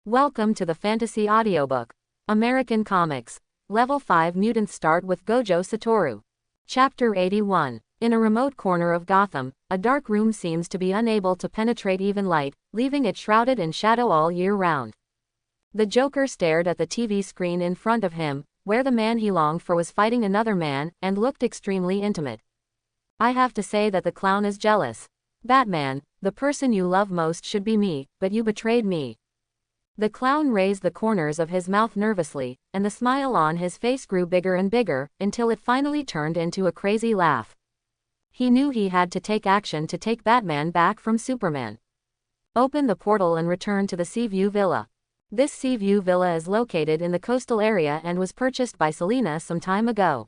Welcome to the Fantasy Audiobook. American Comics. Level 5 Mutants start with Gojo Satoru. Chapter 81. In a remote corner of Gotham, a dark room seems to be unable to penetrate even light, leaving it shrouded in shadow all year round. The Joker stared at the TV screen in front of him, where the man he longed for was fighting another man, and looked extremely intimate. I have to say that the clown is jealous. Batman, the person you love most should be me, but you betrayed me. The clown raised the corners of his mouth nervously, and the smile on his face grew bigger and bigger, until it finally turned into a crazy laugh. He knew he had to take action to take Batman back from Superman. Open the portal and return to the Seaview Villa. This Seaview Villa is located in the coastal area and was purchased by Selina some time ago.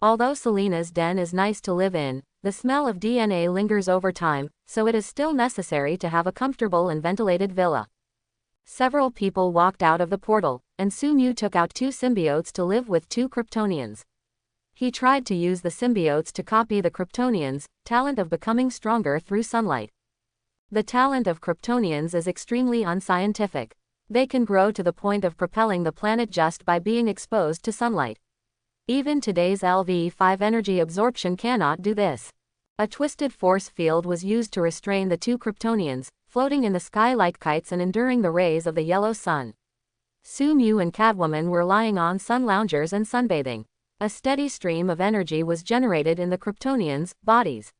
Although Selina's den is nice to live in, the smell of DNA lingers over time, so it is still necessary to have a comfortable and ventilated villa. Several people walked out of the portal, and Sumu took out two symbiotes to live with two Kryptonians. He tried to use the symbiotes to copy the Kryptonians' talent of becoming stronger through sunlight. The talent of Kryptonians is extremely unscientific. They can grow to the point of propelling the planet just by being exposed to sunlight. Even today's LV5 energy absorption cannot do this. A twisted force field was used to restrain the two Kryptonians, floating in the sky like kites and enduring the rays of the yellow sun. Sumu and Catwoman were lying on sun loungers and sunbathing. A steady stream of energy was generated in the Kryptonians' bodies.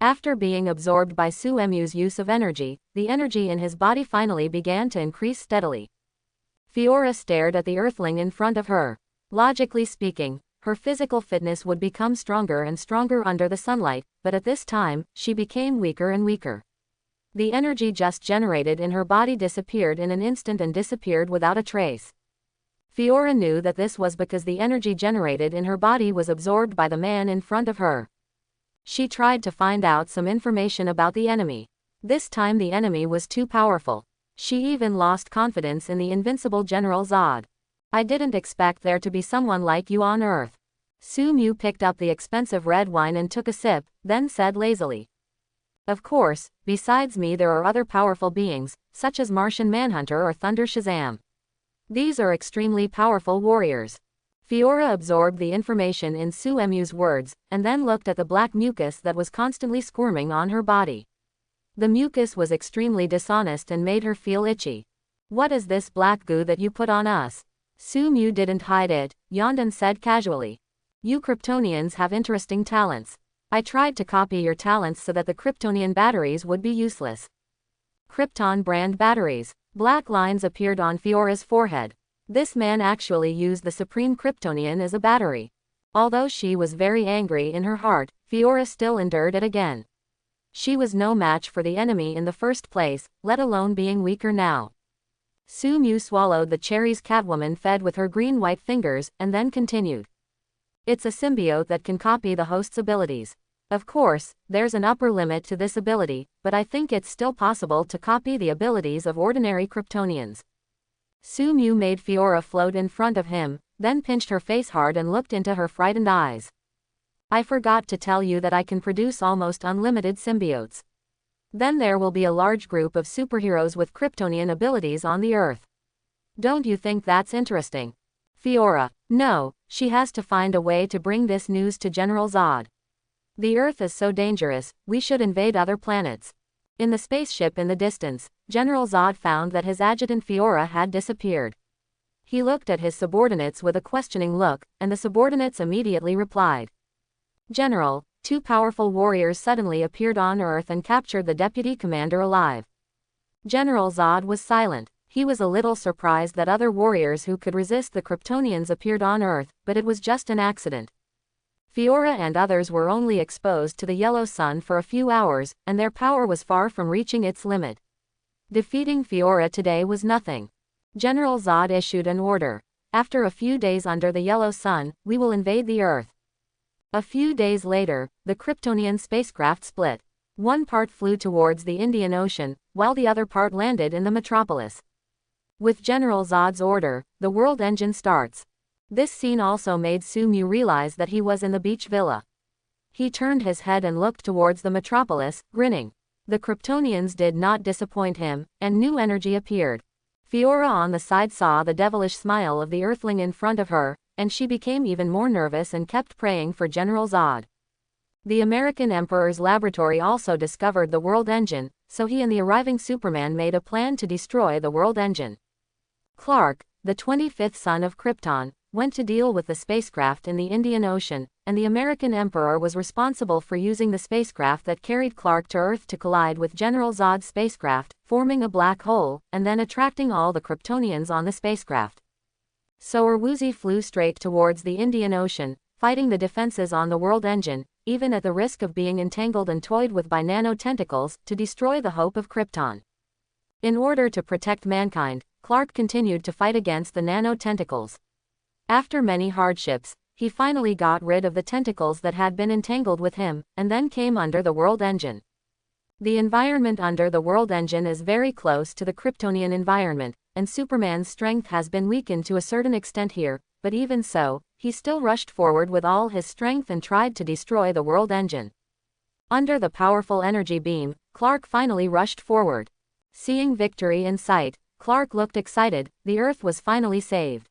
After being absorbed by Sumu's use of energy, the energy in his body finally began to increase steadily. Fiora stared at the Earthling in front of her. Logically speaking, her physical fitness would become stronger and stronger under the sunlight, but at this time, she became weaker and weaker. The energy just generated in her body disappeared in an instant and disappeared without a trace. Fiora knew that this was because the energy generated in her body was absorbed by the man in front of her. She tried to find out some information about the enemy. This time the enemy was too powerful. She even lost confidence in the invincible General Zod. I didn't expect there to be someone like you on Earth. Sumu picked up the expensive red wine and took a sip, then said lazily. Of course, besides me there are other powerful beings, such as Martian Manhunter or Thunder Shazam. These are extremely powerful warriors. Fiora absorbed the information in Sumu's words, and then looked at the black mucus that was constantly squirming on her body. The mucus was extremely dishonest and made her feel itchy. What is this black goo that you put on us? Sumu didn't hide it, yawned and said casually. You Kryptonians have interesting talents. I tried to copy your talents so that the Kryptonian batteries would be useless. Krypton brand batteries. Black lines appeared on Fiora's forehead. This man actually used the Supreme Kryptonian as a battery. Although she was very angry in her heart, Fiora still endured it again. She was no match for the enemy in the first place, let alone being weaker now. Sumu swallowed the cherries Catwoman fed with her green-white fingers, and then continued. It's a symbiote that can copy the host's abilities. Of course, there's an upper limit to this ability, but I think it's still possible to copy the abilities of ordinary Kryptonians. Sumu made Fiora float in front of him, then pinched her face hard and looked into her frightened eyes. I forgot to tell you that I can produce almost unlimited symbiotes. Then there will be a large group of superheroes with Kryptonian abilities on the Earth. Don't you think that's interesting? Fiora, no, she has to find a way to bring this news to General Zod. The Earth is so dangerous, we should invade other planets. In the spaceship in the distance, General Zod found that his adjutant Fiora had disappeared. He looked at his subordinates with a questioning look, and the subordinates immediately replied. General, two powerful warriors suddenly appeared on Earth and captured the deputy commander alive. General Zod was silent. He was a little surprised that other warriors who could resist the Kryptonians appeared on Earth, but it was just an accident. Fiora and others were only exposed to the yellow sun for a few hours, and their power was far from reaching its limit. Defeating Fiora today was nothing. General Zod issued an order. After a few days under the yellow sun, we will invade the Earth. A few days later, the Kryptonian spacecraft split. One part flew towards the Indian Ocean, while the other part landed in the metropolis. With General Zod's order, the world engine starts. This scene also made Sumu realize that he was in the beach villa. He turned his head and looked towards the metropolis, grinning. The Kryptonians did not disappoint him, and new energy appeared. Fiora on the side saw the devilish smile of the Earthling in front of her, and she became even more nervous and kept praying for General Zod. The American Emperor's laboratory also discovered the world engine, so he and the arriving Superman made a plan to destroy the world engine. Clark, the 25th son of Krypton, went to deal with the spacecraft in the Indian Ocean, and the American Emperor was responsible for using the spacecraft that carried Clark to Earth to collide with General Zod's spacecraft, forming a black hole, and then attracting all the Kryptonians on the spacecraft. So Woozy flew straight towards the Indian Ocean, fighting the defenses on the world engine, even at the risk of being entangled and toyed with by nano-tentacles, to destroy the hope of Krypton. In order to protect mankind, Clark continued to fight against the nano-tentacles. After many hardships, he finally got rid of the tentacles that had been entangled with him, and then came under the world engine. The environment under the world engine is very close to the Kryptonian environment, and Superman's strength has been weakened to a certain extent here, but even so, he still rushed forward with all his strength and tried to destroy the world engine. Under the powerful energy beam, Clark finally rushed forward. Seeing victory in sight, Clark looked excited. The Earth was finally saved.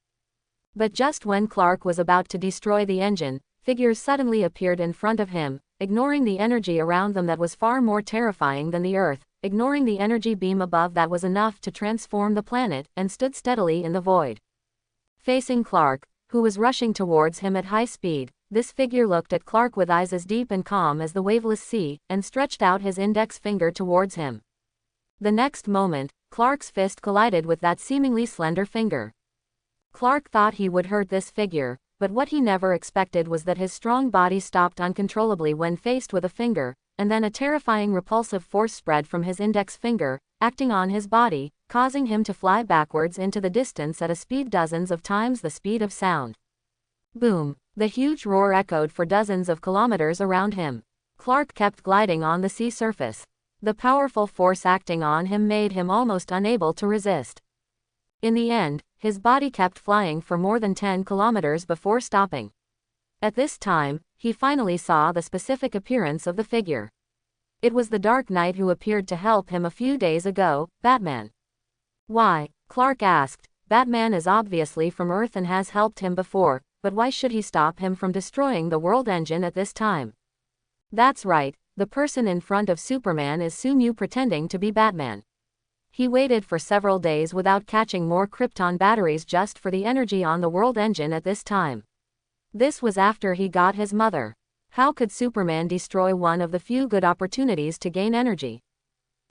But just when Clark was about to destroy the engine, figures suddenly appeared in front of him, ignoring the energy around them that was far more terrifying than the Earth, ignoring the energy beam above that was enough to transform the planet, and stood steadily in the void. Facing Clark, who was rushing towards him at high speed, this figure looked at Clark with eyes as deep and calm as the waveless sea, and stretched out his index finger towards him. The next moment, Clark's fist collided with that seemingly slender finger. Clark thought he would hurt this figure, but what he never expected was that his strong body stopped uncontrollably when faced with a finger, and then a terrifying repulsive force spread from his index finger, acting on his body, causing him to fly backwards into the distance at a speed dozens of times the speed of sound. Boom! The huge roar echoed for dozens of kilometers around him. Clark kept gliding on the sea surface. The powerful force acting on him made him almost unable to resist. In the end, his body kept flying for more than 10 kilometers before stopping. At this time, he finally saw the specific appearance of the figure. It was the Dark Knight who appeared to help him a few days ago, Batman. Why? Clark asked. Batman is obviously from Earth and has helped him before, but why should he stop him from destroying the world engine at this time? That's right, the person in front of Superman is Sumu pretending to be Batman. He waited for several days without catching more Krypton batteries just for the energy on the world engine at this time. This was after he got his mother. How could Superman destroy one of the few good opportunities to gain energy?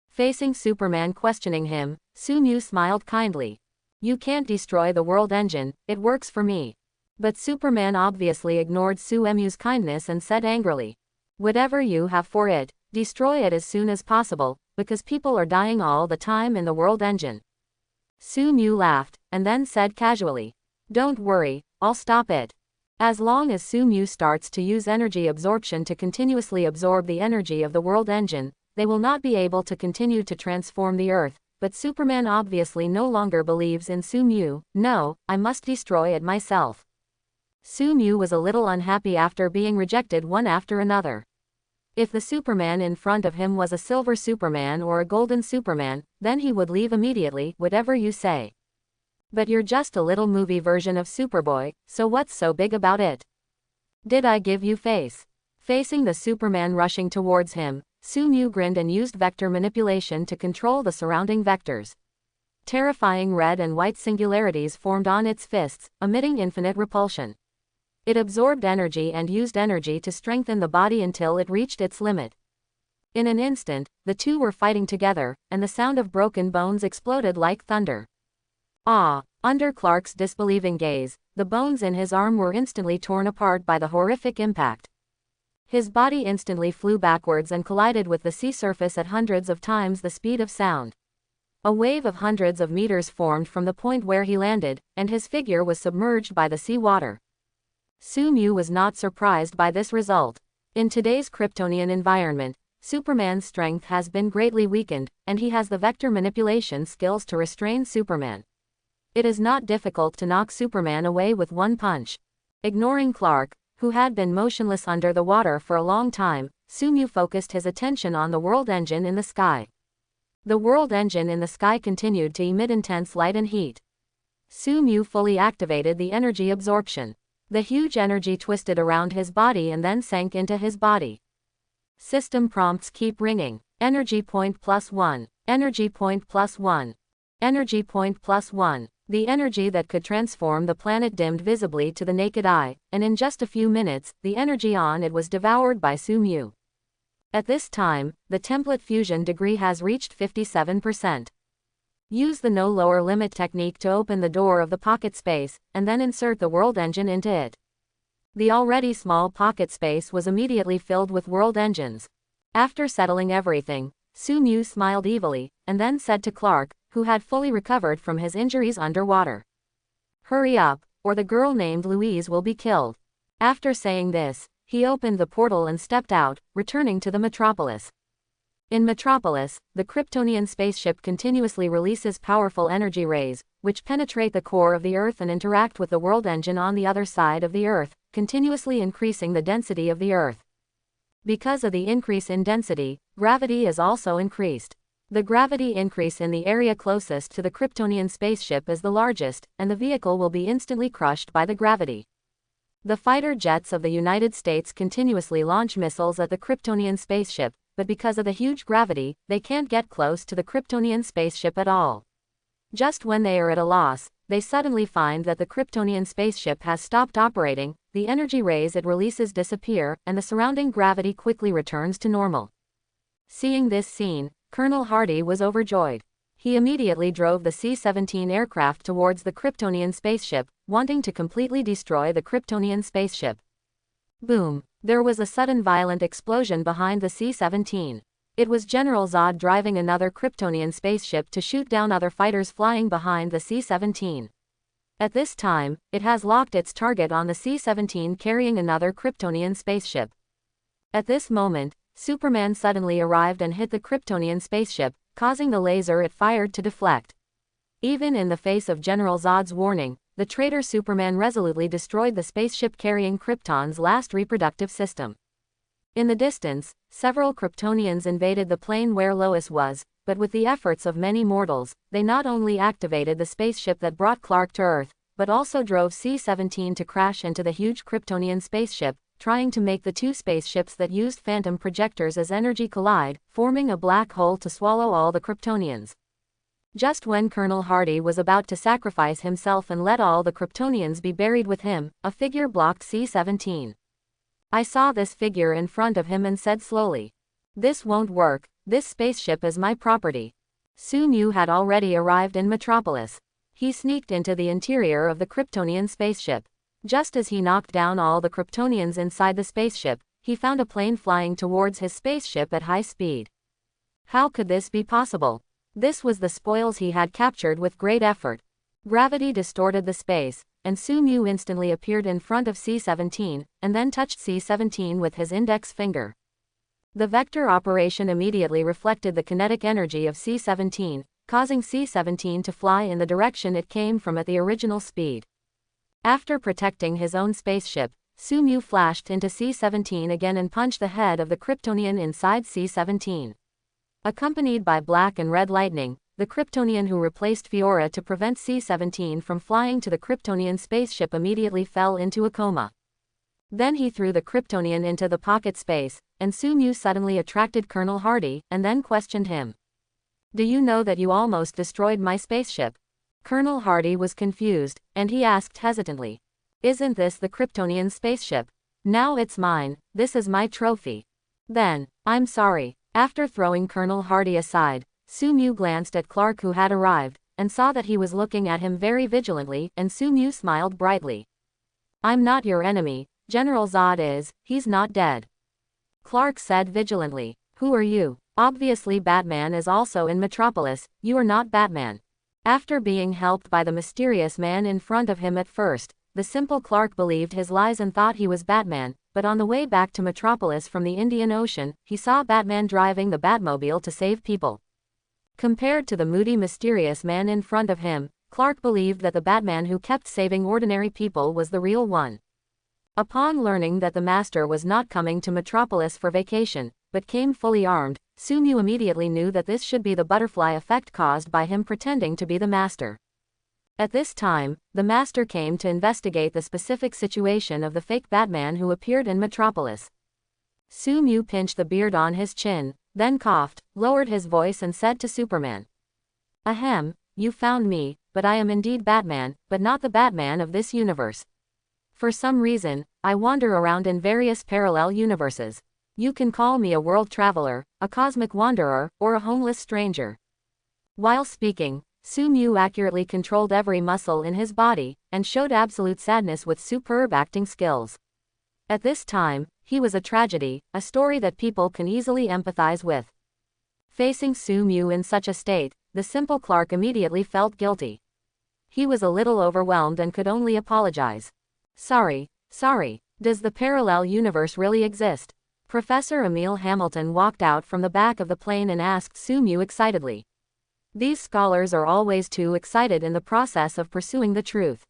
Facing Superman questioning him, Sumu smiled kindly. You can't destroy the world engine, it works for me. But Superman obviously ignored Sumu's kindness and said angrily, whatever you have for it, destroy it as soon as possible, because people are dying all the time in the world engine. Sumu laughed, and then said casually, don't worry, I'll stop it. As long as Sumu starts to use energy absorption to continuously absorb the energy of the world engine, they will not be able to continue to transform the Earth, but Superman obviously no longer believes in Sumu. No, I must destroy it myself. Sumu was a little unhappy after being rejected one after another. If the Superman in front of him was a silver Superman or a golden Superman, then he would leave immediately, whatever you say. But you're just a little movie version of Superboy, so what's so big about it? Did I give you face? Facing the Superman rushing towards him, Sumu grinned and used vector manipulation to control the surrounding vectors. Terrifying red and white singularities formed on its fists, emitting infinite repulsion. It absorbed energy and used energy to strengthen the body until it reached its limit. In an instant, the two were fighting together, and the sound of broken bones exploded like thunder. Under Clark's disbelieving gaze, the bones in his arm were instantly torn apart by the horrific impact. His body instantly flew backwards and collided with the sea surface at hundreds of times the speed of sound. A wave of hundreds of meters formed from the point where he landed, and his figure was submerged by the sea water. Sumu was not surprised by this result. In today's Kryptonian environment, Superman's strength has been greatly weakened, and he has the vector manipulation skills to restrain Superman. It is not difficult to knock Superman away with one punch. Ignoring Clark, who had been motionless under the water for a long time, Sumu focused his attention on the world engine in the sky. The world engine in the sky continued to emit intense light and heat. Sumu fully activated the energy absorption. The huge energy twisted around his body and then sank into his body. System prompts keep ringing. Energy point +1. Energy point +1. Energy point +1. The energy that could transform the planet dimmed visibly to the naked eye, and in just a few minutes, the energy on it was devoured by Sumu. At this time, the template fusion degree has reached 57%. Use the no lower limit technique to open the door of the pocket space, and then insert the world engine into it. The already small pocket space was immediately filled with world engines. After settling everything, Sumu smiled evilly, and then said to Clark, who had fully recovered from his injuries underwater, "Hurry up, or the girl named Louise will be killed." After saying this, he opened the portal and stepped out, returning to the metropolis. In Metropolis, the Kryptonian spaceship continuously releases powerful energy rays, which penetrate the core of the Earth and interact with the world engine on the other side of the Earth, continuously increasing the density of the Earth. Because of the increase in density, gravity is also increased. The gravity increase in the area closest to the Kryptonian spaceship is the largest, and the vehicle will be instantly crushed by the gravity. The fighter jets of the United States continuously launch missiles at the Kryptonian spaceship, but because of the huge gravity, they can't get close to the Kryptonian spaceship at all. Just when they are at a loss, they suddenly find that the Kryptonian spaceship has stopped operating, the energy rays it releases disappear, and the surrounding gravity quickly returns to normal. Seeing this scene, Colonel Hardy was overjoyed. He immediately drove the C-17 aircraft towards the Kryptonian spaceship, wanting to completely destroy the Kryptonian spaceship. Boom! There was a sudden violent explosion behind the C-17. It was General Zod driving another Kryptonian spaceship to shoot down other fighters flying behind the C-17. At this time, it has locked its target on the C-17 carrying another Kryptonian spaceship. At this moment, Superman suddenly arrived and hit the Kryptonian spaceship, causing the laser it fired to deflect. Even in the face of General Zod's warning, the traitor Superman resolutely destroyed the spaceship carrying Krypton's last reproductive system. In the distance, several Kryptonians invaded the plane where Lois was, but with the efforts of many mortals, they not only activated the spaceship that brought Clark to Earth, but also drove C-17 to crash into the huge Kryptonian spaceship, trying to make the two spaceships that used phantom projectors as energy collide, forming a black hole to swallow all the Kryptonians. Just when Colonel Hardy was about to sacrifice himself and let all the Kryptonians be buried with him, a figure blocked C-17. I saw this figure in front of him and said slowly, "This won't work, this spaceship is my property." Sumu had already arrived in Metropolis. He sneaked into the interior of the Kryptonian spaceship. Just as he knocked down all the Kryptonians inside the spaceship, he found a plane flying towards his spaceship at high speed. How could this be possible? This was the spoils he had captured with great effort. Gravity distorted the space, and Sumu instantly appeared in front of C-17, and then touched C-17 with his index finger. The vector operation immediately reflected the kinetic energy of C-17, causing C-17 to fly in the direction it came from at the original speed. After protecting his own spaceship, Sumu flashed into C-17 again and punched the head of the Kryptonian inside C-17. Accompanied by black and red lightning, the Kryptonian who replaced Fiora to prevent C-17 from flying to the Kryptonian spaceship immediately fell into a coma. Then he threw the Kryptonian into the pocket space, and Sumu suddenly attracted Colonel Hardy, and then questioned him. "Do you know that you almost destroyed my spaceship?" Colonel Hardy was confused, and he asked hesitantly, "Isn't this the Kryptonian spaceship? Now it's mine, this is my trophy." "Then, I'm sorry." After throwing Colonel Hardy aside, Sumu glanced at Clark who had arrived, and saw that he was looking at him very vigilantly, and Sumu smiled brightly. "I'm not your enemy, General Zod is, he's not dead." Clark said vigilantly, "Who are you? Obviously Batman is also in Metropolis, you are not Batman." After being helped by the mysterious man in front of him at first, the simple Clark believed his lies and thought he was Batman, but on the way back to Metropolis from the Indian Ocean, he saw Batman driving the Batmobile to save people. Compared to the moody mysterious man in front of him, Clark believed that the Batman who kept saving ordinary people was the real one. Upon learning that the Master was not coming to Metropolis for vacation, but came fully armed, Sumu immediately knew that this should be the butterfly effect caused by him pretending to be the master. At this time, the master came to investigate the specific situation of the fake Batman who appeared in Metropolis. Sumu pinched the beard on his chin, then coughed, lowered his voice and said to Superman, "Ahem, you found me, but I am indeed Batman, but not the Batman of this universe. For some reason, I wander around in various parallel universes. You can call me a world traveler, a cosmic wanderer, or a homeless stranger." While speaking, Sumu accurately controlled every muscle in his body, and showed absolute sadness with superb acting skills. At this time, he was a tragedy, a story that people can easily empathize with. Facing Sumu in such a state, the simple Clark immediately felt guilty. He was a little overwhelmed and could only apologize. Sorry. Does the parallel universe really exist?" Professor Emil Hamilton walked out from the back of the plane and asked Sumu excitedly. These scholars are always too excited in the process of pursuing the truth.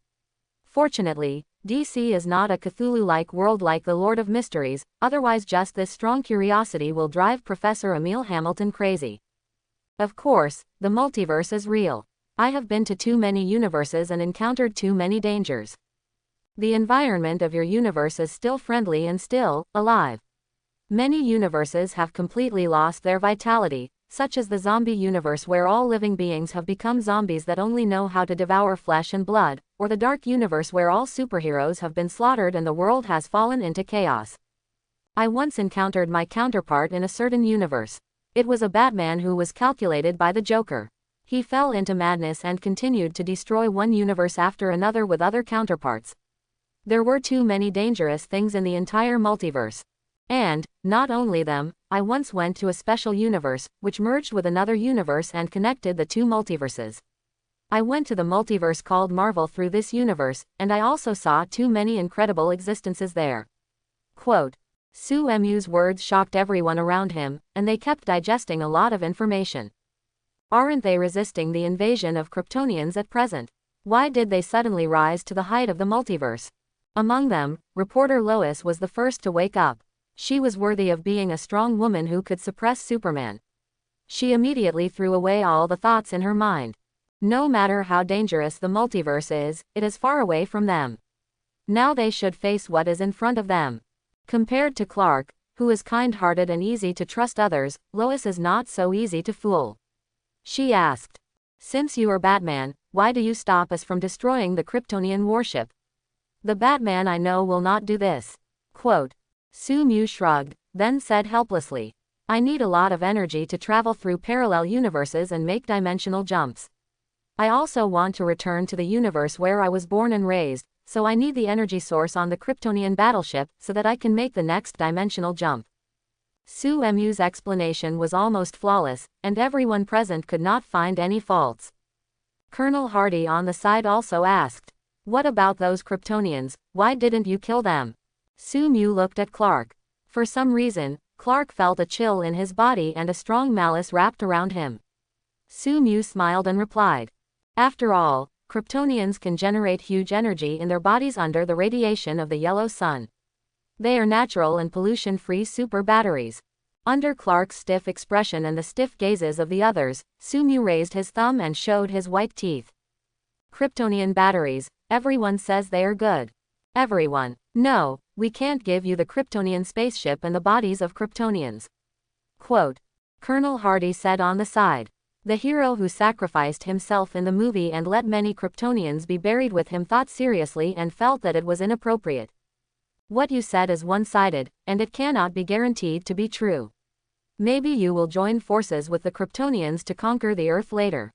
Fortunately, DC is not a Cthulhu-like world like the Lord of Mysteries, otherwise just this strong curiosity will drive Professor Emil Hamilton crazy. Of course, the multiverse is real. I have been to too many universes and encountered too many dangers. The environment of your universe is still friendly and still alive. Many universes have completely lost their vitality, such as the zombie universe where all living beings have become zombies that only know how to devour flesh and blood, or the dark universe where all superheroes have been slaughtered and the world has fallen into chaos. I once encountered my counterpart in a certain universe. It was a Batman who was calculated by the Joker. He fell into madness and continued to destroy one universe after another with other counterparts. There were too many dangerous things in the entire multiverse. And, not only them, I once went to a special universe, which merged with another universe and connected the two multiverses. I went to the multiverse called Marvel through this universe, and I also saw too many incredible existences there. Quote. Sumu's words shocked everyone around him, and they kept digesting a lot of information. Aren't they resisting the invasion of Kryptonians at present? Why did they suddenly rise to the height of the multiverse? Among them, reporter Lois was the first to wake up. She was worthy of being a strong woman who could suppress Superman. She immediately threw away all the thoughts in her mind. No matter how dangerous the multiverse is, it is far away from them. Now they should face what is in front of them. Compared to Clark, who is kind-hearted and easy to trust others, Lois is not so easy to fool. She asked, "Since you are Batman, why do you stop us from destroying the Kryptonian warship?" "The Batman I know will not do this." Quote. Sumu shrugged, then said helplessly, "I need a lot of energy to travel through parallel universes and make dimensional jumps. I also want to return to the universe where I was born and raised, so I need the energy source on the Kryptonian battleship so that I can make the next dimensional jump." Sumu's explanation was almost flawless, and everyone present could not find any faults. Colonel Hardy on the side also asked, "What about those Kryptonians, why didn't you kill them?" Sumu looked at Clark. For some reason, Clark felt a chill in his body and a strong malice wrapped around him. Sumu smiled and replied, "After all, Kryptonians can generate huge energy in their bodies under the radiation of the yellow sun. They are natural and pollution-free super batteries." Under Clark's stiff expression and the stiff gazes of the others, Sumu raised his thumb and showed his white teeth. "Kryptonian batteries, everyone says they are good." Everyone. "No, we can't give you the Kryptonian spaceship and the bodies of Kryptonians." Quote. Colonel Hardy said on the side, "The hero who sacrificed himself in the movie and let many Kryptonians be buried with him thought seriously and felt that it was inappropriate. What you said is one-sided, and it cannot be guaranteed to be true. Maybe you will join forces with the Kryptonians to conquer the Earth later.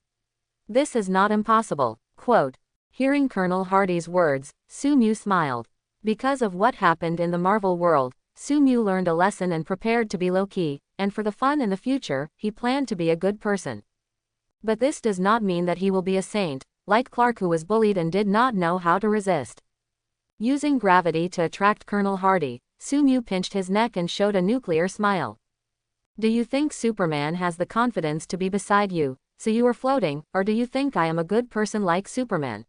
This is not impossible." Quote. Hearing Colonel Hardy's words, Sumu smiled. Because of what happened in the Marvel world, Sumu learned a lesson and prepared to be low-key, and for the fun in the future, he planned to be a good person. But this does not mean that he will be a saint, like Clark who was bullied and did not know how to resist. Using gravity to attract Colonel Hardy, Sumu pinched his neck and showed a nuclear smile. "Do you think Superman has the confidence to be beside you, so you are floating, or do you think I am a good person like Superman?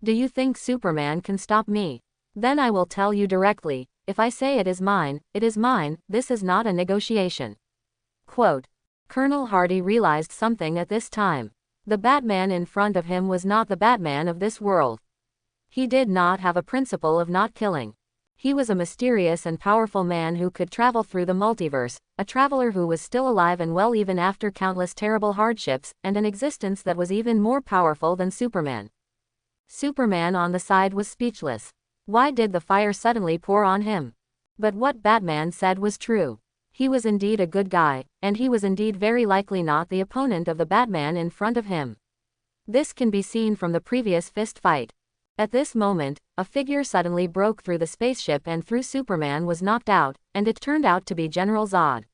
Do you think Superman can stop me? Then I will tell you directly, if I say it is mine, this is not a negotiation. Quote. Colonel Hardy realized something at this time. The Batman in front of him was not the Batman of this world. He did not have a principle of not killing. He was a mysterious and powerful man who could travel through the multiverse, a traveler who was still alive and well even after countless terrible hardships, and an existence that was even more powerful than Superman. Superman on the side was speechless. Why did the fire suddenly pour on him? But what Batman said was true. He was indeed a good guy, and he was indeed very likely not the opponent of the Batman in front of him. This can be seen from the previous fist fight. At this moment, a figure suddenly broke through the spaceship and through Superman was knocked out, and it turned out to be General Zod.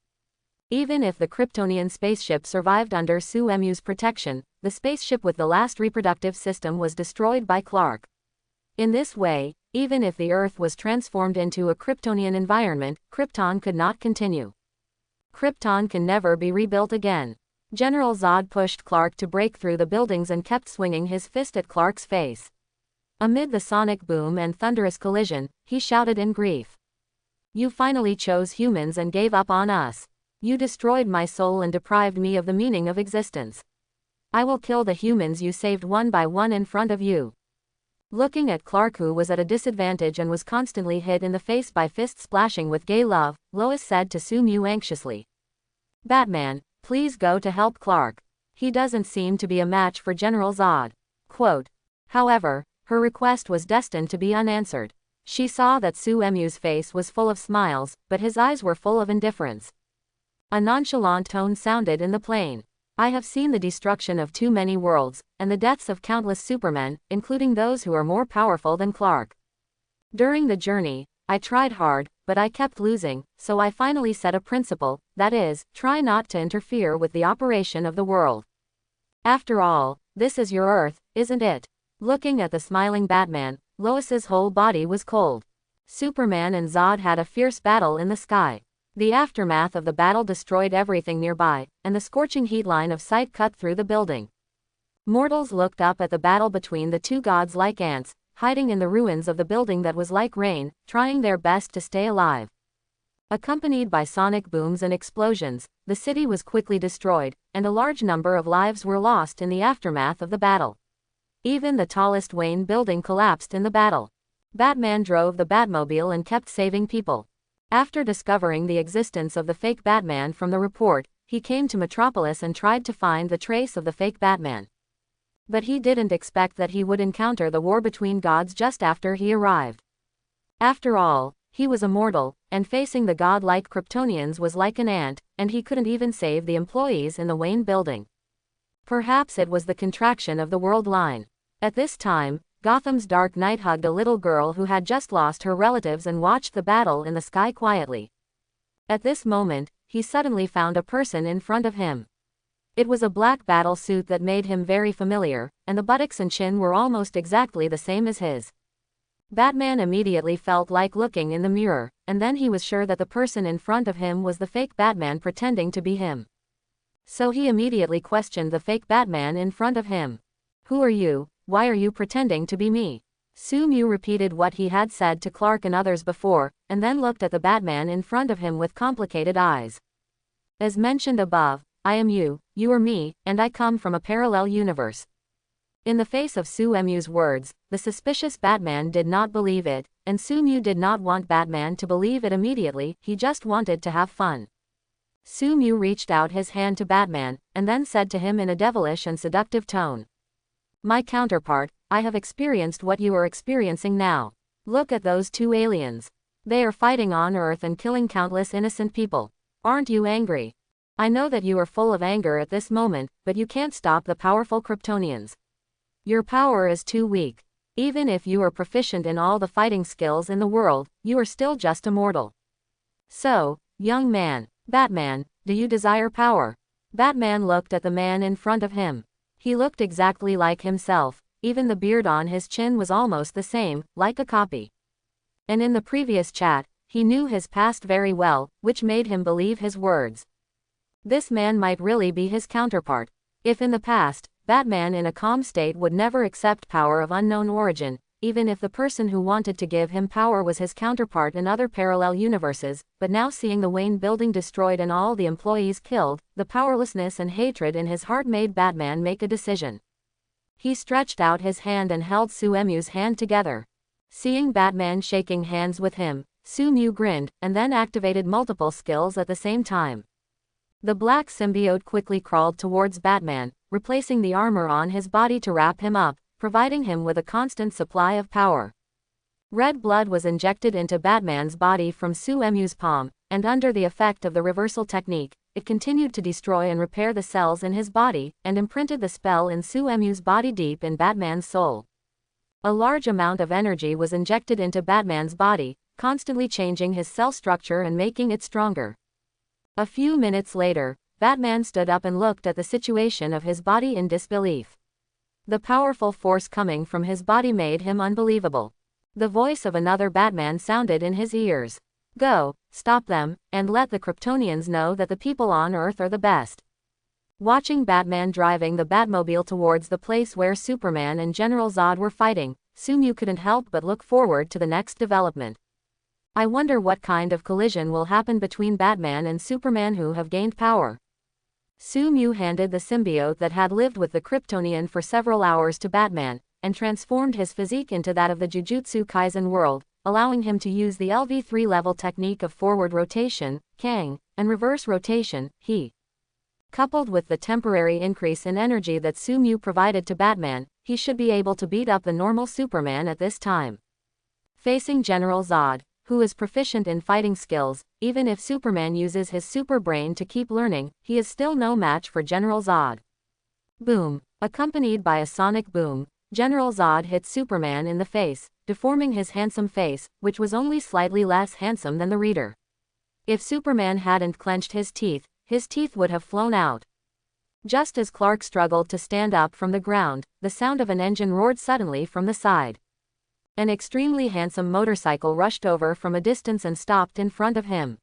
Even if the Kryptonian spaceship survived under Sumu's protection, the spaceship with the last reproductive system was destroyed by Clark. In this way, even if the Earth was transformed into a Kryptonian environment, Krypton could not continue. Krypton can never be rebuilt again. General Zod pushed Clark to break through the buildings and kept swinging his fist at Clark's face. Amid the sonic boom and thunderous collision, he shouted in grief. You finally chose humans and gave up on us. You destroyed my soul and deprived me of the meaning of existence. I will kill the humans you saved one by one in front of you. Looking at Clark, who was at a disadvantage and was constantly hit in the face by fists splashing with gay love, Lois said to Sumu anxiously. Batman, please go to help Clark. He doesn't seem to be a match for General Zod. Quote. However, her request was destined to be unanswered. She saw that Sumu's face was full of smiles, but his eyes were full of indifference. A nonchalant tone sounded in the plane. I have seen the destruction of too many worlds, and the deaths of countless supermen, including those who are more powerful than Clark. During the journey, I tried hard, but I kept losing, so I finally set a principle, that is, try not to interfere with the operation of the world. After all, this is your Earth, isn't it? Looking at the smiling Batman, Lois's whole body was cold. Superman and Zod had a fierce battle in the sky. The aftermath of the battle destroyed everything nearby, and the scorching heat line of sight cut through the building. Mortals looked up at the battle between the two gods like ants, hiding in the ruins of the building that was like rain, trying their best to stay alive. Accompanied by sonic booms and explosions, the city was quickly destroyed, and a large number of lives were lost in the aftermath of the battle. Even the tallest Wayne building collapsed in the battle. Batman drove the Batmobile and kept saving people. After discovering the existence of the fake Batman from the report, he came to Metropolis and tried to find the trace of the fake Batman. But he didn't expect that he would encounter the war between gods just after he arrived. After all, he was immortal, and facing the godlike Kryptonians was like an ant, and he couldn't even save the employees in the Wayne building. Perhaps it was the contraction of the world line. At this time, Gotham's Dark Knight hugged a little girl who had just lost her relatives and watched the battle in the sky quietly. At this moment, he suddenly found a person in front of him. It was a black battle suit that made him very familiar, and the buttocks and chin were almost exactly the same as his. Batman immediately felt like looking in the mirror, and then he was sure that the person in front of him was the fake Batman pretending to be him. So he immediately questioned the fake Batman in front of him. Who are you? Why are you pretending to be me? Sumu repeated what he had said to Clark and others before, and then looked at the Batman in front of him with complicated eyes. As mentioned above, I am you are me, and I come from a parallel universe. In the face of Sumu's words, the suspicious Batman did not believe it, and Sumu did not want Batman to believe it immediately, he just wanted to have fun. Sumu reached out his hand to Batman, and then said to him in a devilish and seductive tone. My counterpart, I have experienced what you are experiencing now. Look at those two aliens. They are fighting on Earth and killing countless innocent people. Aren't you angry? I know that you are full of anger at this moment, but you can't stop the powerful Kryptonians. Your power is too weak. Even if you are proficient in all the fighting skills in the world, you are still just a mortal. So, young man, Batman, do you desire power? Batman looked at the man in front of him. He looked exactly like himself, even the beard on his chin was almost the same, like a copy. And in the previous chat, he knew his past very well, which made him believe his words. This man might really be his counterpart. If in the past, Batman in a calm state would never accept power of unknown origin, even if the person who wanted to give him power was his counterpart in other parallel universes, but now seeing the Wayne building destroyed and all the employees killed, the powerlessness and hatred in his heart made Batman make a decision. He stretched out his hand and held Sumu's hand together. Seeing Batman shaking hands with him, Sumu grinned, and then activated multiple skills at the same time. The black symbiote quickly crawled towards Batman, replacing the armor on his body to wrap him up, providing him with a constant supply of power. Red blood was injected into Batman's body from Sumu's palm, and under the effect of the reversal technique, it continued to destroy and repair the cells in his body, and imprinted the spell in Sumu's body deep in Batman's soul. A large amount of energy was injected into Batman's body, constantly changing his cell structure and making it stronger. A few minutes later, Batman stood up and looked at the situation of his body in disbelief. The powerful force coming from his body made him unbelievable. The voice of another Batman sounded in his ears. Go, stop them, and let the Kryptonians know that the people on Earth are the best. Watching Batman driving the Batmobile towards the place where Superman and General Zod were fighting, Sumu couldn't help but look forward to the next development. I wonder what kind of collision will happen between Batman and Superman who have gained power. Sumu handed the symbiote that had lived with the Kryptonian for several hours to Batman, and transformed his physique into that of the Jujutsu Kaisen world, allowing him to use the LV3 level technique of forward rotation, Kang, and reverse rotation, He. Coupled with the temporary increase in energy that Sumu provided to Batman, he should be able to beat up the normal Superman at this time. Facing General Zod, who is proficient in fighting skills, even if Superman uses his super brain to keep learning, he is still no match for General Zod. Boom. Accompanied by a sonic boom, General Zod hit Superman in the face, deforming his handsome face, which was only slightly less handsome than the reader. If Superman hadn't clenched his teeth would have flown out. Just as Clark struggled to stand up from the ground, the sound of an engine roared suddenly from the side. An extremely handsome motorcycle rushed over from a distance and stopped in front of him.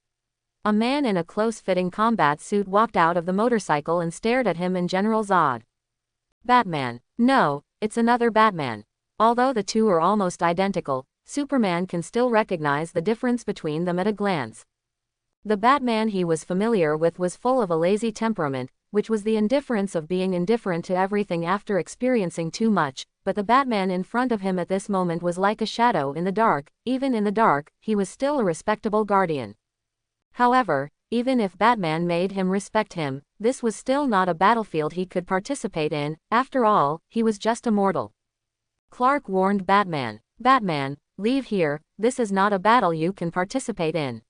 A man in a close-fitting combat suit walked out of the motorcycle and stared at him and General Zod. Batman. No, it's another Batman. Although the two are almost identical, Superman can still recognize the difference between them at a glance. The Batman he was familiar with was full of a lazy temperament, which was the indifference of being indifferent to everything after experiencing too much, but the Batman in front of him at this moment was like a shadow in the dark. Even in the dark, he was still a respectable guardian. However, even if Batman made him respect him, this was still not a battlefield he could participate in. After all, he was just a mortal. Clark warned Batman, "Batman, leave here, this is not a battle you can participate in."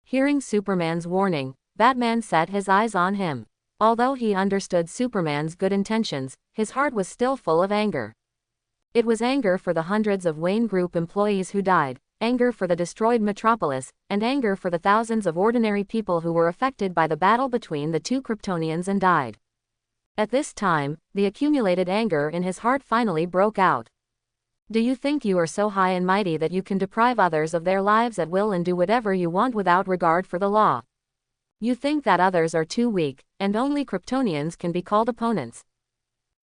Hearing Superman's warning, Batman set his eyes on him. Although he understood Superman's good intentions, his heart was still full of anger. It was anger for the hundreds of Wayne Group employees who died, anger for the destroyed metropolis, and anger for the thousands of ordinary people who were affected by the battle between the two Kryptonians and died. At this time, the accumulated anger in his heart finally broke out. Do you think you are so high and mighty that you can deprive others of their lives at will and do whatever you want without regard for the law? You think that others are too weak, and only Kryptonians can be called opponents?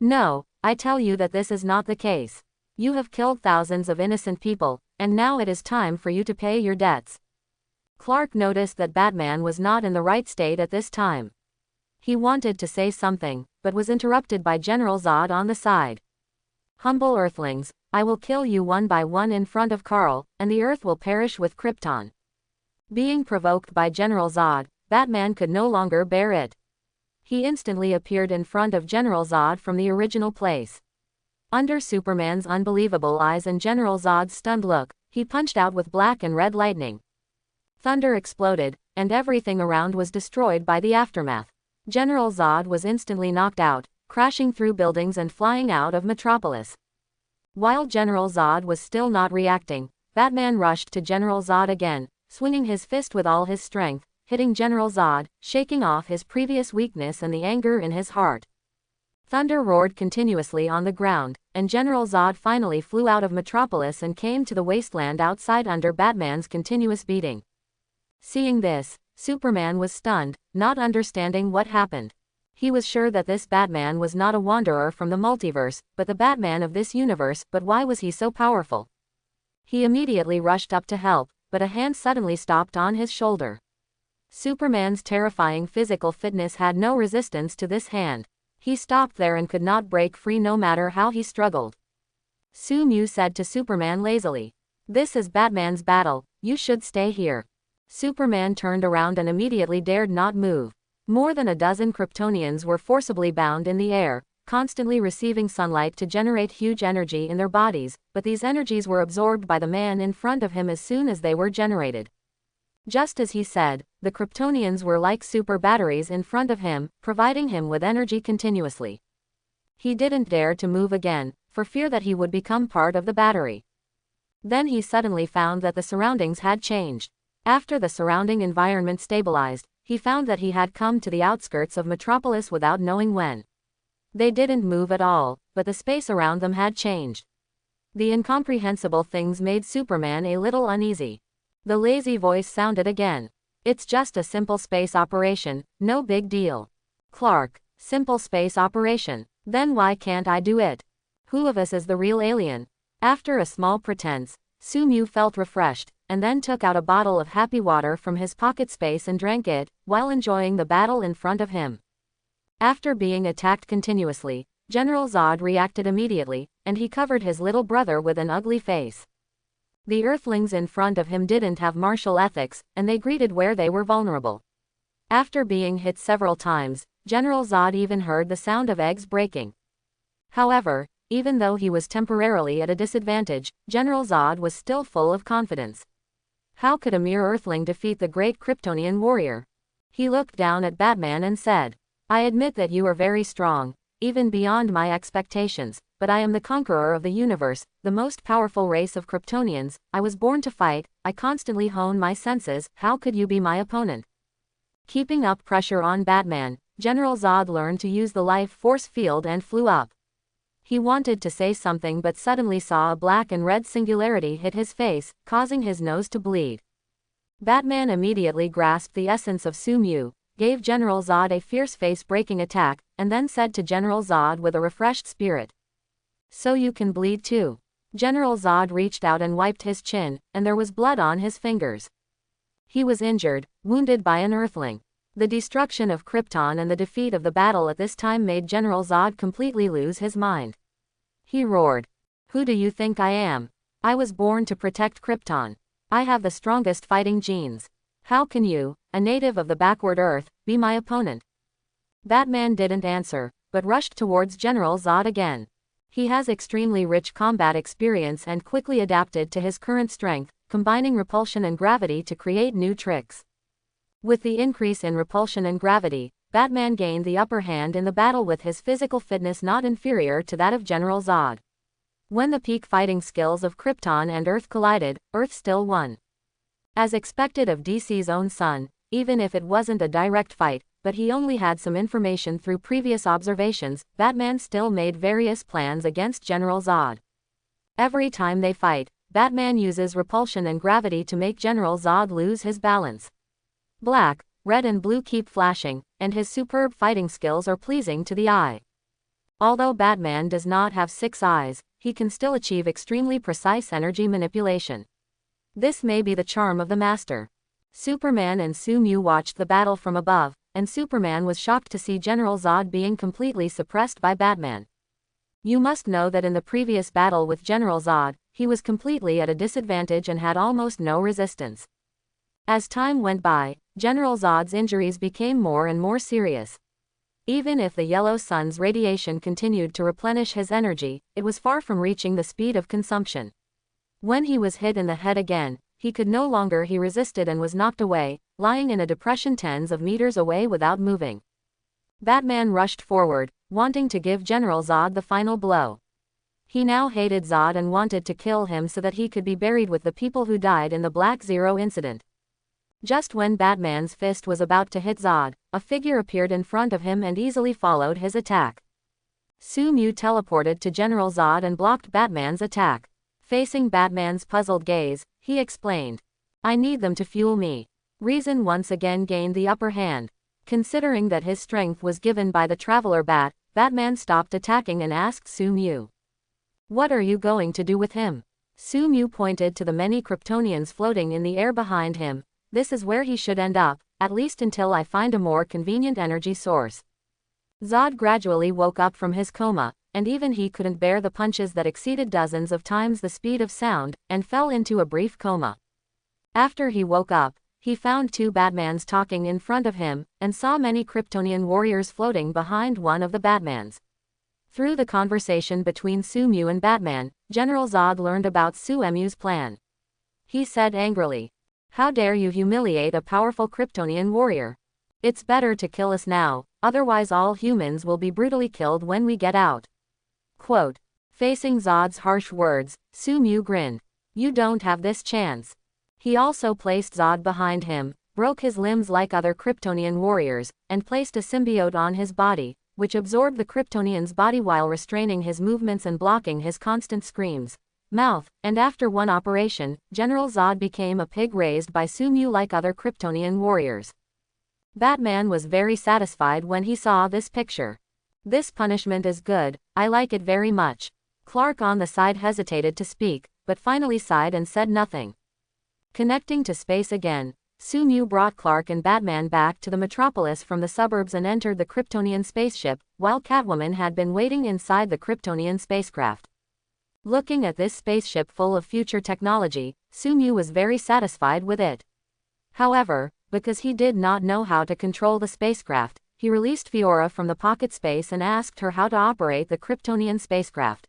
No, I tell you that this is not the case. You have killed thousands of innocent people, and now it is time for you to pay your debts. Clark noticed that Batman was not in the right state at this time. He wanted to say something, but was interrupted by General Zod on the side. Humble Earthlings, I will kill you one by one in front of Carl, and the Earth will perish with Krypton. Being provoked by General Zod, Batman could no longer bear it. He instantly appeared in front of General Zod from the original place. Under Superman's unbelievable eyes and General Zod's stunned look, he punched out with black and red lightning. Thunder exploded, and everything around was destroyed by the aftermath. General Zod was instantly knocked out, crashing through buildings and flying out of Metropolis. While General Zod was still not reacting, Batman rushed to General Zod again, swinging his fist with all his strength, hitting General Zod, shaking off his previous weakness and the anger in his heart. Thunder roared continuously on the ground, and General Zod finally flew out of Metropolis and came to the wasteland outside under Batman's continuous beating. Seeing this, Superman was stunned, not understanding what happened. He was sure that this Batman was not a wanderer from the multiverse, but the Batman of this universe, but why was he so powerful? He immediately rushed up to help, but a hand suddenly stopped on his shoulder. Superman's terrifying physical fitness had no resistance to this hand. He stopped there and could not break free no matter how he struggled. Sumu said to Superman lazily, "This is Batman's battle, you should stay here." Superman turned around and immediately dared not move. More than a dozen Kryptonians were forcibly bound in the air, constantly receiving sunlight to generate huge energy in their bodies, but these energies were absorbed by the man in front of him as soon as they were generated. Just as he said, the Kryptonians were like super batteries in front of him, providing him with energy continuously. He didn't dare to move again, for fear that he would become part of the battery. Then he suddenly found that the surroundings had changed. After the surrounding environment stabilized, he found that he had come to the outskirts of Metropolis without knowing when. They didn't move at all, but the space around them had changed. The incomprehensible things made Superman a little uneasy. The lazy voice sounded again. "It's just a simple space operation, no big deal." Clark, simple space operation. Then why can't I do it? Who of us is the real alien? After a small pretense, Sumu felt refreshed, and then took out a bottle of happy water from his pocket space and drank it, while enjoying the battle in front of him. After being attacked continuously, General Zod reacted immediately, and he covered his little brother with an ugly face. The Earthlings in front of him didn't have martial ethics, and they greeted where they were vulnerable. After being hit several times, General Zod even heard the sound of eggs breaking. However, even though he was temporarily at a disadvantage, General Zod was still full of confidence. How could a mere Earthling defeat the great Kryptonian warrior? He looked down at Batman and said, "I admit that you are very strong, even beyond my expectations, but I am the conqueror of the universe, the most powerful race of Kryptonians. I was born to fight, I constantly hone my senses, how could you be my opponent?" Keeping up pressure on Batman, General Zod learned to use the life force field and flew up. He wanted to say something but suddenly saw a black and red singularity hit his face, causing his nose to bleed. Batman immediately grasped the essence of Sumu, gave General Zod a fierce face-breaking attack, and then said to General Zod with a refreshed spirit, "So you can bleed too." General Zod reached out and wiped his chin, and there was blood on his fingers. He was injured, wounded by an Earthling. The destruction of Krypton and the defeat of the battle at this time made General Zod completely lose his mind. He roared, "Who do you think I am? I was born to protect Krypton. I have the strongest fighting genes. How can you, a native of the backward Earth, be my opponent?" Batman didn't answer, but rushed towards General Zod again. He has extremely rich combat experience and quickly adapted to his current strength, combining repulsion and gravity to create new tricks. With the increase in repulsion and gravity, Batman gained the upper hand in the battle with his physical fitness not inferior to that of General Zod. When the peak fighting skills of Krypton and Earth collided, Earth still won. As expected of DC's own son, even if it wasn't a direct fight, but he only had some information through previous observations, Batman still made various plans against General Zod. Every time they fight, Batman uses repulsion and gravity to make General Zod lose his balance. Black, red and blue keep flashing, and his superb fighting skills are pleasing to the eye. Although Batman does not have 6 eyes, he can still achieve extremely precise energy manipulation. This may be the charm of the master. Superman and Sumu watched the battle from above, and Superman was shocked to see General Zod being completely suppressed by Batman. You must know that in the previous battle with General Zod, he was completely at a disadvantage and had almost no resistance. As time went by, General Zod's injuries became more and more serious. Even if the yellow sun's radiation continued to replenish his energy, it was far from reaching the speed of consumption. When he was hit in the head again, he could no longer. He resisted and was knocked away, lying in a depression tens of meters away without moving. Batman rushed forward, wanting to give General Zod the final blow. He now hated Zod and wanted to kill him so that he could be buried with the people who died in the Black Zero incident. Just when Batman's fist was about to hit Zod, a figure appeared in front of him and easily followed his attack. Sumu teleported to General Zod and blocked Batman's attack. Facing Batman's puzzled gaze, he explained, "I need them to fuel me." Reason once again gained the upper hand. Considering that his strength was given by the Traveler Bat, Batman stopped attacking and asked Sumu, "What are you going to do with him?" Sumu pointed to the many Kryptonians floating in the air behind him. "This is where he should end up, at least until I find a more convenient energy source." Zod gradually woke up from his coma, and even he couldn't bear the punches that exceeded dozens of times the speed of sound, and fell into a brief coma. After he woke up, he found two Batmans talking in front of him, and saw many Kryptonian warriors floating behind one of the Batmans. Through the conversation between Sumu and Batman, General Zod learned about Sumu's plan. He said angrily, "How dare you humiliate a powerful Kryptonian warrior? It's better to kill us now, otherwise all humans will be brutally killed when we get out." Quote. Facing Zod's harsh words, Sumu grinned. "You don't have this chance." He also placed Zod behind him, broke his limbs like other Kryptonian warriors, and placed a symbiote on his body, which absorbed the Kryptonian's body while restraining his movements and blocking his constant screams. Mouth, and after one operation, General Zod became a pig raised by Sumu like other Kryptonian warriors. Batman was very satisfied when he saw this picture. "This punishment is good, I like it very much." Clark on the side hesitated to speak, but finally sighed and said nothing. Connecting to space again, Sumu brought Clark and Batman back to the metropolis from the suburbs and entered the Kryptonian spaceship, while Catwoman had been waiting inside the Kryptonian spacecraft. Looking at this spaceship full of future technology, Sumu was very satisfied with it. However, because he did not know how to control the spacecraft, he released Fiora from the pocket space and asked her how to operate the Kryptonian spacecraft.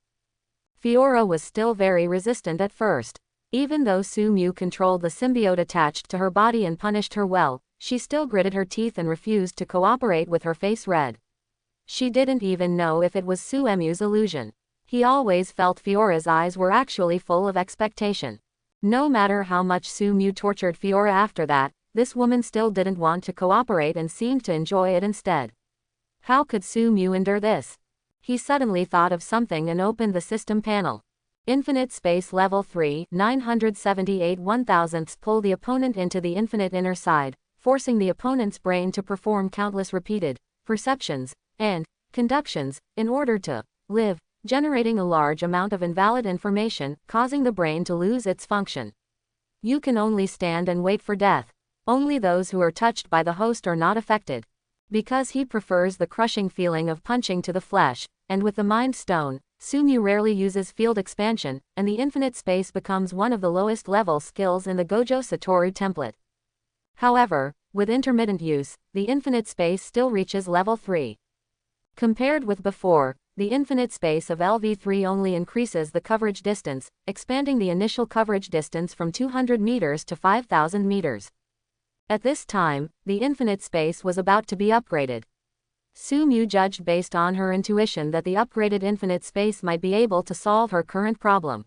Fiora was still very resistant at first. Even though Sumu controlled the symbiote attached to her body and punished her well, she still gritted her teeth and refused to cooperate with her face red. She didn't even know if it was Sumu's illusion. He always felt Fiora's eyes were actually full of expectation. No matter how much Sumu tortured Fiora after that, this woman still didn't want to cooperate and seemed to enjoy it instead. How could Sumu endure this? He suddenly thought of something and opened the system panel. Infinite Space Level 3, 978 1,000ths. Pull the opponent into the infinite inner side, forcing the opponent's brain to perform countless repeated perceptions and conductions in order to live, generating a large amount of invalid information, causing the brain to lose its function. You can only stand and wait for death. Only those who are touched by the host are not affected. Because he prefers the crushing feeling of punching to the flesh, and with the Mind Stone, Sumu rarely uses field expansion, and the infinite space becomes one of the lowest level skills in the Gojo Satoru template. However, with intermittent use, the infinite space still reaches level 3. Compared with before, the infinite space of LV3 only increases the coverage distance, expanding the initial coverage distance from 200 meters to 5,000 meters. At this time, the infinite space was about to be upgraded. Sumu judged based on her intuition that the upgraded infinite space might be able to solve her current problem.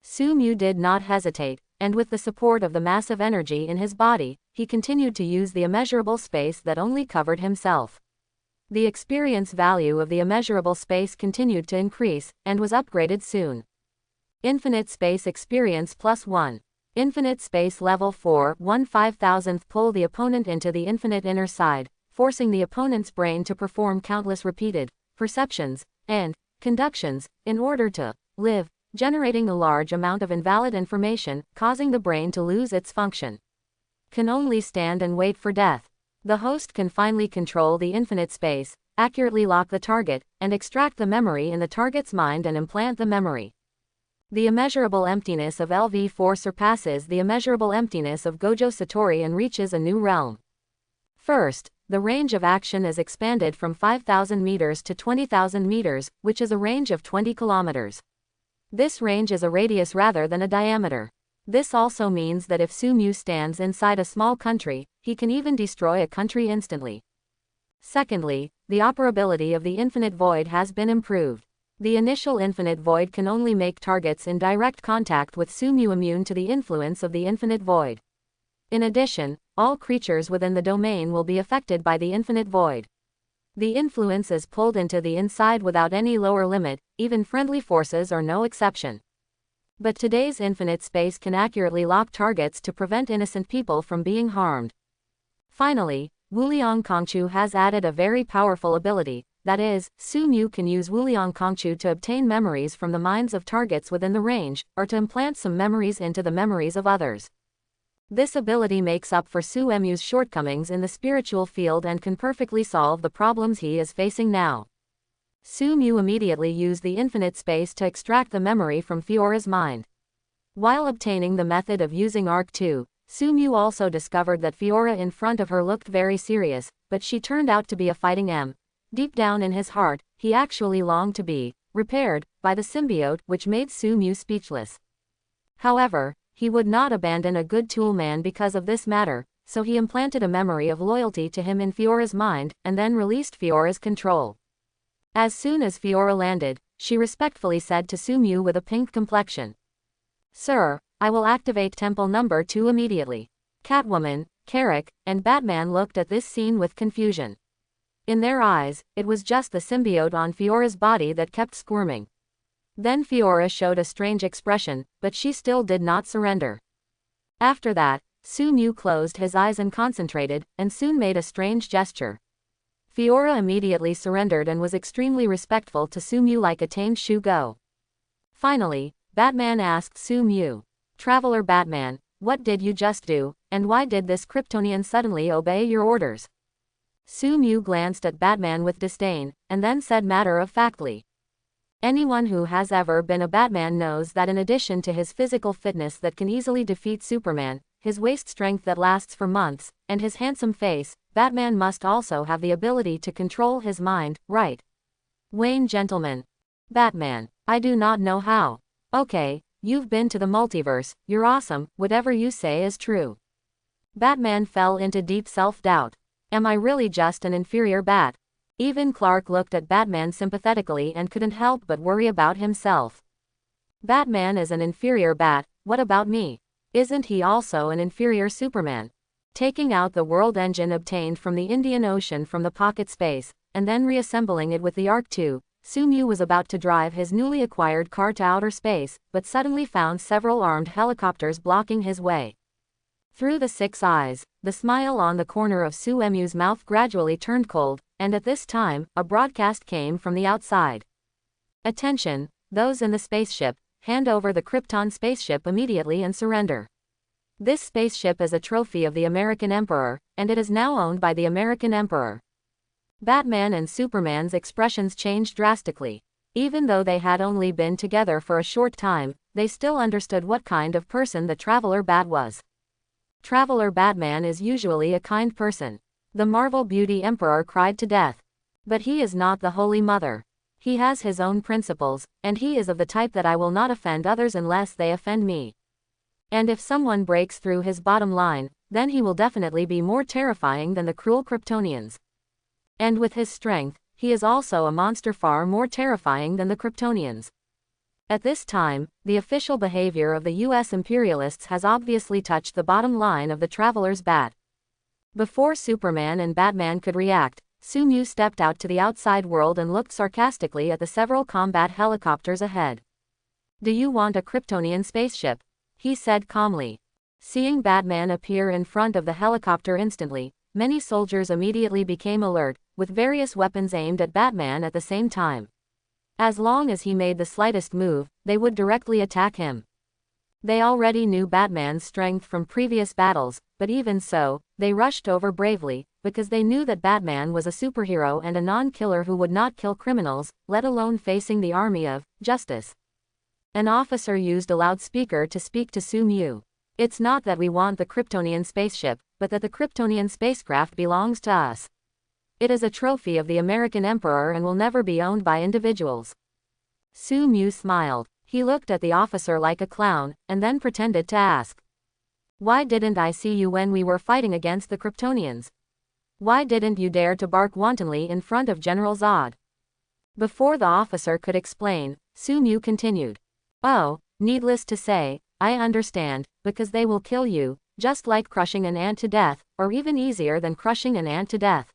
Sumu did not hesitate, and with the support of the massive energy in his body, he continued to use the immeasurable space that only covered himself. The experience value of the immeasurable space continued to increase, and was upgraded soon. Infinite Space Experience +1. Infinite Space Level 4, 1/5000th. Pull the opponent into the infinite inner side, forcing the opponent's brain to perform countless repeated perceptions and conductions in order to live, generating a large amount of invalid information, causing the brain to lose its function. Can only stand and wait for death. The host can finally control the infinite space, accurately lock the target, and extract the memory in the target's mind and implant the memory. The immeasurable emptiness of LV4 surpasses the immeasurable emptiness of Gojo Satoru and reaches a new realm. First, the range of action is expanded from 5,000 meters to 20,000 meters, which is a range of 20 kilometers. This range is a radius rather than a diameter. This also means that if Sumu stands inside a small country, he can even destroy a country instantly. Secondly, the operability of the infinite void has been improved. The initial infinite void can only make targets in direct contact with Sumu immune to the influence of the infinite void. In addition, all creatures within the domain will be affected by the infinite void. The influence is pulled into the inside without any lower limit, even friendly forces are no exception. But today's infinite space can accurately lock targets to prevent innocent people from being harmed. Finally, Wuliang Kongchu has added a very powerful ability, that is, Sumu can use Wuliang Kongchu to obtain memories from the minds of targets within the range, or to implant some memories into the memories of others. This ability makes up for Suemu's shortcomings in the spiritual field and can perfectly solve the problems he is facing now. Sumu immediately used the infinite space to extract the memory from Fiora's mind. While obtaining the method of using Arc 2, Sumu also discovered that Fiora in front of her looked very serious, but she turned out to be a fighting M. Deep down in his heart, he actually longed to be repaired by the symbiote, which made Sumu speechless. However, he would not abandon a good toolman because of this matter, so he implanted a memory of loyalty to him in Fiora's mind, and then released Fiora's control. As soon as Fiora landed, she respectfully said to Sumu with a pink complexion, "Sir, I will activate Temple Number 2 immediately." Catwoman, Carrick, and Batman looked at this scene with confusion. In their eyes, it was just the symbiote on Fiora's body that kept squirming. Then Fiora showed a strange expression, but she still did not surrender. After that, Sumu closed his eyes and concentrated, and soon made a strange gesture. Fiora immediately surrendered and was extremely respectful to Sumu like a tamed Shugo. Finally, Batman asked Sumu, "Traveler Batman, what did you just do, and why did this Kryptonian suddenly obey your orders?" Sumu glanced at Batman with disdain, and then said matter-of-factly, "Anyone who has ever been a Batman knows that in addition to his physical fitness that can easily defeat Superman, his waist strength that lasts for months, and his handsome face, Batman must also have the ability to control his mind, right? Wayne gentlemen." Batman, "I do not know how." "Okay, you've been to the multiverse, you're awesome, whatever you say is true." Batman fell into deep self-doubt. Am I really just an inferior bat? Even Clark looked at Batman sympathetically and couldn't help but worry about himself. Batman is an inferior bat, what about me? Isn't he also an inferior Superman? Taking out the world engine obtained from the Indian Ocean from the pocket space, and then reassembling it with the Arc 2, Sumu was about to drive his newly acquired car to outer space, but suddenly found several armed helicopters blocking his way. Through the 6 eyes, the smile on the corner of Suemu's mouth gradually turned cold, and at this time, a broadcast came from the outside. "Attention, those in the spaceship, hand over the Krypton spaceship immediately and surrender. This spaceship is a trophy of the American Emperor, and it is now owned by the American Emperor." Batman and Superman's expressions changed drastically. Even though they had only been together for a short time, they still understood what kind of person the Traveler Bat was. Traveler Batman is usually a kind person. The Marvel Beauty Emperor cried to death. But he is not the Holy Mother. He has his own principles, and he is of the type that I will not offend others unless they offend me. And if someone breaks through his bottom line, then he will definitely be more terrifying than the cruel Kryptonians. And with his strength, he is also a monster far more terrifying than the Kryptonians. At this time, the official behavior of the US imperialists has obviously touched the bottom line of the Traveler's Bat. Before Superman and Batman could react, Sumu stepped out to the outside world and looked sarcastically at the several combat helicopters ahead. "Do you want a Kryptonian spaceship?" he said calmly. Seeing Batman appear in front of the helicopter instantly, many soldiers immediately became alert, with various weapons aimed at Batman at the same time. As long as he made the slightest move, they would directly attack him. They already knew Batman's strength from previous battles, but even so, they rushed over bravely, because they knew that Batman was a superhero and a non-killer who would not kill criminals, let alone facing the army of justice. An officer used a loudspeaker to speak to Sumu. "It's not that we want the Kryptonian spaceship, but that the Kryptonian spacecraft belongs to us. It is a trophy of the American Emperor and will never be owned by individuals." Sumu smiled. He looked at the officer like a clown, and then pretended to ask, "Why didn't I see you when we were fighting against the Kryptonians? Why didn't you dare to bark wantonly in front of General Zod?" Before the officer could explain, Sumu continued, "Oh, needless to say, I understand, because they will kill you, just like crushing an ant to death, or even easier than crushing an ant to death.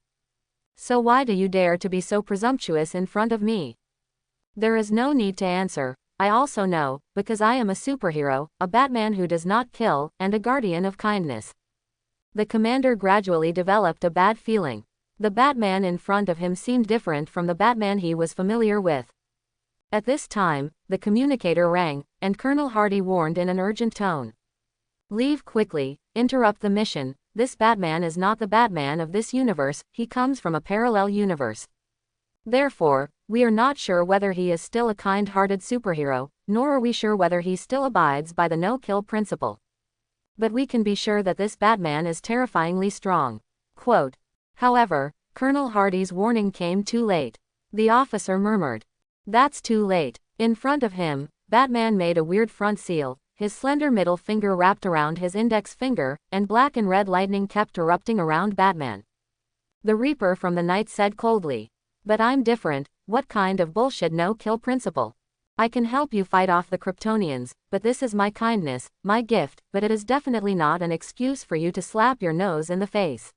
So why do you dare to be so presumptuous in front of me?" "There is no need to answer. I also know, because I am a superhero, a Batman who does not kill, and a guardian of kindness." The commander gradually developed a bad feeling. The Batman in front of him seemed different from the Batman he was familiar with. At this time, the communicator rang, and Colonel Hardy warned in an urgent tone. "Leave quickly, interrupt the mission. This Batman is not the Batman of this universe, he comes from a parallel universe. Therefore, we are not sure whether he is still a kind-hearted superhero, nor are we sure whether he still abides by the no-kill principle. But we can be sure that this Batman is terrifyingly strong." Quote. However, Colonel Hardy's warning came too late. The officer murmured, "That's too late." In front of him, Batman made a weird front seal, his slender middle finger wrapped around his index finger, and black and red lightning kept erupting around Batman. The Reaper from the night said coldly, "But I'm different. What kind of bullshit no-kill principle? I can help you fight off the Kryptonians, but this is my kindness, my gift, but it is definitely not an excuse for you to slap your nose in the face."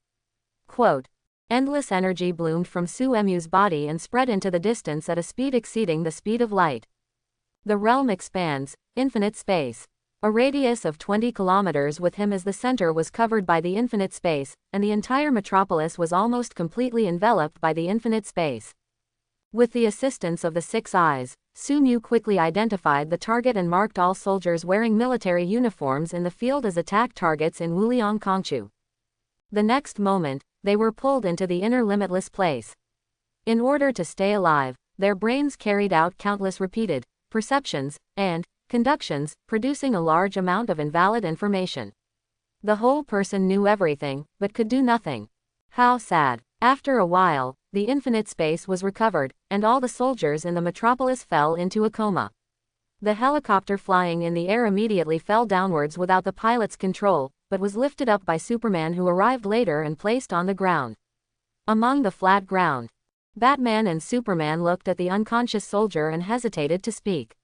Quote. Endless energy bloomed from Sumu's body and spread into the distance at a speed exceeding the speed of light. The realm expands, infinite space. A radius of 20 kilometers with him as the center was covered by the infinite space, and the entire metropolis was almost completely enveloped by the infinite space. With the assistance of the six eyes, Sumu quickly identified the target and marked all soldiers wearing military uniforms in the field as attack targets in Wuliang Kongchu. The next moment, they were pulled into the inner limitless place. In order to stay alive, their brains carried out countless repeated perceptions and conductions, producing a large amount of invalid information. The whole person knew everything, but could do nothing. How sad. After a while, the infinite space was recovered, and all the soldiers in the metropolis fell into a coma. The helicopter flying in the air immediately fell downwards without the pilot's control, but was lifted up by Superman, who arrived later and placed on the ground. Among the flat ground, Batman and Superman looked at the unconscious soldier and hesitated to speak.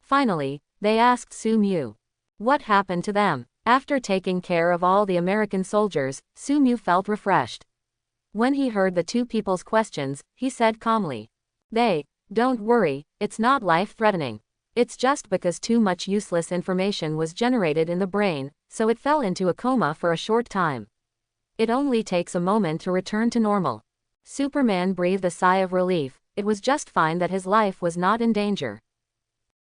Finally, they asked Sumu, what happened to them? After taking care of all the American soldiers, Sumu felt refreshed. When he heard the two people's questions, he said calmly, "Don't worry, it's not life-threatening. It's just because too much useless information was generated in the brain, so it fell into a coma for a short time. It only takes a moment to return to normal." Superman breathed a sigh of relief. It was just fine that his life was not in danger.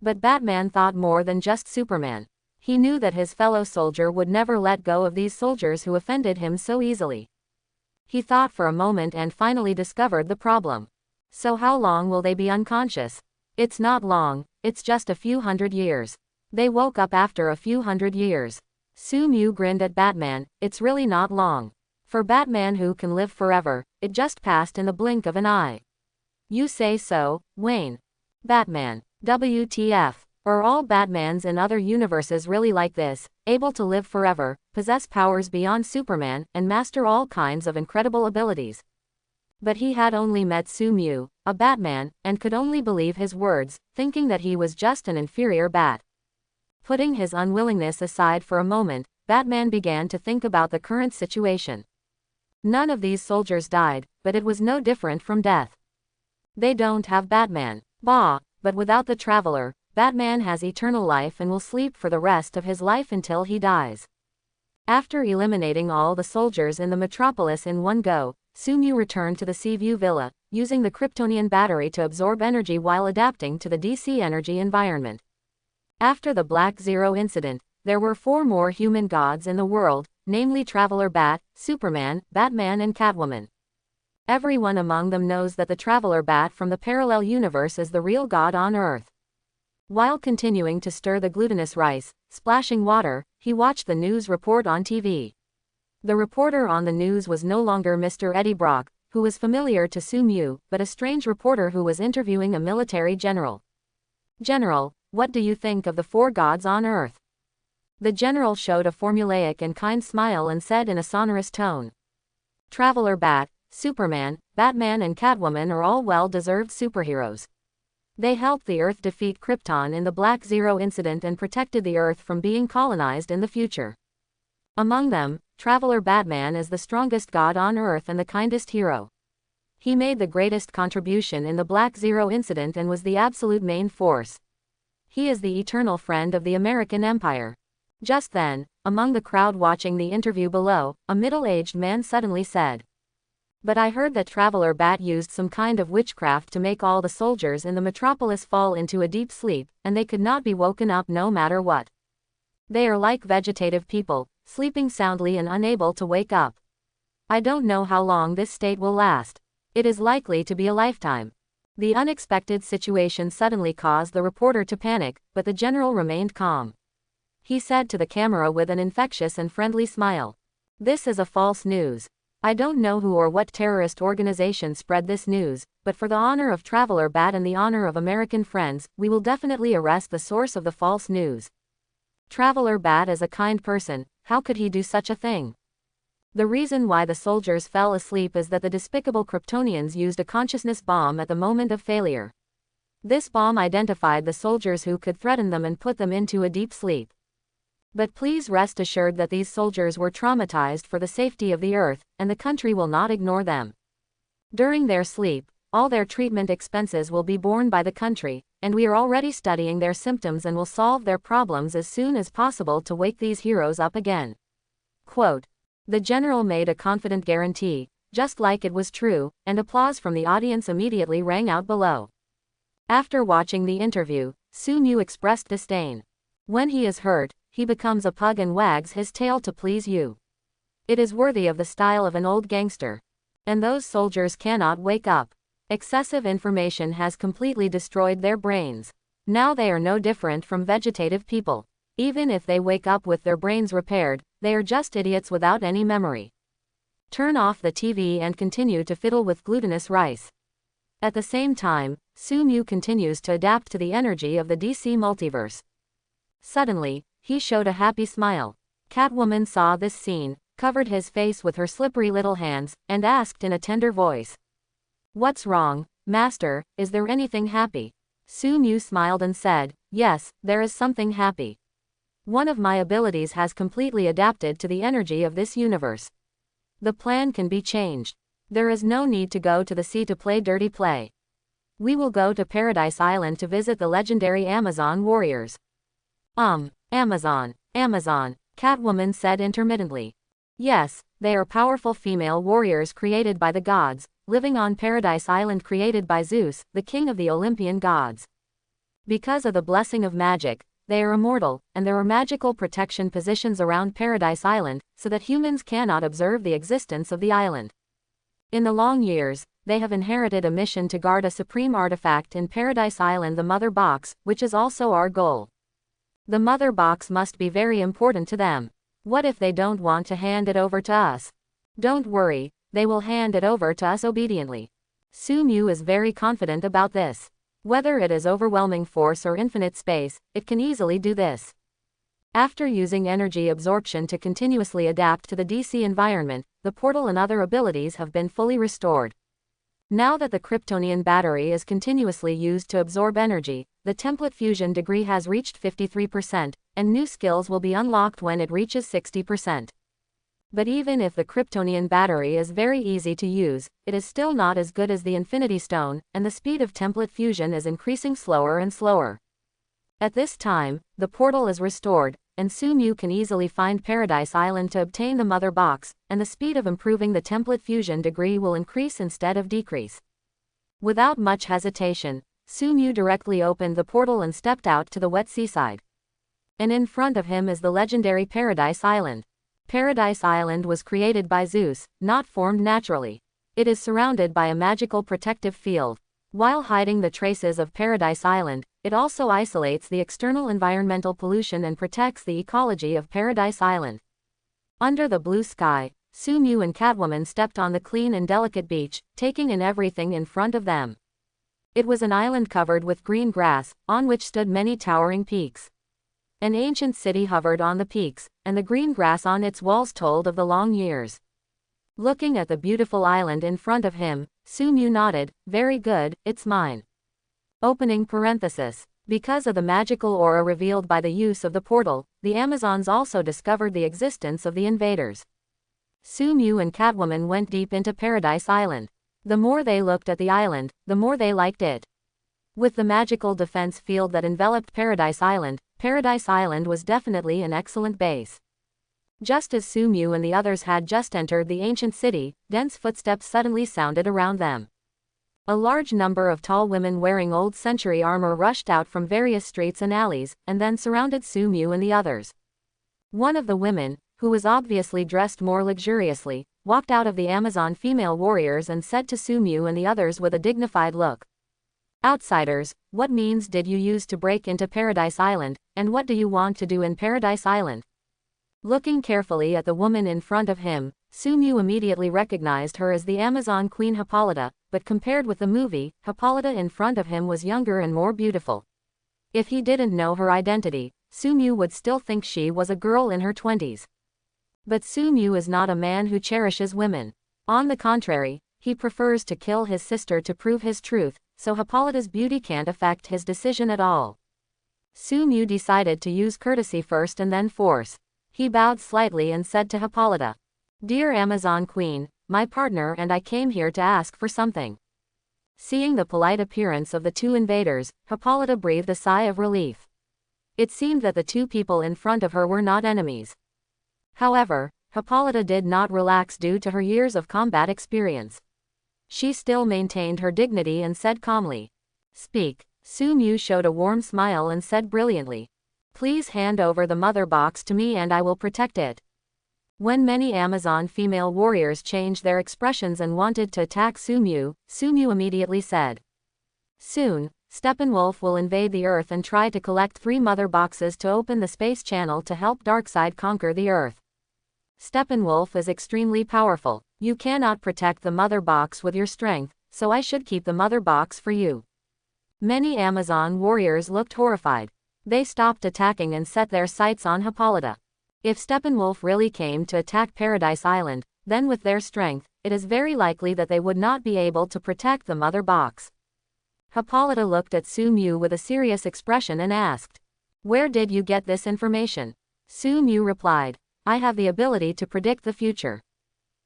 But Batman thought more than just Superman. He knew that his fellow soldier would never let go of these soldiers who offended him so easily. He thought for a moment and finally discovered the problem. So how long will they be unconscious? It's not long, it's just a few hundred years. They woke up after a few hundred years. Sumu grinned at Batman. It's really not long. For Batman, who can live forever, it just passed in the blink of an eye. You say so, Wayne. Batman. WTF. Are all Batmans in other universes really like this, able to live forever, possess powers beyond Superman, and master all kinds of incredible abilities? But he had only met Sumu, a Batman, and could only believe his words, thinking that he was just an inferior bat. Putting his unwillingness aside for a moment, Batman began to think about the current situation. None of these soldiers died, but it was no different from death. They don't have Batman. Bah, but without the Traveler, Batman has eternal life and will sleep for the rest of his life until he dies. After eliminating all the soldiers in the metropolis in one go, Sumu returned to the Seaview Villa, using the Kryptonian battery to absorb energy while adapting to the DC energy environment. After the Black Zero incident, there were 4 more human gods in the world, namely Traveler Bat, Superman, Batman and Catwoman. Everyone among them knows that the Traveler Bat from the parallel universe is the real god on Earth. While continuing to stir the glutinous rice, splashing water, he watched the news report on TV. The reporter on the news was no longer Mr. Eddie Brock, who was familiar to Sumu, but a strange reporter who was interviewing a military general. "General, what do you think of the 4 gods on Earth?" The general showed a formulaic and kind smile and said in a sonorous tone, "Traveler Bat, Superman, Batman and Catwoman are all well-deserved superheroes. They helped the Earth defeat Krypton in the Black Zero incident and protected the Earth from being colonized in the future. Among them, Traveler Batman is the strongest god on Earth and the kindest hero. He made the greatest contribution in the Black Zero incident and was the absolute main force. He is the eternal friend of the American Empire." Just then, among the crowd watching the interview below, a middle-aged man suddenly said. But I heard that Traveler Bat used some kind of witchcraft to make all the soldiers in the metropolis fall into a deep sleep, and they could not be woken up no matter what. They are like vegetative people, sleeping soundly and unable to wake up. I don't know how long this state will last. It is likely to be a lifetime. The unexpected situation suddenly caused the reporter to panic, but the general remained calm. He said to the camera with an infectious and friendly smile. This is a false news. I don't know who or what terrorist organization spread this news, but for the honor of Traveler Bat and the honor of American friends, we will definitely arrest the source of the false news. Traveler Bat is a kind person, how could he do such a thing? The reason why the soldiers fell asleep is that the despicable Kryptonians used a consciousness bomb at the moment of failure. This bomb identified the soldiers who could threaten them and put them into a deep sleep. But please rest assured that these soldiers were traumatized for the safety of the Earth, and the country will not ignore them. During their sleep, all their treatment expenses will be borne by the country, and we are already studying their symptoms and will solve their problems as soon as possible to wake these heroes up again. Quote. The general made a confident guarantee, just like it was true, and applause from the audience immediately rang out below. After watching the interview, Sumu expressed disdain. When he is hurt, he becomes a pug and wags his tail to please you. It is worthy of the style of an old gangster. And those soldiers cannot wake up. Excessive information has completely destroyed their brains. Now they are no different from vegetative people. Even if they wake up with their brains repaired, they are just idiots without any memory. Turn off the TV and continue to fiddle with glutinous rice. At the same time, Sumu continues to adapt to the energy of the DC multiverse. Suddenly, he showed a happy smile. Catwoman saw this scene, covered his face with her slippery little hands, and asked in a tender voice. What's wrong, Master, is there anything happy? Sumu smiled and said, yes, there is something happy. One of my abilities has completely adapted to the energy of this universe. The plan can be changed. There is no need to go to the sea to play dirty play. We will go to Paradise Island to visit the legendary Amazon warriors. Amazon, Catwoman said intermittently. Yes, they are powerful female warriors created by the gods, living on Paradise Island created by Zeus, the king of the Olympian gods. Because of the blessing of magic, they are immortal, and there are magical protection positions around Paradise Island, so that humans cannot observe the existence of the island. In the long years, they have inherited a mission to guard a supreme artifact in Paradise Island, the Mother Box, which is also our goal. The Mother Box must be very important to them. What if they don't want to hand it over to us? Don't worry, they will hand it over to us obediently. Sumu is very confident about this. Whether it is overwhelming force or infinite space, it can easily do this. After using energy absorption to continuously adapt to the DC environment, the portal and other abilities have been fully restored. Now that the Kryptonian battery is continuously used to absorb energy, the template fusion degree has reached 53%, and new skills will be unlocked when it reaches 60%. But even if the Kryptonian battery is very easy to use, it is still not as good as the Infinity Stone, and the speed of template fusion is increasing slower and slower. At this time, the portal is restored, and Sumu can easily find Paradise Island to obtain the Mother Box, and the speed of improving the template fusion degree will increase instead of decrease. Without much hesitation, Sumu directly opened the portal and stepped out to the wet seaside. And in front of him is the legendary Paradise Island. Paradise Island was created by Zeus, not formed naturally. It is surrounded by a magical protective field. While hiding the traces of Paradise Island, it also isolates the external environmental pollution and protects the ecology of Paradise Island. Under the blue sky, Sumu and Catwoman stepped on the clean and delicate beach, taking in everything in front of them. It was an island covered with green grass, on which stood many towering peaks. An ancient city hovered on the peaks, and the green grass on its walls told of the long years. Looking at the beautiful island in front of him, Sumu nodded, very good, it's mine. Opening parenthesis. Because of the magical aura revealed by the use of the portal, the Amazons also discovered the existence of the invaders. Sumu and Catwoman went deep into Paradise Island. The more they looked at the island, the more they liked it. With the magical defense field that enveloped Paradise Island was definitely an excellent base. Just as Sumu and the others had just entered the ancient city, dense footsteps suddenly sounded around them. A large number of tall women wearing old-century armor rushed out from various streets and alleys, and then surrounded Sumu and the others. One of the women, who was obviously dressed more luxuriously, walked out of the Amazon female warriors and said to Sumu and the others with a dignified look. "Outsiders, what means did you use to break into Paradise Island, and what do you want to do in Paradise Island?" Looking carefully at the woman in front of him, Sumu immediately recognized her as the Amazon Queen Hippolyta, but compared with the movie, Hippolyta in front of him was younger and more beautiful. If he didn't know her identity, Sumu would still think she was a girl in her 20s. But Sumu is not a man who cherishes women. On the contrary, he prefers to kill his sister to prove his truth, so Hippolyta's beauty can't affect his decision at all. Sumu decided to use courtesy first and then force. He bowed slightly and said to Hippolyta, "Dear Amazon Queen, my partner and I came here to ask for something." Seeing the polite appearance of the two invaders, Hippolyta breathed a sigh of relief. It seemed that the two people in front of her were not enemies. However, Hippolyta did not relax due to her years of combat experience. She still maintained her dignity and said calmly, "Speak." Sumu showed a warm smile and said brilliantly, "Please hand over the mother box to me and I will protect it." When many Amazon female warriors changed their expressions and wanted to attack Sumu, Sumu immediately said, "Soon, Steppenwolf will invade the Earth and try to collect 3 mother boxes to open the space channel to help Darkseid conquer the Earth. Steppenwolf is extremely powerful. You cannot protect the mother box with your strength, so I should keep the mother box for you." Many Amazon warriors looked horrified. They stopped attacking and set their sights on Hippolyta. If Steppenwolf really came to attack Paradise Island, then with their strength, it is very likely that they would not be able to protect the mother box. Hippolyta looked at Sumu with a serious expression and asked, "Where did you get this information?" Sumu replied, "I have the ability to predict the future.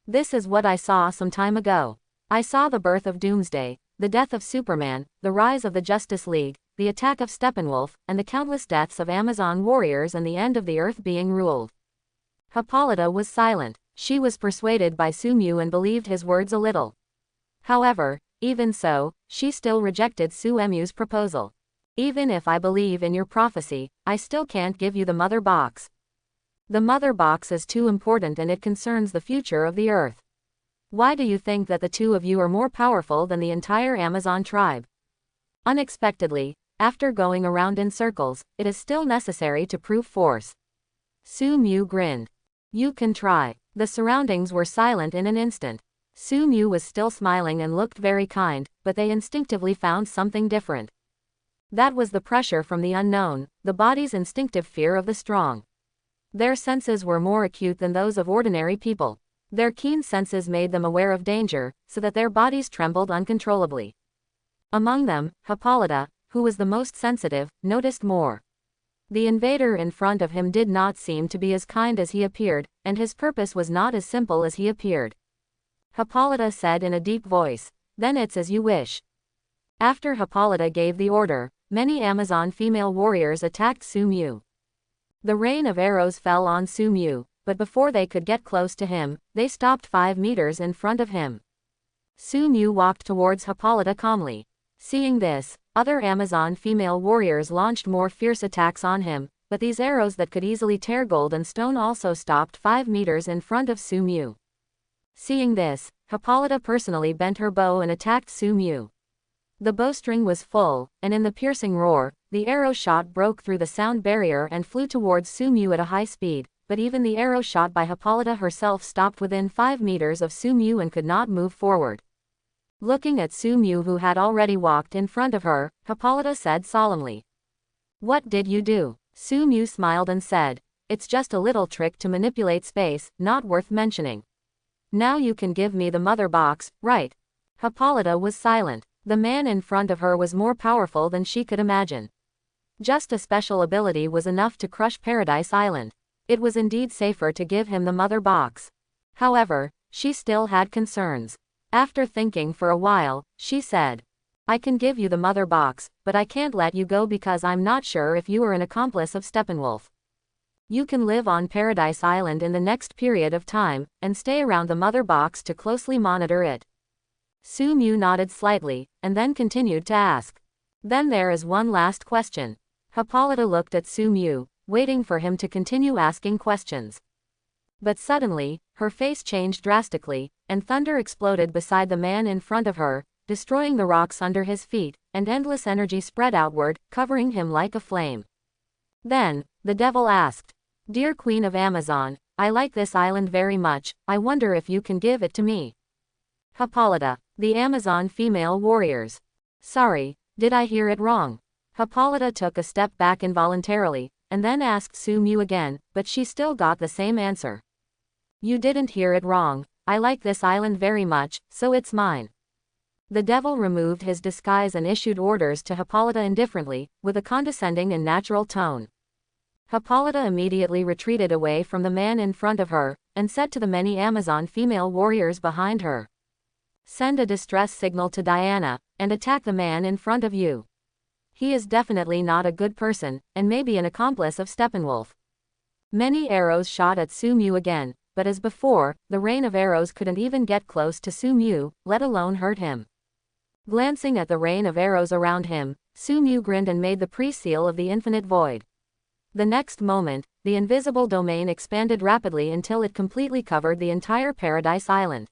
This is what I saw some time ago. I saw the birth of Doomsday, the death of Superman, the rise of the Justice League, the attack of Steppenwolf, and the countless deaths of Amazon warriors and the end of the Earth being ruled." Hippolyta was silent. She was persuaded by Sumu and believed his words a little. However, even so, she still rejected Sumu's proposal. "Even if I believe in your prophecy, I still can't give you the mother box. The mother box is too important and it concerns the future of the Earth. Why do you think that the two of you are more powerful than the entire Amazon tribe?" Unexpectedly, after going around in circles, it is still necessary to prove force. Sumu grinned. "You can try." The surroundings were silent in an instant. Sumu was still smiling and looked very kind, but they instinctively found something different. That was the pressure from the unknown, the body's instinctive fear of the strong. Their senses were more acute than those of ordinary people. Their keen senses made them aware of danger, so that their bodies trembled uncontrollably. Among them, Hippolyta, who was the most sensitive, noticed more. The invader in front of him did not seem to be as kind as he appeared, and his purpose was not as simple as he appeared. Hippolyta said in a deep voice, "Then it's as you wish." After Hippolyta gave the order, many Amazon female warriors attacked Sumu. The rain of arrows fell on Sumu, but before they could get close to him, they stopped 5 meters in front of him. Sumu walked towards Hippolyta calmly. Seeing this, other Amazon female warriors launched more fierce attacks on him, but these arrows that could easily tear gold and stone also stopped 5 meters in front of Sumu. Seeing this, Hippolyta personally bent her bow and attacked Sumu. The bowstring was full, and in the piercing roar, the arrow shot broke through the sound barrier and flew towards Sumu at a high speed, but even the arrow shot by Hippolyta herself stopped within 5 meters of Sumu and could not move forward. Looking at Sumu, who had already walked in front of her, Hippolyta said solemnly, "What did you do?" Sumu smiled and said, "It's just a little trick to manipulate space, not worth mentioning. Now you can give me the mother box, right?" Hippolyta was silent. The man in front of her was more powerful than she could imagine. Just a special ability was enough to crush Paradise Island. It was indeed safer to give him the mother box. However, she still had concerns. After thinking for a while, she said, "I can give you the mother box, but I can't let you go because I'm not sure if you are an accomplice of Steppenwolf." You can live on Paradise Island in the next period of time, and stay around the mother box to closely monitor it. Sumu nodded slightly, and then continued to ask. Then there is one last question. Hippolyta looked at Sumu, waiting for him to continue asking questions. But suddenly, her face changed drastically, and thunder exploded beside the man in front of her, destroying the rocks under his feet, and endless energy spread outward, covering him like a flame. Then, the devil asked, "Dear Queen of Amazon, I like this island very much, I wonder if you can give it to me." Hippolyta, the Amazon female warriors. Sorry, did I hear it wrong? Hippolyta took a step back involuntarily, and then asked Sumu again, but she still got the same answer. You didn't hear it wrong, I like this island very much, so it's mine. The devil removed his disguise and issued orders to Hippolyta indifferently, with a condescending and natural tone. Hippolyta immediately retreated away from the man in front of her, and said to the many Amazon female warriors behind her. Send a distress signal to Diana, and attack the man in front of you. He is definitely not a good person, and may be an accomplice of Steppenwolf. Many arrows shot at Sumu again, but as before, the rain of arrows couldn't even get close to Sumu, let alone hurt him. Glancing at the rain of arrows around him, Sumu grinned and made the pre-seal of the infinite void. The next moment, the invisible domain expanded rapidly until it completely covered the entire Paradise Island.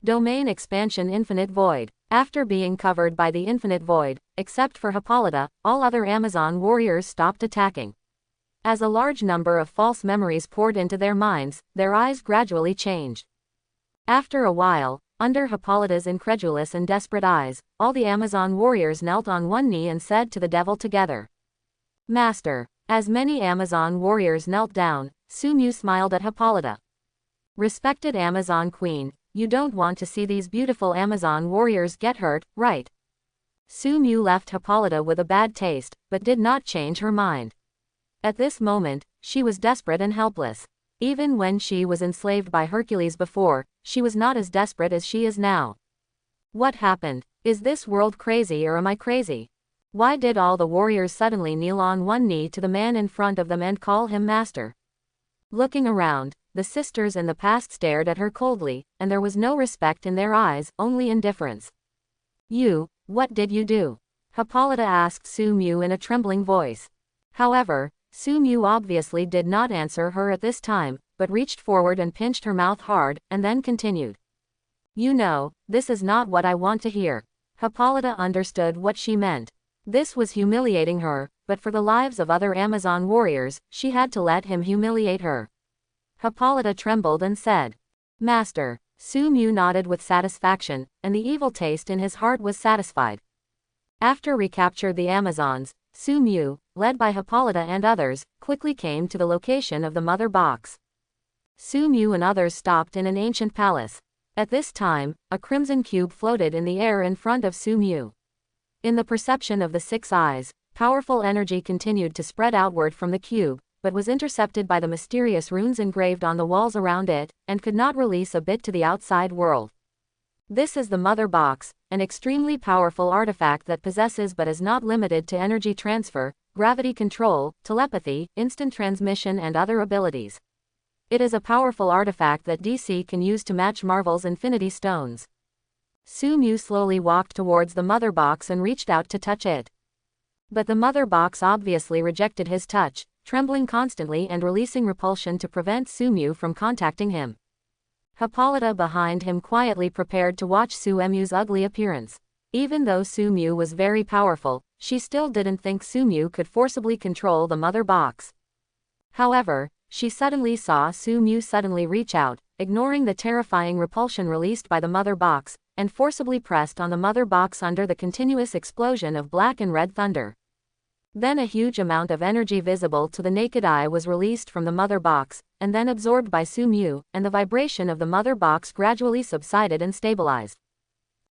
Domain expansion infinite void. After being covered by the infinite void, except for Hippolyta, all other Amazon warriors stopped attacking. As a large number of false memories poured into their minds, their eyes gradually changed. After a while, under Hippolyta's incredulous and desperate eyes, all the Amazon warriors knelt on one knee and said to the devil together, "Master." As many Amazon warriors knelt down, Sumu smiled at Hippolyta. Respected Amazon Queen, you don't want to see these beautiful Amazon warriors get hurt, right? Sumu left Hippolyta with a bad taste, but did not change her mind. At this moment, she was desperate and helpless. Even when she was enslaved by Hercules before, she was not as desperate as she is now. What happened? Is this world crazy or am I crazy? Why did all the warriors suddenly kneel on one knee to the man in front of them and call him master? Looking around, the sisters in the past stared at her coldly, and there was no respect in their eyes, only indifference. What did you do? Hippolyta asked Sumu in a trembling voice. However, Sumu obviously did not answer her at this time, but reached forward and pinched her mouth hard, and then continued. This is not what I want to hear. Hippolyta understood what she meant. This was humiliating her, but for the lives of other Amazon warriors, she had to let him humiliate her. Hippolyta trembled and said, "Master." Sumu nodded with satisfaction, and the evil taste in his heart was satisfied. After recaptured the Amazons, Sumu, led by Hippolyta and others, quickly came to the location of the mother box. Sumu and others stopped in an ancient palace. At this time, a crimson cube floated in the air in front of Sumu. In the perception of the six eyes, powerful energy continued to spread outward from the cube, but was intercepted by the mysterious runes engraved on the walls around it, and could not release a bit to the outside world. This is the Mother Box, an extremely powerful artifact that possesses but is not limited to energy transfer, gravity control, telepathy, instant transmission and other abilities. It is a powerful artifact that DC can use to match Marvel's Infinity Stones. Sumu slowly walked towards the Mother Box and reached out to touch it. But the Mother Box obviously rejected his touch, trembling constantly and releasing repulsion to prevent Sumu from contacting him. Hippolyta behind him quietly prepared to watch Sumu's ugly appearance. Even though Sumu was very powerful, she still didn't think Sumu could forcibly control the Mother Box. However, she suddenly saw Sumu suddenly reach out, ignoring the terrifying repulsion released by the Mother Box, and forcibly pressed on the Mother Box under the continuous explosion of black and red thunder. Then a huge amount of energy visible to the naked eye was released from the Mother Box, and then absorbed by Sumu, and the vibration of the Mother Box gradually subsided and stabilized.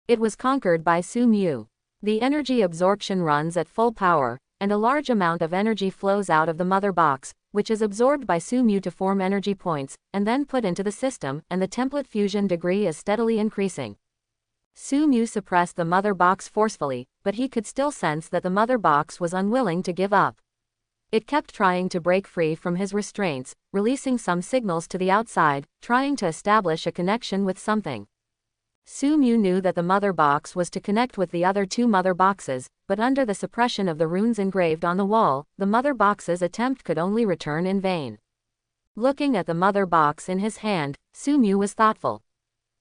It was conquered by Sumu. The energy absorption runs at full power, and a large amount of energy flows out of the Mother Box, which is absorbed by Sumu to form energy points, and then put into the system, and the template fusion degree is steadily increasing. Sumu suppressed the Mother Box forcefully, but he could still sense that the Mother Box was unwilling to give up. It kept trying to break free from his restraints, releasing some signals to the outside, trying to establish a connection with something. Sumu knew that the mother box was to connect with the other two mother boxes, but under the suppression of the runes engraved on the wall, the mother box's attempt could only return in vain. Looking at the mother box in his hand, Sumu was thoughtful.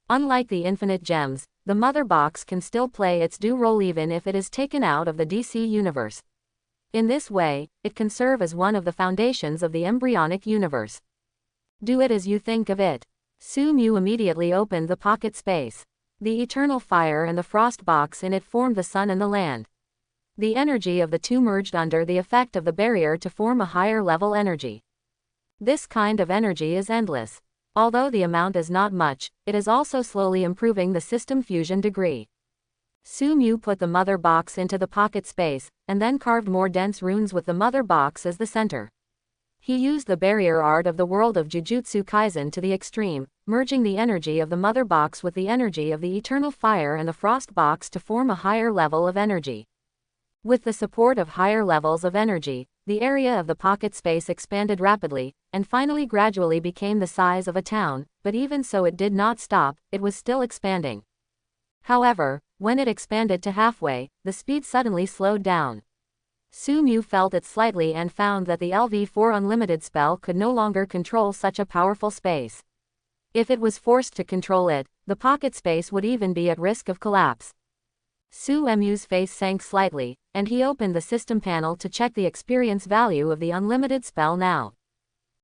Unlike the infinite gems, the mother box can still play its due role even if it is taken out of the DC universe. In this way, it can serve as one of the foundations of the embryonic universe. Do it as you think of it. Sumu immediately opened the pocket space. The eternal fire and the frost box in it formed the sun and the land. The energy of the two merged under the effect of the barrier to form a higher level energy. This kind of energy is endless. Although the amount is not much, it is also slowly improving the system fusion degree. Sumu put the mother box into the pocket space, and then carved more dense runes with the mother box as the center. He used the barrier art of the world of Jujutsu Kaisen to the extreme, merging the energy of the mother box with the energy of the eternal fire and the frost box to form a higher level of energy. With the support of higher levels of energy, the area of the pocket space expanded rapidly, and finally gradually became the size of a town, but even so it did not stop, it was still expanding. However, when it expanded to halfway, the speed suddenly slowed down. Sumu felt it slightly and found that the LV4 Unlimited spell could no longer control such a powerful space. If it was forced to control it, the pocket space would even be at risk of collapse. Sumu's face sank slightly, and he opened the system panel to check the experience value of the Unlimited spell now.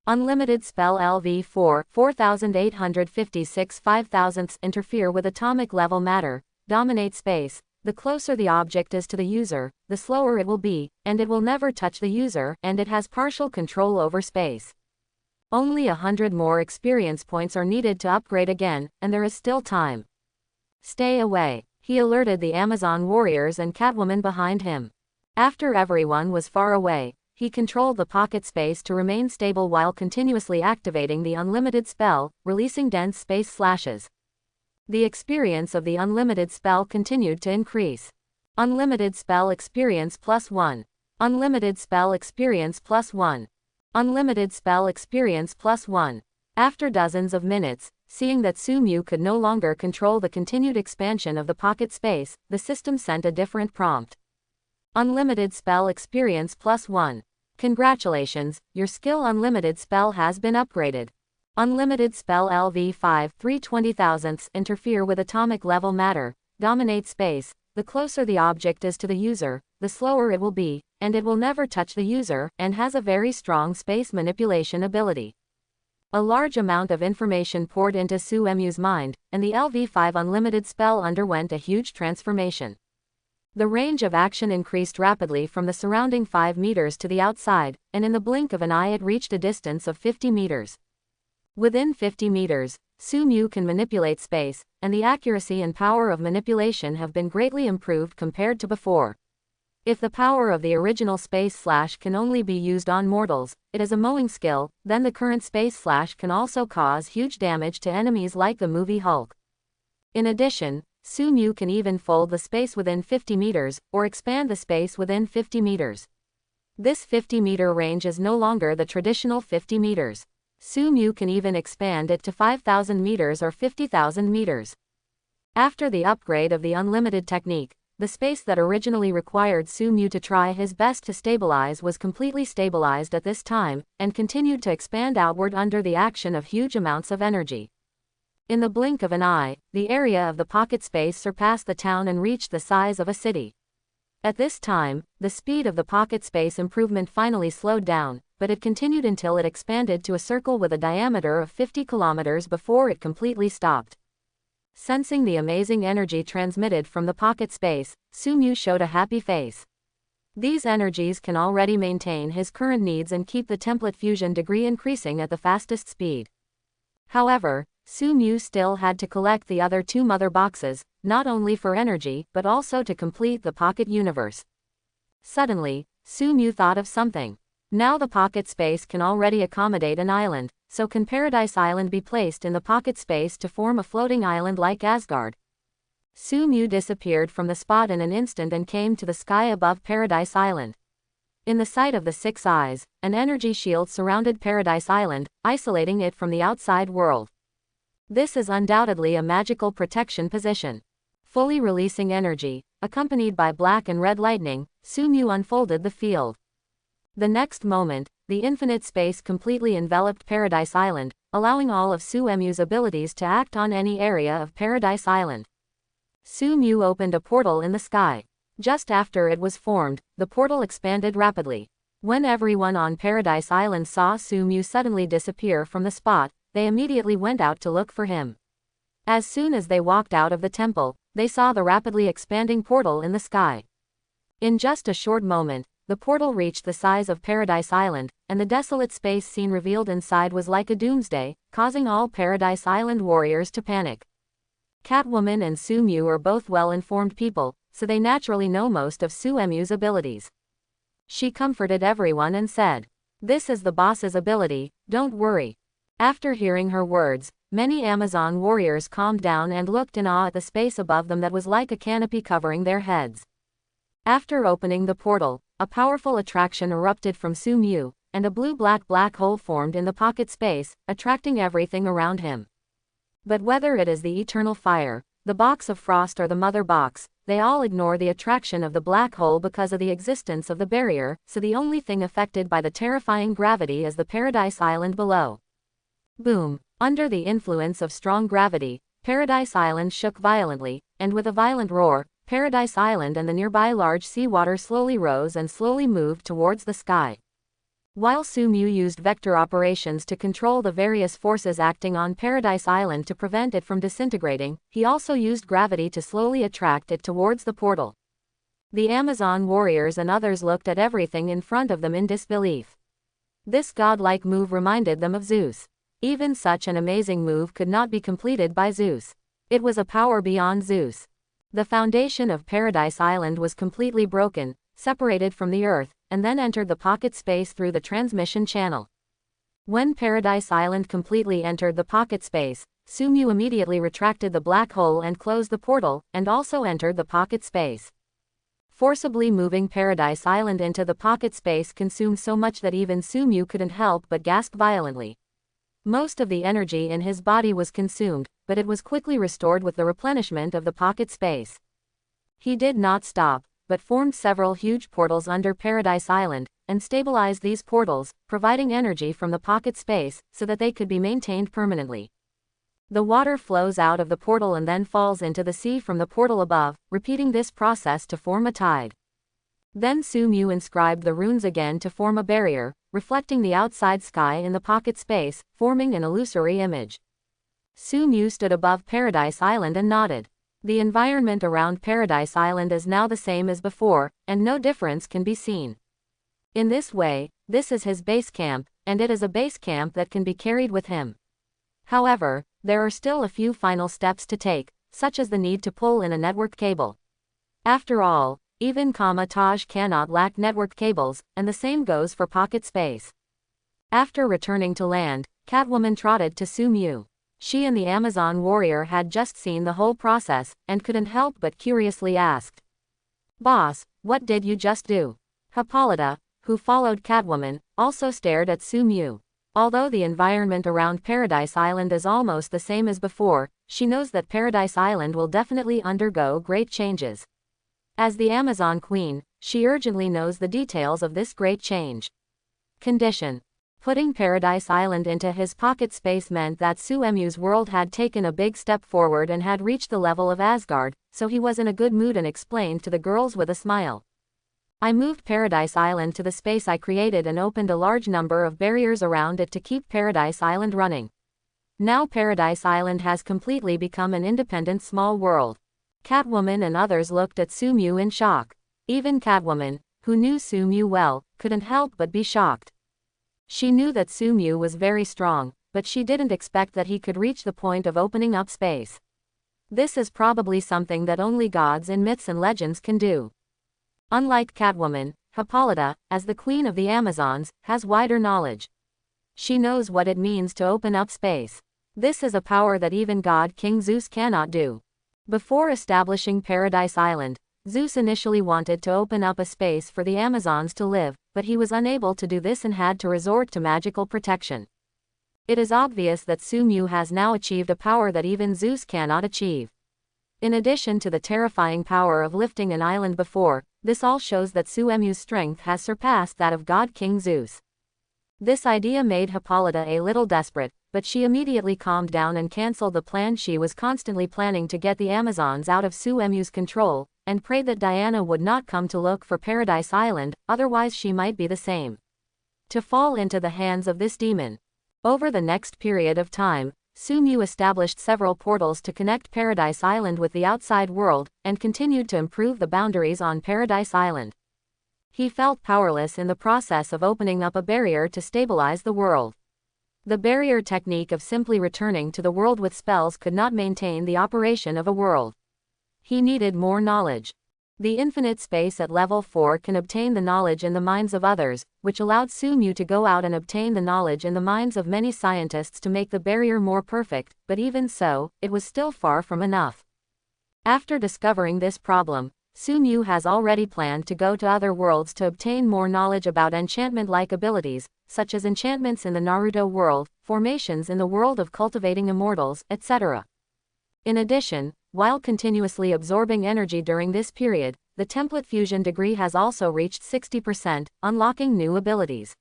Unlimited spell LV4, 4856 5,000ths interfere with atomic level matter, dominate space. The closer the object is to the user, the slower it will be, and it will never touch the user, and it has partial control over space. Only 100 more experience points are needed to upgrade again, and there is still time. Stay away. He alerted the Amazon warriors and Catwoman behind him. After everyone was far away, he controlled the pocket space to remain stable while continuously activating the Unlimited spell, releasing dense space slashes. The experience of the Unlimited spell continued to increase. Unlimited spell experience +1. Unlimited spell experience +1. Unlimited spell experience +1. After dozens of minutes, seeing that Sumu could no longer control the continued expansion of the pocket space, the system sent a different prompt. Unlimited spell experience +1. Congratulations, your skill Unlimited spell has been upgraded. Unlimited spell LV5 3/20,000ths interfere with atomic level matter, dominate space. The closer the object is to the user, the slower it will be, and it will never touch the user, and has a very strong space manipulation ability. A large amount of information poured into Sumu's mind, and the LV5 Unlimited spell underwent a huge transformation. The range of action increased rapidly from the surrounding 5 meters to the outside, and in the blink of an eye it reached a distance of 50 meters. Within 50 meters, Sumu can manipulate space, and the accuracy and power of manipulation have been greatly improved compared to before. If the power of the original space slash can only be used on mortals, it is a mowing skill, then the current space slash can also cause huge damage to enemies like the movie Hulk. In addition, Sumu can even fold the space within 50 meters, or expand the space within 50 meters. This 50-meter range is no longer the traditional 50 meters. Sumu can even expand it to 5,000 meters or 50,000 meters. After the upgrade of the Unlimited technique, the space that originally required Sumu to try his best to stabilize was completely stabilized at this time, and continued to expand outward under the action of huge amounts of energy. In the blink of an eye, the area of the pocket space surpassed the town and reached the size of a city. At this time, the speed of the pocket space improvement finally slowed down, but it continued until it expanded to a circle with a diameter of 50 kilometers before it completely stopped. Sensing the amazing energy transmitted from the pocket space, Sumu showed a happy face. These energies can already maintain his current needs and keep the template fusion degree increasing at the fastest speed. However, Sumu still had to collect the other 2 mother boxes, not only for energy but also to complete the pocket universe. Suddenly, Sumu thought of something. Now the pocket space can already accommodate an island, so can Paradise Island be placed in the pocket space to form a floating island like Asgard? Sumu disappeared from the spot in an instant and came to the sky above Paradise Island. In the sight of the Six Eyes, an energy shield surrounded Paradise Island, isolating it from the outside world. This is undoubtedly a magical protection position. Fully releasing energy, accompanied by black and red lightning, Sumu unfolded the field. The next moment, the infinite space completely enveloped Paradise Island, allowing all of Sumu's abilities to act on any area of Paradise Island. Sumu opened a portal in the sky. Just after it was formed, the portal expanded rapidly. When everyone on Paradise Island saw Sumu suddenly disappear from the spot, they immediately went out to look for him. As soon as they walked out of the temple, they saw the rapidly expanding portal in the sky. In just a short moment, the portal reached the size of Paradise Island, and the desolate space scene revealed inside was like a doomsday, causing all Paradise Island warriors to panic. Catwoman and Sumu are both well-informed people, so they naturally know most of Sumu's abilities. She comforted everyone and said, "This is the boss's ability, don't worry." After hearing her words, many Amazon warriors calmed down and looked in awe at the space above them that was like a canopy covering their heads. After opening the portal, a powerful attraction erupted from Sumu, and a blue-black black hole formed in the pocket space, attracting everything around him. But whether it is the eternal fire, the box of frost or the mother box, they all ignore the attraction of the black hole because of the existence of the barrier, so the only thing affected by the terrifying gravity is the Paradise Island below. Boom! Under the influence of strong gravity, Paradise Island shook violently, and with a violent roar, Paradise Island and the nearby large seawater slowly rose and slowly moved towards the sky. While Sumu used vector operations to control the various forces acting on Paradise Island to prevent it from disintegrating, he also used gravity to slowly attract it towards the portal. The Amazon warriors and others looked at everything in front of them in disbelief. This godlike move reminded them of Zeus. Even such an amazing move could not be completed by Zeus. It was a power beyond Zeus. The foundation of Paradise Island was completely broken, separated from the Earth, and then entered the pocket space through the transmission channel. When Paradise Island completely entered the pocket space, Sumu immediately retracted the black hole and closed the portal, and also entered the pocket space. Forcibly moving Paradise Island into the pocket space consumed so much that even Sumu couldn't help but gasp violently. Most of the energy in his body was consumed, but it was quickly restored with the replenishment of the pocket space. He did not stop, but formed several huge portals under Paradise Island, and stabilized these portals, providing energy from the pocket space, so that they could be maintained permanently. The water flows out of the portal and then falls into the sea from the portal above, repeating this process to form a tide. Then Sumu inscribed the runes again to form a barrier, reflecting the outside sky in the pocket space, forming an illusory image. Sumu stood above Paradise Island and nodded. The environment around Paradise Island is now the same as before, and no difference can be seen. In this way, this is his base camp, and it is a base camp that can be carried with him. However, there are still a few final steps to take, such as the need to pull in a network cable. After all, even Taj cannot lack network cables, and the same goes for pocket space. After returning to land, Catwoman trotted to Sumu. She and the Amazon warrior had just seen the whole process, and couldn't help but curiously asked, "Boss, what did you just do?" Hippolyta, who followed Catwoman, also stared at Sumu. Although the environment around Paradise Island is almost the same as before, she knows that Paradise Island will definitely undergo great changes. As the Amazon Queen, she urgently knows the details of this great change. Condition. Putting Paradise Island into his pocket space meant that Sumu's world had taken a big step forward and had reached the level of Asgard, so he was in a good mood and explained to the girls with a smile. "I moved Paradise Island to the space I created and opened a large number of barriers around it to keep Paradise Island running. Now Paradise Island has completely become an independent small world." Catwoman and others looked at Sumu in shock. Even Catwoman, who knew Sumu well, couldn't help but be shocked. She knew that Sumu was very strong, but she didn't expect that he could reach the point of opening up space. This is probably something that only gods in myths and legends can do. Unlike Catwoman, Hippolyta, as the queen of the Amazons, has wider knowledge. She knows what it means to open up space. This is a power that even God King Zeus cannot do. Before establishing Paradise Island, Zeus initially wanted to open up a space for the Amazons to live, but he was unable to do this and had to resort to magical protection. It is obvious that Sumu has now achieved a power that even Zeus cannot achieve. In addition to the terrifying power of lifting an island before, this all shows that Sumu's strength has surpassed that of God King Zeus. This idea made Hippolyta a little desperate, but she immediately calmed down and cancelled the plan she was constantly planning to get the Amazons out of Sumu's control, and prayed that Diana would not come to look for Paradise Island, otherwise she might be the same to fall into the hands of this demon. Over the next period of time, Sumu established several portals to connect Paradise Island with the outside world, and continued to improve the boundaries on Paradise Island. He felt powerless in the process of opening up a barrier to stabilize the world. The barrier technique of simply returning to the world with spells could not maintain the operation of a world. He needed more knowledge. The infinite space at level 4 can obtain the knowledge in the minds of others, which allowed Sumu to go out and obtain the knowledge in the minds of many scientists to make the barrier more perfect, but even so, it was still far from enough. After discovering this problem, Sumu has already planned to go to other worlds to obtain more knowledge about enchantment-like abilities, such as enchantments in the Naruto world, formations in the world of cultivating immortals, etc. In addition, while continuously absorbing energy during this period, the template fusion degree has also reached 60%, unlocking new abilities.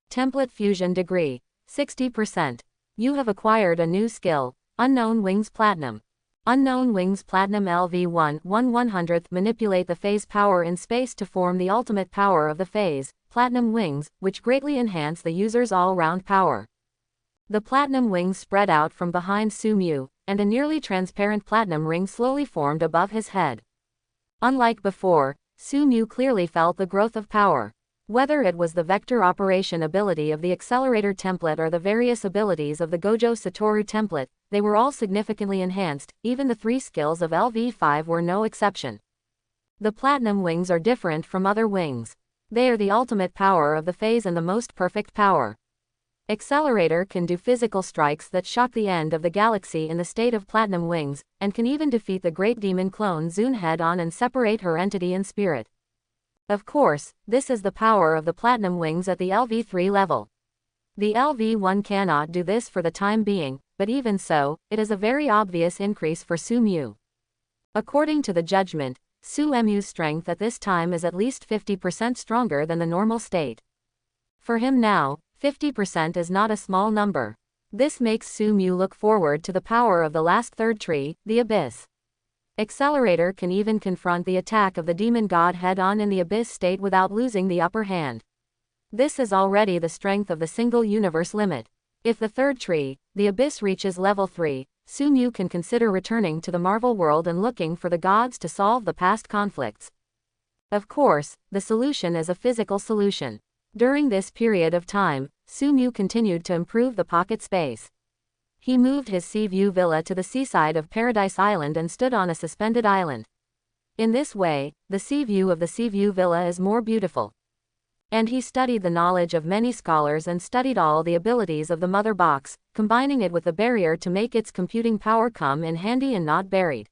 Template fusion degree, 60%. You have acquired a new skill, Unknown Wings Platinum. Unknown Wings Platinum LV1 1/100th manipulate the phase power in space to form the ultimate power of the phase, Platinum Wings, which greatly enhance the user's all-round power. The Platinum Wings spread out from behind Sumu, and a nearly transparent platinum ring slowly formed above his head. Unlike before, Sumu clearly felt the growth of power. Whether it was the vector operation ability of the accelerator template or the various abilities of the Gojo Satoru template, they were all significantly enhanced, even the 3 skills of LV5 were no exception. The platinum wings are different from other wings. They are the ultimate power of the phase and the most perfect power. Accelerator can do physical strikes that shock the end of the galaxy in the state of platinum wings, and can even defeat the great demon clone Zune head-on and separate her entity and spirit. Of course, this is the power of the platinum wings at the LV3 level. The LV1 cannot do this for the time being, but even so, it is a very obvious increase for Sumu. According to the judgment, Sumu's strength at this time is at least 50% stronger than the normal state. For him now, 50% is not a small number. This makes Sumu look forward to the power of the last third tree, the Abyss. Accelerator can even confront the attack of the demon god head-on in the Abyss state without losing the upper hand. This is already the strength of the single universe limit. If the third tree, the Abyss, reaches level 3, Sumu can consider returning to the Marvel world and looking for the gods to solve the past conflicts. Of course, the solution is a physical solution. During this period of time, Sumu continued to improve the pocket space. He moved his sea view villa to the seaside of Paradise Island and stood on a suspended island. In this way, the sea view of the sea view villa is more beautiful. And he studied the knowledge of many scholars and studied all the abilities of the mother box, combining it with the barrier to make its computing power come in handy and not buried.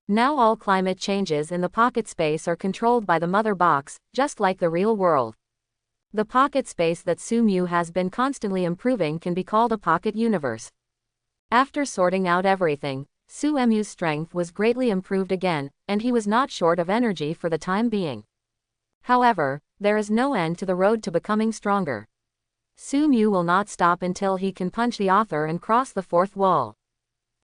Now all climate changes in the pocket space are controlled by the mother box, just like the real world. The pocket space that Sumu has been constantly improving can be called a pocket universe. After sorting out everything, Sumu's strength was greatly improved again, and he was not short of energy for the time being. However, there is no end to the road to becoming stronger. Sumu will not stop until he can punch the author and cross the fourth wall.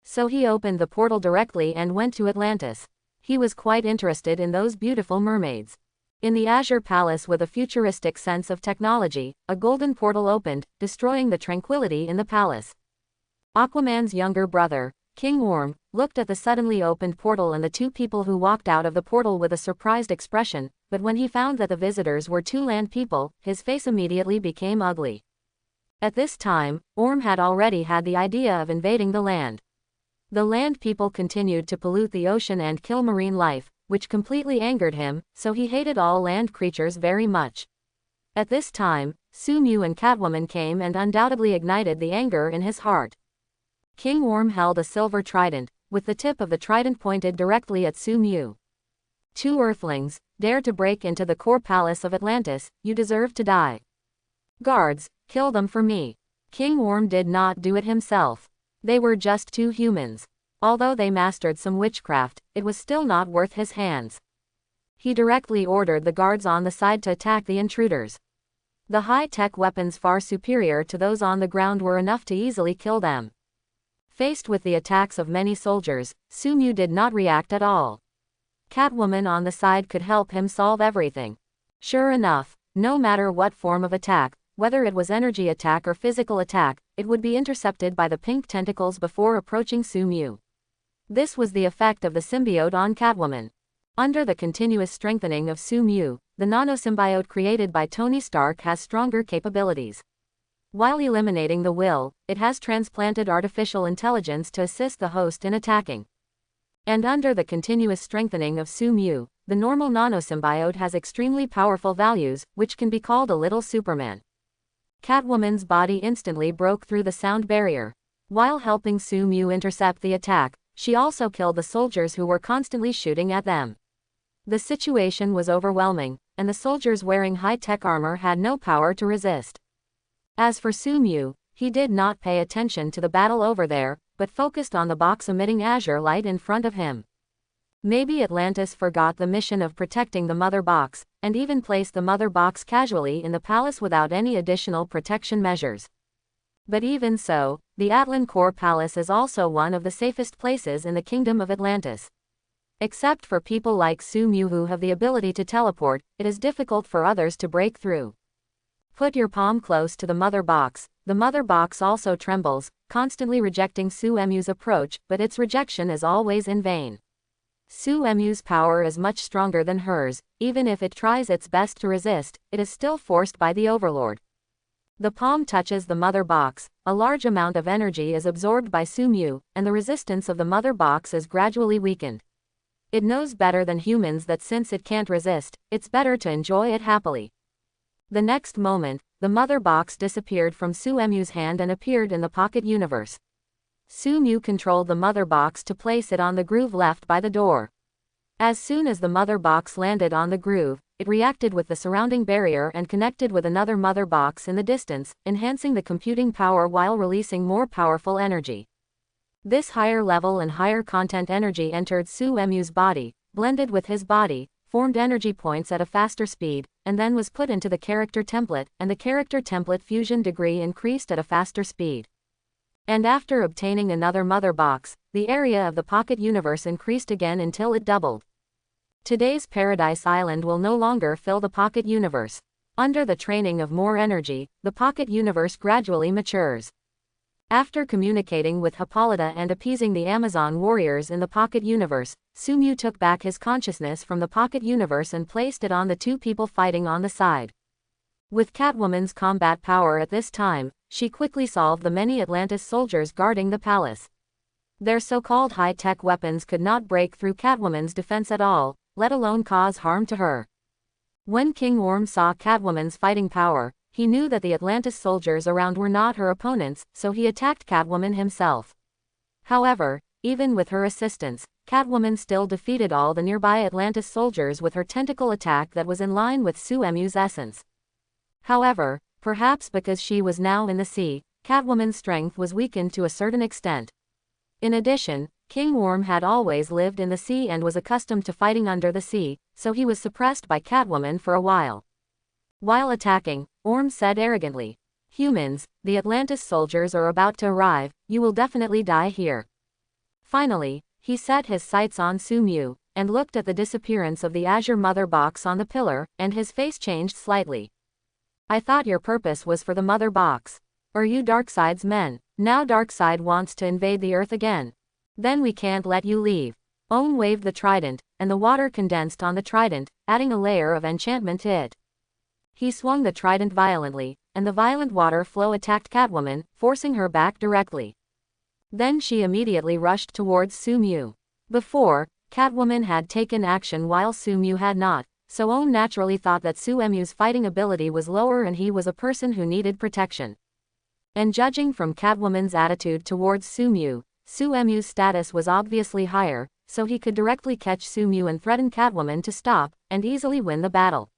So he opened the portal directly and went to Atlantis. He was quite interested in those beautiful mermaids. In the Azure Palace, with a futuristic sense of technology, a golden portal opened, destroying the tranquility in the palace. Aquaman's younger brother, King Orm, looked at the suddenly opened portal and the 2 people who walked out of the portal with a surprised expression, but when he found that the visitors were 2 land people, his face immediately became ugly. At this time, Orm had already had the idea of invading the land. The land people continued to pollute the ocean and kill marine life, which completely angered him, so he hated all land creatures very much. At this time, Sumu and Catwoman came and undoubtedly ignited the anger in his heart. King Orm held a silver trident, with the tip of the trident pointed directly at Sumu. Two Earthlings, dare to break into the core palace of Atlantis, you deserve to die. Guards, kill them for me. King Orm did not do it himself. They were just two humans. Although they mastered some witchcraft, it was still not worth his hands. He directly ordered the guards on the side to attack the intruders. The high-tech weapons far superior to those on the ground were enough to easily kill them. Faced with the attacks of many soldiers, Sumu did not react at all. Catwoman on the side could help him solve everything. Sure enough, no matter what form of attack, whether it was energy attack or physical attack, it would be intercepted by the pink tentacles before approaching Sumu. This was the effect of the symbiote on Catwoman. Under the continuous strengthening of Sumu, the nanosymbiote created by Tony Stark has stronger capabilities. While eliminating the will, it has transplanted artificial intelligence to assist the host in attacking. And under the continuous strengthening of Sumu, the normal nanosymbiote has extremely powerful values, which can be called a little Superman. Catwoman's body instantly broke through the sound barrier. While helping Sumu intercept the attack, she also killed the soldiers who were constantly shooting at them. The situation was overwhelming, and the soldiers wearing high-tech armor had no power to resist. As for Sumu, he did not pay attention to the battle over there, but focused on the box emitting azure light in front of him. Maybe Atlantis forgot the mission of protecting the mother box, and even placed the mother box casually in the palace without any additional protection measures. But even so, the Atlan Core Palace is also one of the safest places in the kingdom of Atlantis. Except for people like Sumu who have the ability to teleport, it is difficult for others to break through. Put your palm close to the mother box. The mother box also trembles, constantly rejecting Sumu's approach, but its rejection is always in vain. Sumu's power is much stronger than hers. Even if it tries its best to resist, it is still forced by the Overlord. The palm touches the mother box, a large amount of energy is absorbed by Sumu, and the resistance of the mother box is gradually weakened. It knows better than humans that since it can't resist, it's better to enjoy it happily. The next moment, the mother box disappeared from Sumu's hand and appeared in the pocket universe. Sumu controlled the mother box to place it on the groove left by the door. As soon as the mother box landed on the groove, it reacted with the surrounding barrier and connected with another mother box in the distance, enhancing the computing power while releasing more powerful energy. This higher level and higher content energy entered Sumu's body, blended with his body, formed energy points at a faster speed, and then was put into the character template, and the character template fusion degree increased at a faster speed. And after obtaining another mother box, the area of the pocket universe increased again until it doubled. Today's Paradise Island will no longer fill the pocket universe. Under the training of more energy, the pocket universe gradually matures. After communicating with Hippolyta and appeasing the Amazon warriors in the pocket universe, Sumu took back his consciousness from the pocket universe and placed it on the two people fighting on the side. With Catwoman's combat power at this time, she quickly solved the many Atlantis soldiers guarding the palace. Their so-called high-tech weapons could not break through Catwoman's defense at all, let alone cause harm to her. When King Orm saw Catwoman's fighting power, he knew that the Atlantis soldiers around were not her opponents, so he attacked Catwoman himself. However, even with her assistance, Catwoman still defeated all the nearby Atlantis soldiers with her tentacle attack that was in line with Sumu's essence. However, perhaps because she was now in the sea, Catwoman's strength was weakened to a certain extent. In addition, King Orm had always lived in the sea and was accustomed to fighting under the sea, so he was suppressed by Catwoman for a while. While attacking, Orm said arrogantly, "Humans, the Atlantis soldiers are about to arrive, you will definitely die here." Finally, he set his sights on Sumu, and looked at the disappearance of the Azure Mother box on the pillar, and his face changed slightly. "I thought your purpose was for the Mother box. Are you Darkseid's men? Now Darkseid wants to invade the Earth again. Then we can't let you leave." Ohm waved the trident, and the water condensed on the trident, adding a layer of enchantment to it. He swung the trident violently, and the violent water flow attacked Catwoman, forcing her back directly. Then she immediately rushed towards Sumu. Before, Catwoman had taken action while Sumu had not, so Ohm naturally thought that Sumu's fighting ability was lower and he was a person who needed protection. And judging from Catwoman's attitude towards Sumu, Sumu's status was obviously higher, so he could directly catch Sumu and threaten Catwoman to stop, and easily win the battle.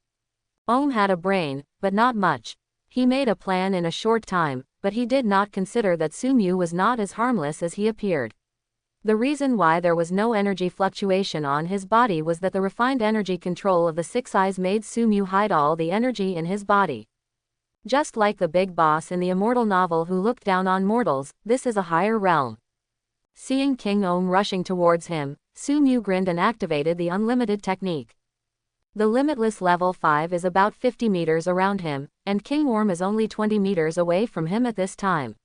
Ohm had a brain, but not much. He made a plan in a short time, but he did not consider that Sumu was not as harmless as he appeared. The reason why there was no energy fluctuation on his body was that the refined energy control of the Six Eyes made Sumu hide all the energy in his body. Just like the big boss in the immortal novel who looked down on mortals, this is a higher realm. Seeing King Ohm rushing towards him, Sumu grinned and activated the unlimited technique. The limitless level 5 is about 50 meters around him, and King Orm is only 20 meters away from him at this time.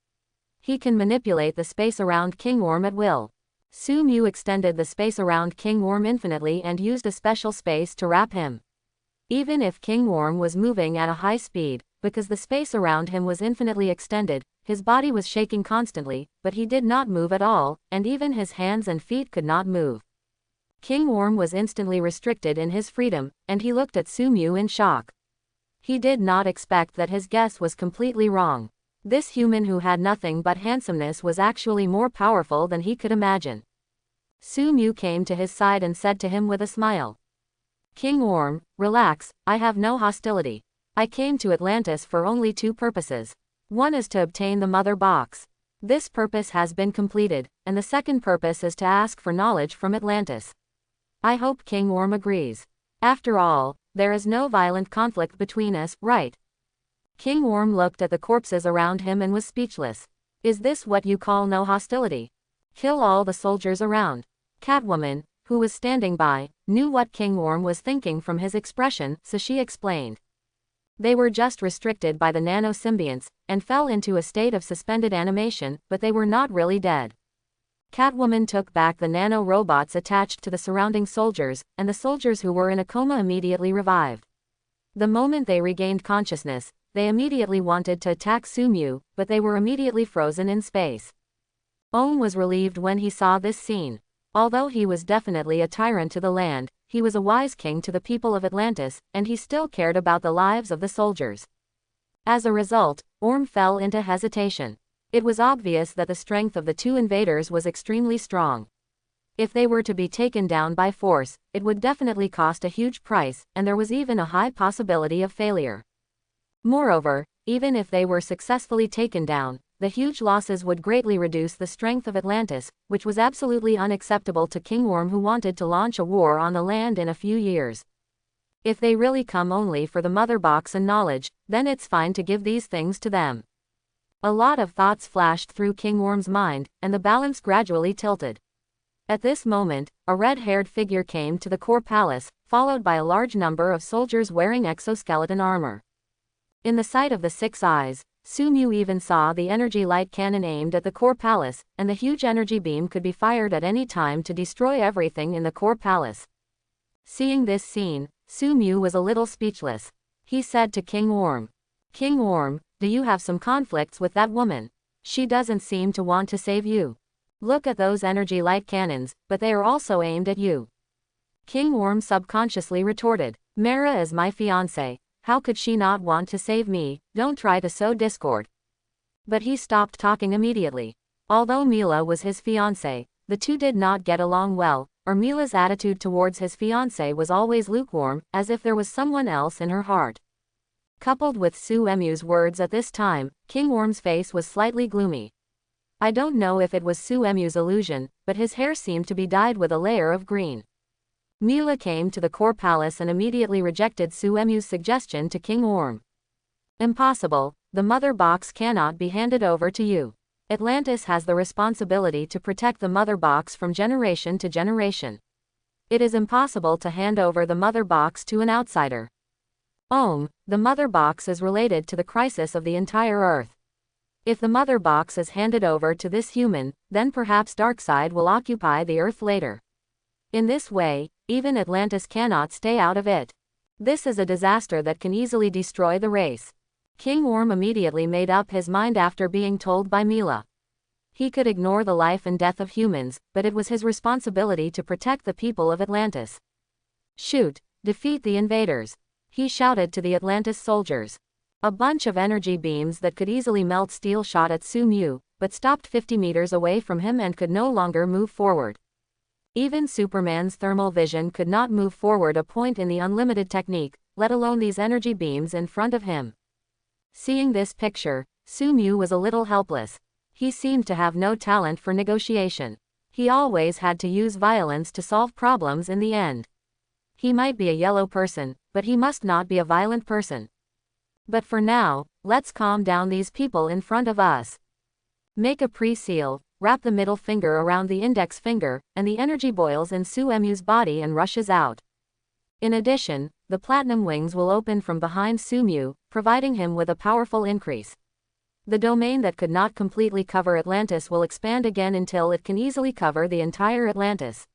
He can manipulate the space around King Orm at will. Sumu extended the space around King Orm infinitely and used a special space to wrap him. Even if King Orm was moving at a high speed, because the space around him was infinitely extended, his body was shaking constantly, but he did not move at all, and even his hands and feet could not move. King Orm was instantly restricted in his freedom, and he looked at Sumu in shock. He did not expect that his guess was completely wrong. This human who had nothing but handsomeness was actually more powerful than he could imagine. Sumu came to his side and said to him with a smile, "King Orm, relax, I have no hostility. I came to Atlantis for only two purposes. One is to obtain the mother box. This purpose has been completed, and the second purpose is to ask for knowledge from Atlantis. I hope King Orm agrees. After all, there is no violent conflict between us, right?" King Orm looked at the corpses around him and was speechless. "Is this what you call no hostility? Kill all the soldiers around." Catwoman, who was standing by, knew what King Orm was thinking from his expression, so she explained. They were just restricted by the nano-symbionts, and fell into a state of suspended animation, but they were not really dead. Catwoman took back the nano-robots attached to the surrounding soldiers, and the soldiers who were in a coma immediately revived. The moment they regained consciousness, they immediately wanted to attack Sumu, but they were immediately frozen in space. Ohm was relieved when he saw this scene. Although he was definitely a tyrant to the land, he was a wise king to the people of Atlantis, and he still cared about the lives of the soldiers. As a result, Orm fell into hesitation. It was obvious that the strength of the two invaders was extremely strong. If they were to be taken down by force, it would definitely cost a huge price, and there was even a high possibility of failure. Moreover, even if they were successfully taken down, the huge losses would greatly reduce the strength of Atlantis, which was absolutely unacceptable to King Orm, who wanted to launch a war on the land in a few years. If they really come only for the mother box and knowledge, then it's fine to give these things to them. A lot of thoughts flashed through King Orm's mind, and the balance gradually tilted. At this moment, a red-haired figure came to the core palace, followed by a large number of soldiers wearing exoskeleton armor. In the sight of the Six Eyes, Sumu even saw the energy light cannon aimed at the core palace, and the huge energy beam could be fired at any time to destroy everything in the core palace. Seeing this scene, Sumu was a little speechless. He said to King Orm, "King Orm, do you have some conflicts with that woman? She doesn't seem to want to save you. Look at those energy light cannons, but they are also aimed at you." King Orm subconsciously retorted, "Mera is my fiancé. How could she not want to save me? Don't try to sow discord." But he stopped talking immediately. Although Mila was his fiancée, the two did not get along well, or Mila's attitude towards his fiancé was always lukewarm, as if there was someone else in her heart. Coupled with Suemu's words at this time, King Orm's face was slightly gloomy. I don't know if it was Suemu's illusion, but his hair seemed to be dyed with a layer of green. Mila came to the core palace and immediately rejected Suemu's suggestion to King Orm. "Impossible, the mother box cannot be handed over to you. Atlantis has the responsibility to protect the mother box from generation to generation. It is impossible to hand over the mother box to an outsider. The mother box is related to the crisis of the entire Earth. If the mother box is handed over to this human, then perhaps Darkseid will occupy the Earth later. In this way, even Atlantis cannot stay out of it. This is a disaster that can easily destroy the race." King Orm immediately made up his mind after being told by Mila. He could ignore the life and death of humans, but it was his responsibility to protect the people of Atlantis. "Shoot, defeat the invaders," he shouted to the Atlantis soldiers. A bunch of energy beams that could easily melt steel shot at Sumu, but stopped 50 meters away from him and could no longer move forward. Even Superman's thermal vision could not move forward a point in the unlimited technique, let alone these energy beams in front of him. Seeing this picture, Sumu was a little helpless. He seemed to have no talent for negotiation. He always had to use violence to solve problems in the end. He might be a yellow person, but he must not be a violent person. But for now, let's calm down these people in front of us. Make a pre-seal, wrap the middle finger around the index finger, and the energy boils in Sumu's body and rushes out. In addition, the platinum wings will open from behind Sumu, providing him with a powerful increase. The domain that could not completely cover Atlantis will expand again until it can easily cover the entire Atlantis.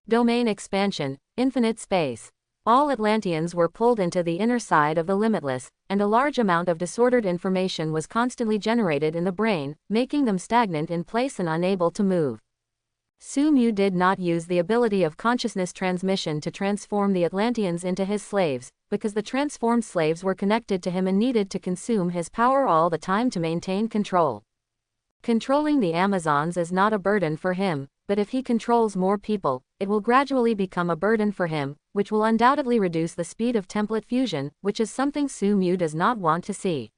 Domain expansion, infinite space. All Atlanteans were pulled into the inner side of the limitless, and a large amount of disordered information was constantly generated in the brain, making them stagnant in place and unable to move. Sumu did not use the ability of consciousness transmission to transform the Atlanteans into his slaves, because the transformed slaves were connected to him and needed to consume his power all the time to maintain control. Controlling the Amazons is not a burden for him, but if he controls more people, it will gradually become a burden for him, which will undoubtedly reduce the speed of template fusion, which is something Sumu does not want to see.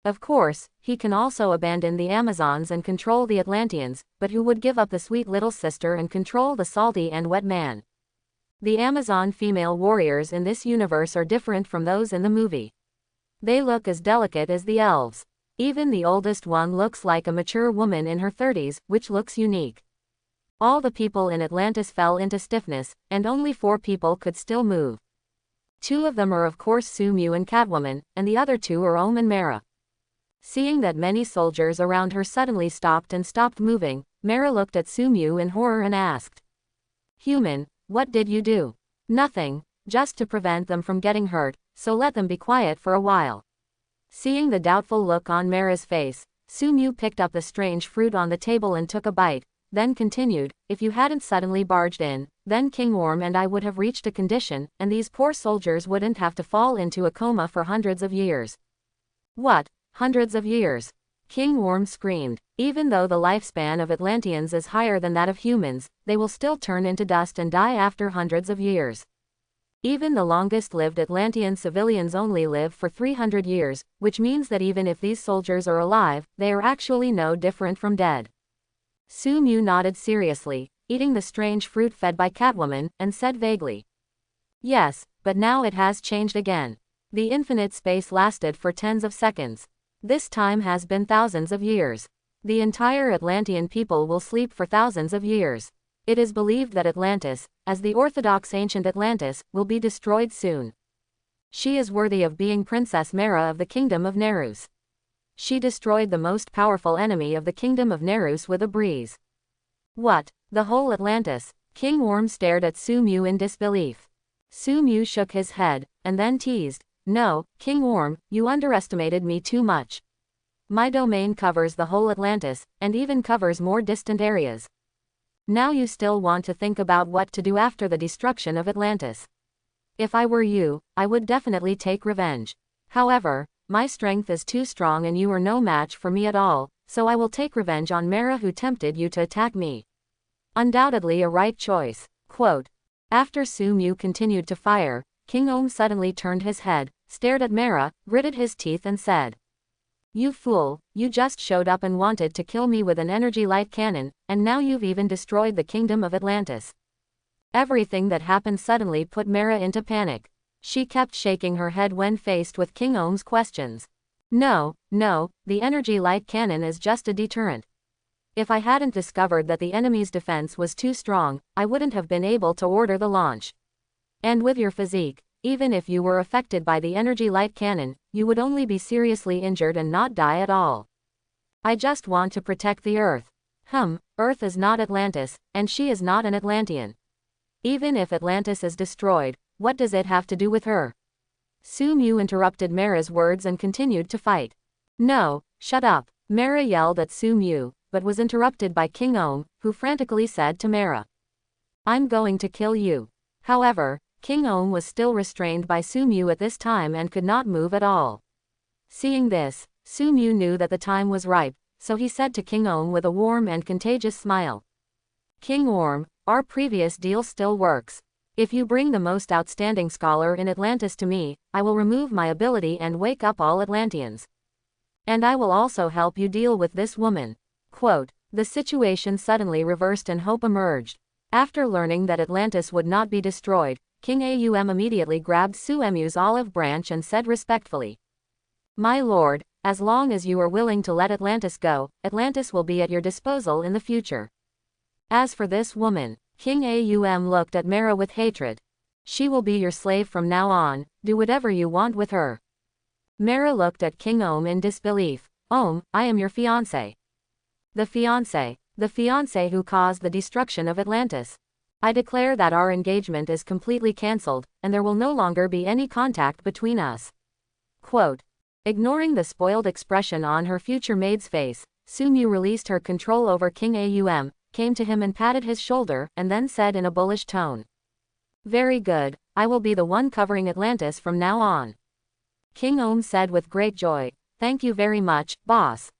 Of course, he can also abandon the Amazons and control the Atlanteans, but who would give up the sweet little sister and control the salty and wet man? The Amazon female warriors in this universe are different from those in the movie. They look as delicate as the elves. Even the oldest one looks like a mature woman in her 30s, which looks unique. All the people in Atlantis fell into stiffness, and only 4 people could still move. 2 of them are of course Sumu and Catwoman, and the other 2 are Om and Mera. Seeing that many soldiers around her suddenly stopped moving, Mera looked at Sumu in horror and asked, "Human, what did you do?" "Nothing, just to prevent them from getting hurt, so let them be quiet for a while." Seeing the doubtful look on Mera's face, Sumu picked up the strange fruit on the table and took a bite, then continued, "If you hadn't suddenly barged in, then King Orm and I would have reached a condition, and these poor soldiers wouldn't have to fall into a coma for hundreds of years." "What? Hundreds of years?" King Orm screamed. "Even though the lifespan of Atlanteans is higher than that of humans, they will still turn into dust and die after hundreds of years. Even the longest-lived Atlantean civilians only live for 300 years, which means that even if these soldiers are alive, they are actually no different from dead." Sumu nodded seriously, eating the strange fruit fed by Catwoman, and said vaguely, "Yes, but now it has changed again. The infinite space lasted for tens of seconds. This time has been thousands of years. The entire Atlantean people will sleep for thousands of years. It is believed that Atlantis, as the orthodox ancient Atlantis, will be destroyed soon. She is worthy of being Princess Mera of the Kingdom of Nerus. She destroyed the most powerful enemy of the Kingdom of Nerus with a breeze." "What? The whole Atlantis?" King Orm stared at Sumu in disbelief. Sumu shook his head, and then teased, "No, King Orm, you underestimated me too much. My domain covers the whole Atlantis, and even covers more distant areas. Now you still want to think about what to do after the destruction of Atlantis. If I were you, I would definitely take revenge. However, my strength is too strong and you are no match for me at all, so I will take revenge on Mera who tempted you to attack me." Undoubtedly a right choice. Quote. After Sumu continued to fire, King Om suddenly turned his head, stared at Mera, gritted his teeth and said, "You fool, you just showed up and wanted to kill me with an energy light cannon, and now you've even destroyed the Kingdom of Atlantis." Everything that happened suddenly put Mera into panic. She kept shaking her head when faced with King Om's questions. No, the energy light cannon is just a deterrent. If I hadn't discovered that the enemy's defense was too strong, I wouldn't have been able to order the launch. And with your physique, even if you were affected by the energy light cannon, you would only be seriously injured and not die at all. I just want to protect the Earth. Earth is not Atlantis, and she is not an Atlantean. Even if Atlantis is destroyed, what does it have to do with her?" Sumu interrupted Mera's words and continued to fight. "No, shut up," Mera yelled at Sumu, but was interrupted by King Om, who frantically said to Mera, "I'm going to kill you." However, King Om was still restrained by Sumu at this time and could not move at all. Seeing this, Sumu knew that the time was ripe, so he said to King Om with a warm and contagious smile, "King Orm, our previous deal still works. If you bring the most outstanding scholar in Atlantis to me, I will remove my ability and wake up all Atlanteans. And I will also help you deal with this woman. Quote, the situation suddenly reversed and hope emerged. After learning that Atlantis would not be destroyed, King Aum immediately grabbed Suemu's olive branch and said respectfully, my lord, as long as you are willing to let Atlantis go, Atlantis will be at your disposal in the future. As for this woman, King Aum looked at Mera with hatred. She will be your slave from now on, do whatever you want with her. Mera looked at King Om in disbelief. Om, I am your fiancé. The fiancé who caused the destruction of Atlantis. I declare that our engagement is completely cancelled, and there will no longer be any contact between us. Quote. Ignoring the spoiled expression on her future maid's face, Sumu released her control over King Aum, came to him and patted his shoulder, and then said in a bullish tone. Very good, I will be the one covering Atlantis from now on. King Om said with great joy, thank you very much, boss.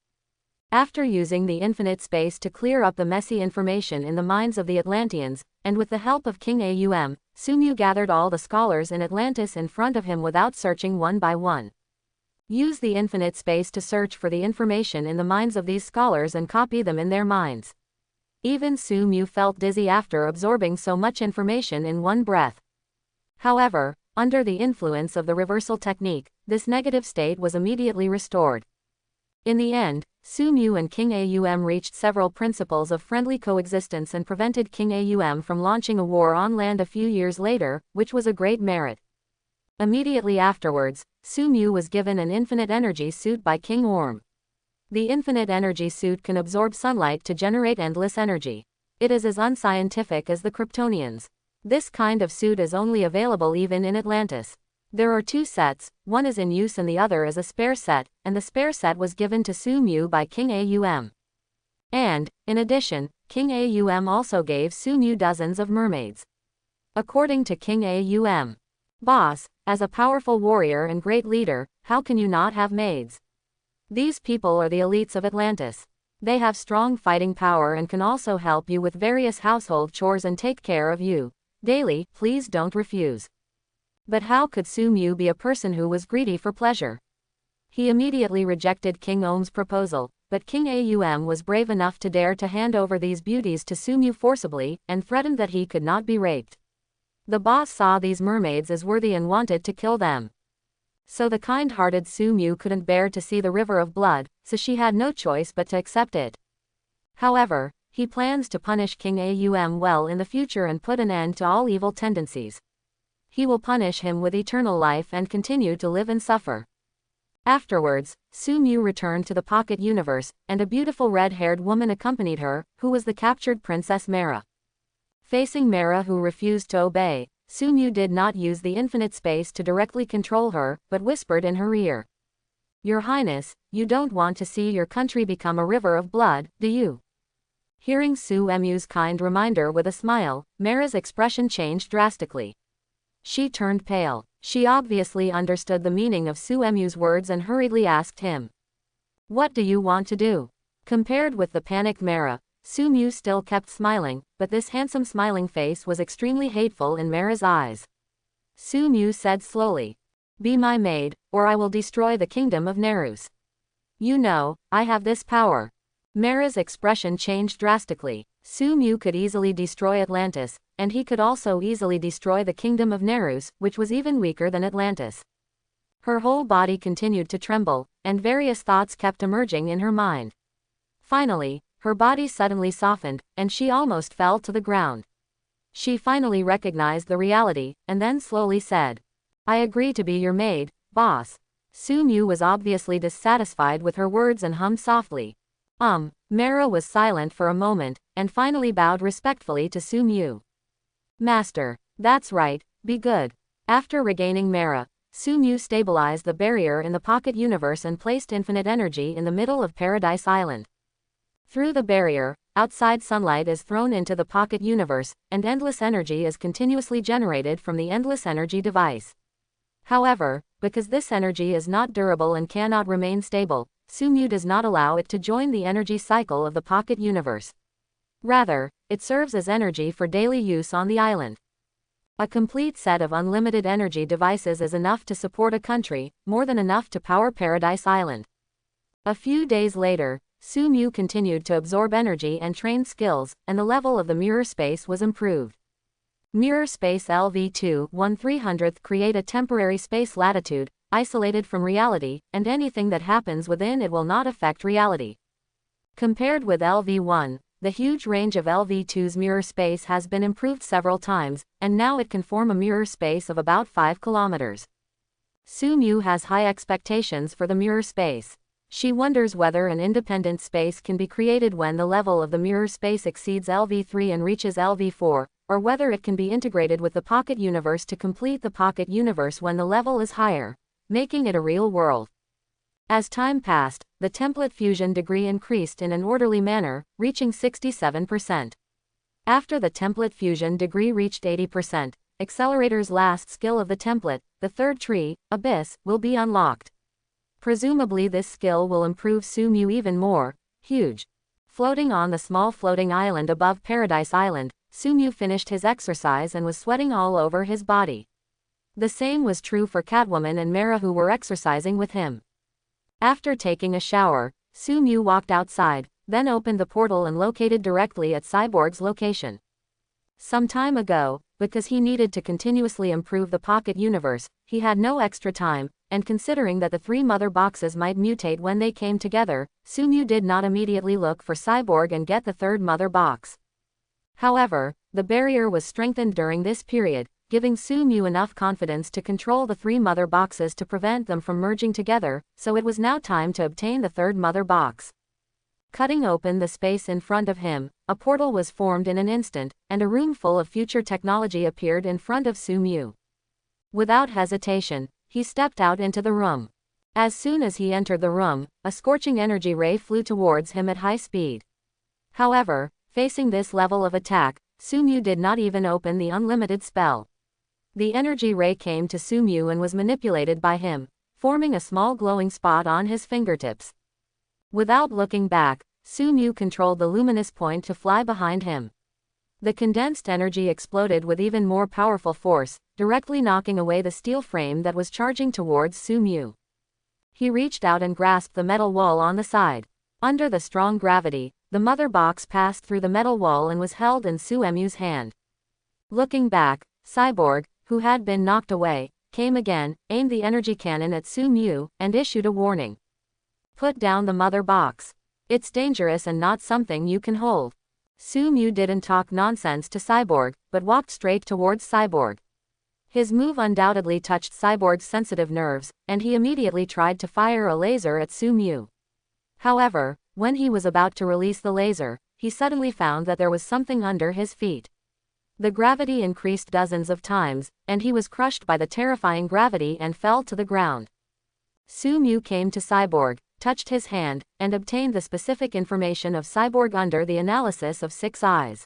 After using the infinite space to clear up the messy information in the minds of the Atlanteans, and with the help of King Aum, Sumu gathered all the scholars in Atlantis in front of him without searching one by one. Use the infinite space to search for the information in the minds of these scholars and copy them in their minds. Even Sumu felt dizzy after absorbing so much information in one breath. However, under the influence of the reversal technique, this negative state was immediately restored. In the end, Sumu and King Aum reached several principles of friendly coexistence and prevented King Aum from launching a war on land a few years later, which was a great merit. Immediately afterwards, Sumu was given an infinite energy suit by King Orm. The infinite energy suit can absorb sunlight to generate endless energy. It is as unscientific as the Kryptonians. This kind of suit is only available even in Atlantis. There are two sets, one is in use and the other is a spare set, and the spare set was given to Sumu by King Aum. And, in addition, King Aum also gave Sumu dozens of mermaids. According to King Aum, boss, as a powerful warrior and great leader, how can you not have maids? These people are the elites of Atlantis. They have strong fighting power and can also help you with various household chores and take care of you daily, please don't refuse. But how could Sumu be a person who was greedy for pleasure? He immediately rejected King Om's proposal, but King Aum was brave enough to dare to hand over these beauties to Sumu forcibly, and threatened that he could not be raped. The boss saw these mermaids as worthy and wanted to kill them. So the kind-hearted Sumu couldn't bear to see the river of blood, so she had no choice but to accept it. However, he plans to punish King Aum well in the future and put an end to all evil tendencies. He will punish him with eternal life and continue to live and suffer. Afterwards, Sumu returned to the pocket universe, and a beautiful red-haired woman accompanied her, who was the captured Princess Mera. Facing Mera, who refused to obey, Sumu did not use the infinite space to directly control her, but whispered in her ear. Your Highness, you don't want to see your country become a river of blood, do you? Hearing Suemu's kind reminder with a smile, Mera's expression changed drastically. She turned pale. She obviously understood the meaning of Suemu's words and hurriedly asked him, what do you want to do? Compared with the panicked Mera, Sumu still kept smiling, but this handsome smiling face was extremely hateful in Mera's eyes. Sumu said slowly, be my maid, or I will destroy the kingdom of Nerus. You know, I have this power. Mera's expression changed drastically. Sumu could easily destroy Atlantis, and he could also easily destroy the kingdom of Nerus, which was even weaker than Atlantis. Her whole body continued to tremble, and various thoughts kept emerging in her mind. Finally, her body suddenly softened, and she almost fell to the ground. She finally recognized the reality, and then slowly said, I agree to be your maid, boss. Sumu was obviously dissatisfied with her words and hummed softly. Mera was silent for a moment, and finally bowed respectfully to Sumu. Master, that's right, be good. After regaining Mera, Sumu stabilized the barrier in the pocket universe and placed infinite energy in the middle of Paradise Island. Through the barrier, outside sunlight is thrown into the pocket universe, and endless energy is continuously generated from the endless energy device. However, because this energy is not durable and cannot remain stable, Sumu does not allow it to join the energy cycle of the pocket universe. Rather, it serves as energy for daily use on the island. A complete set of unlimited energy devices is enough to support a country, more than enough to power Paradise Island. A few days later, Sumu continued to absorb energy and train skills, and the level of the mirror space was improved. Mirror space LV2 1/300th create a temporary space latitude, isolated from reality, and anything that happens within it will not affect reality. Compared with LV1, the huge range of LV2's mirror space has been improved several times, and now it can form a mirror space of about 5 kilometers. Sumu has high expectations for the mirror space. She wonders whether an independent space can be created when the level of the mirror space exceeds LV3 and reaches LV4, or whether it can be integrated with the pocket universe to complete the pocket universe when the level is higher, making it a real world. As time passed, the template fusion degree increased in an orderly manner, reaching 67%. After the template fusion degree reached 80%, Accelerator's last skill of the template, the third tree, Abyss, will be unlocked. Presumably this skill will improve Sumu even more. Huge. Floating on the small floating island above Paradise Island, Sumu finished his exercise and was sweating all over his body. The same was true for Catwoman and Mera, who were exercising with him. After taking a shower, Sumu walked outside, then opened the portal and located directly at Cyborg's location. Some time ago, because he needed to continuously improve the pocket universe, he had no extra time, and considering that the 3 mother boxes might mutate when they came together, Sumu did not immediately look for Cyborg and get the 3rd mother box. However, the barrier was strengthened during this period, giving Sumu enough confidence to control the 3 mother boxes to prevent them from merging together, so it was now time to obtain the 3rd mother box. Cutting open the space in front of him, a portal was formed in an instant, and a room full of future technology appeared in front of Sumu. Without hesitation, he stepped out into the room. As soon as he entered the room, a scorching energy ray flew towards him at high speed. However, facing this level of attack, Sumu did not even open the unlimited spell. The energy ray came to Sumu and was manipulated by him, forming a small glowing spot on his fingertips. Without looking back, Sumu controlled the luminous point to fly behind him. The condensed energy exploded with even more powerful force, directly knocking away the steel frame that was charging towards Sumu. He reached out and grasped the metal wall on the side. Under the strong gravity, the mother box passed through the metal wall and was held in Sumu's hand. Looking back, Cyborg, who had been knocked away, came again, aimed the energy cannon at Sumu, and issued a warning. Put down the mother box. It's dangerous and not something you can hold. Sumu didn't talk nonsense to Cyborg, but walked straight towards Cyborg. His move undoubtedly touched Cyborg's sensitive nerves, and he immediately tried to fire a laser at Sumu. However, when he was about to release the laser, he suddenly found that there was something under his feet. The gravity increased dozens of times, and he was crushed by the terrifying gravity and fell to the ground. Sumu came to Cyborg, touched his hand, and obtained the specific information of Cyborg under the analysis of 6 eyes.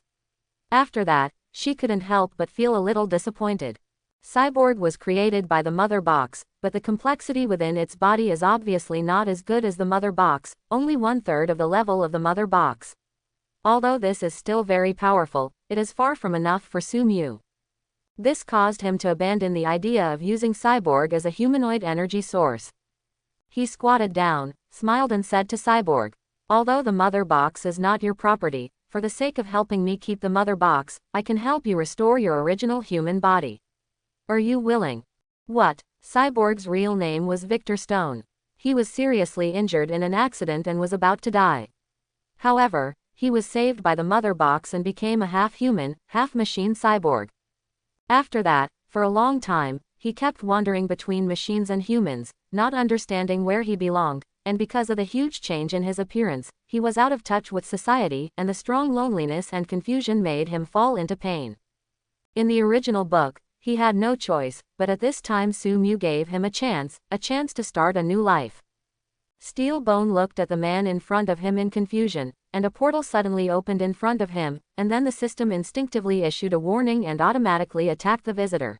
After that, she couldn't help but feel a little disappointed. Cyborg was created by the mother box, but the complexity within its body is obviously not as good as the mother box, only 1/3 of the level of the mother box. Although this is still very powerful, it is far from enough for Sumu. This caused him to abandon the idea of using Cyborg as a humanoid energy source. He squatted down, smiled and said to Cyborg, "Although the mother box is not your property, for the sake of helping me keep the mother box, I can help you restore your original human body. Are you willing?" What? Cyborg's real name was Victor Stone. He was seriously injured in an accident and was about to die. However, he was saved by the mother box and became a half-human, half-machine cyborg. After that, for a long time, he kept wandering between machines and humans, not understanding where he belonged, and because of the huge change in his appearance, he was out of touch with society, and the strong loneliness and confusion made him fall into pain. In the original book, he had no choice, but at this time Sumu gave him a chance to start a new life. Steelbone looked at the man in front of him in confusion, and a portal suddenly opened in front of him, and then the system instinctively issued a warning and automatically attacked the visitor.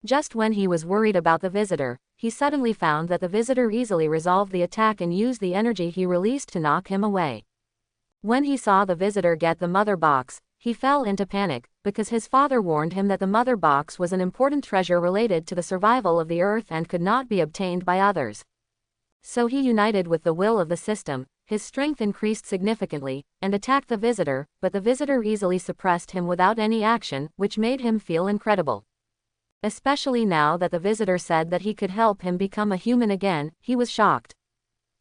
Just when he was worried about the visitor, he suddenly found that the visitor easily resolved the attack and used the energy he released to knock him away. When he saw the visitor get the mother box, he fell into panic, because his father warned him that the mother box was an important treasure related to the survival of the Earth and could not be obtained by others. So he united with the will of the system, his strength increased significantly, and attacked the visitor, but the visitor easily suppressed him without any action, which made him feel incredible. Especially now that the visitor said that he could help him become a human again, he was shocked.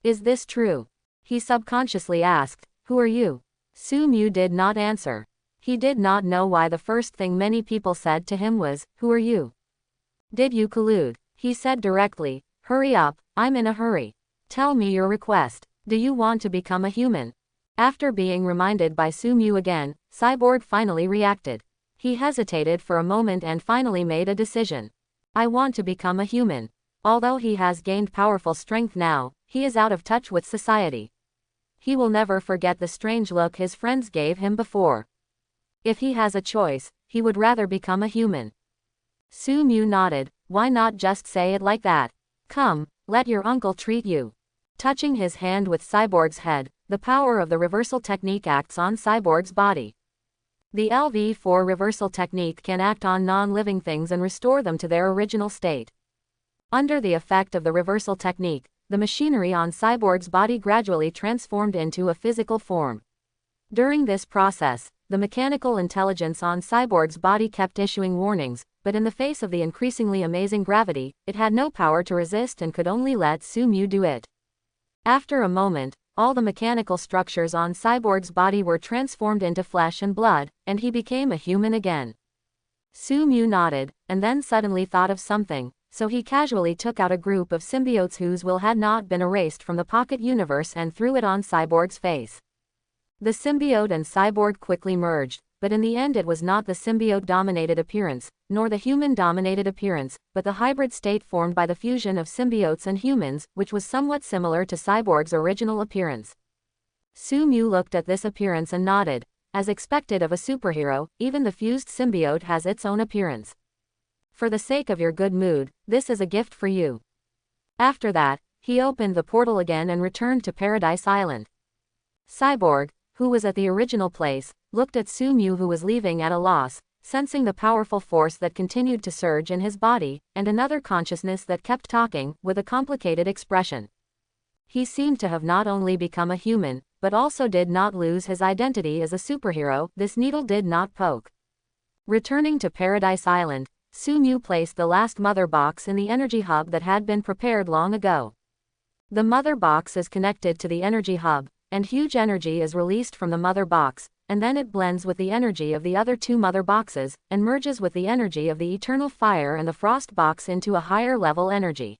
Is this true? He subconsciously asked, who are you? Sumu did not answer. He did not know why the first thing many people said to him was, who are you? Did you collude? He said directly, hurry up, I'm in a hurry. Tell me your request. Do you want to become a human? After being reminded by Sumu again, Cyborg finally reacted. He hesitated for a moment and finally made a decision. I want to become a human. Although he has gained powerful strength now, he is out of touch with society. He will never forget the strange look his friends gave him before. If he has a choice, he would rather become a human. Sumu nodded, why not just say it like that? Come, let your uncle treat you. Touching his hand with Cyborg's head, the power of the reversal technique acts on Cyborg's body. The LV4 reversal technique can act on non-living things and restore them to their original state. Under the effect of the reversal technique, the machinery on Cyborg's body gradually transformed into a physical form. During this process, the mechanical intelligence on Cyborg's body kept issuing warnings, but in the face of the increasingly amazing gravity, it had no power to resist and could only let Sumu do it. After a moment, all the mechanical structures on Cyborg's body were transformed into flesh and blood, and he became a human again. Sumu nodded, and then suddenly thought of something, so he casually took out a group of symbiotes whose will had not been erased from the pocket universe and threw it on Cyborg's face. The symbiote and Cyborg quickly merged, but in the end it was not the symbiote-dominated appearance, nor the human-dominated appearance, but the hybrid state formed by the fusion of symbiotes and humans, which was somewhat similar to Cyborg's original appearance. Sumu looked at this appearance and nodded. As expected of a superhero, even the fused symbiote has its own appearance. For the sake of your good mood, this is a gift for you. After that, he opened the portal again and returned to Paradise Island. Cyborg, who was at the original place, looked at Sumu who was leaving at a loss, sensing the powerful force that continued to surge in his body, and another consciousness that kept talking, with a complicated expression. He seemed to have not only become a human, but also did not lose his identity as a superhero. This needle did not poke. Returning to Paradise Island, Sumu placed the last mother box in the energy hub that had been prepared long ago. The mother box is connected to the energy hub, and huge energy is released from the mother box, and then it blends with the energy of the other two mother boxes, and merges with the energy of the eternal fire and the frost box into a higher level energy.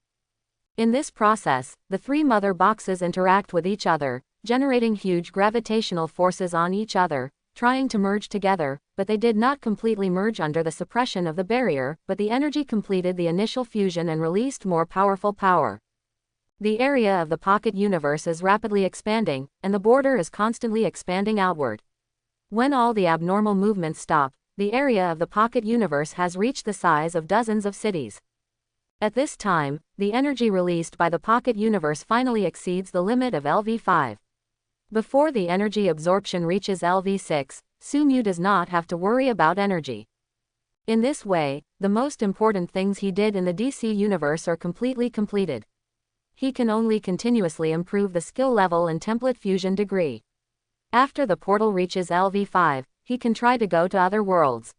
In this process, the three mother boxes interact with each other, generating huge gravitational forces on each other, trying to merge together, but they did not completely merge under the suppression of the barrier, but the energy completed the initial fusion and released more powerful power. The area of the pocket universe is rapidly expanding, and the border is constantly expanding outward. When all the abnormal movements stop, the area of the pocket universe has reached the size of dozens of cities. At this time, the energy released by the pocket universe finally exceeds the limit of LV5. Before the energy absorption reaches LV6, Sumu does not have to worry about energy. In this way, the most important things he did in the DC universe are completely completed. He can only continuously improve the skill level and template fusion degree. After the portal reaches LV5, he can try to go to other worlds.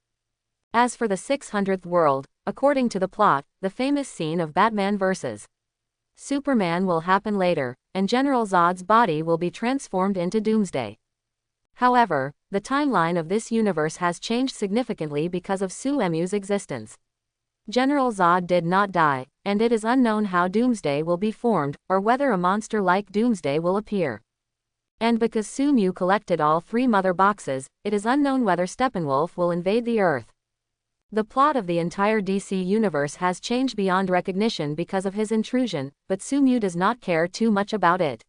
As for the 600th world, according to the plot, the famous scene of Batman vs. Superman will happen later, and General Zod's body will be transformed into Doomsday. However, the timeline of this universe has changed significantly because of Sumu's existence. General Zod did not die, and it is unknown how Doomsday will be formed, or whether a monster like Doomsday will appear. And because Sumu collected all three mother boxes, it is unknown whether Steppenwolf will invade the Earth. The plot of the entire DC universe has changed beyond recognition because of his intrusion, but Sumu does not care too much about it.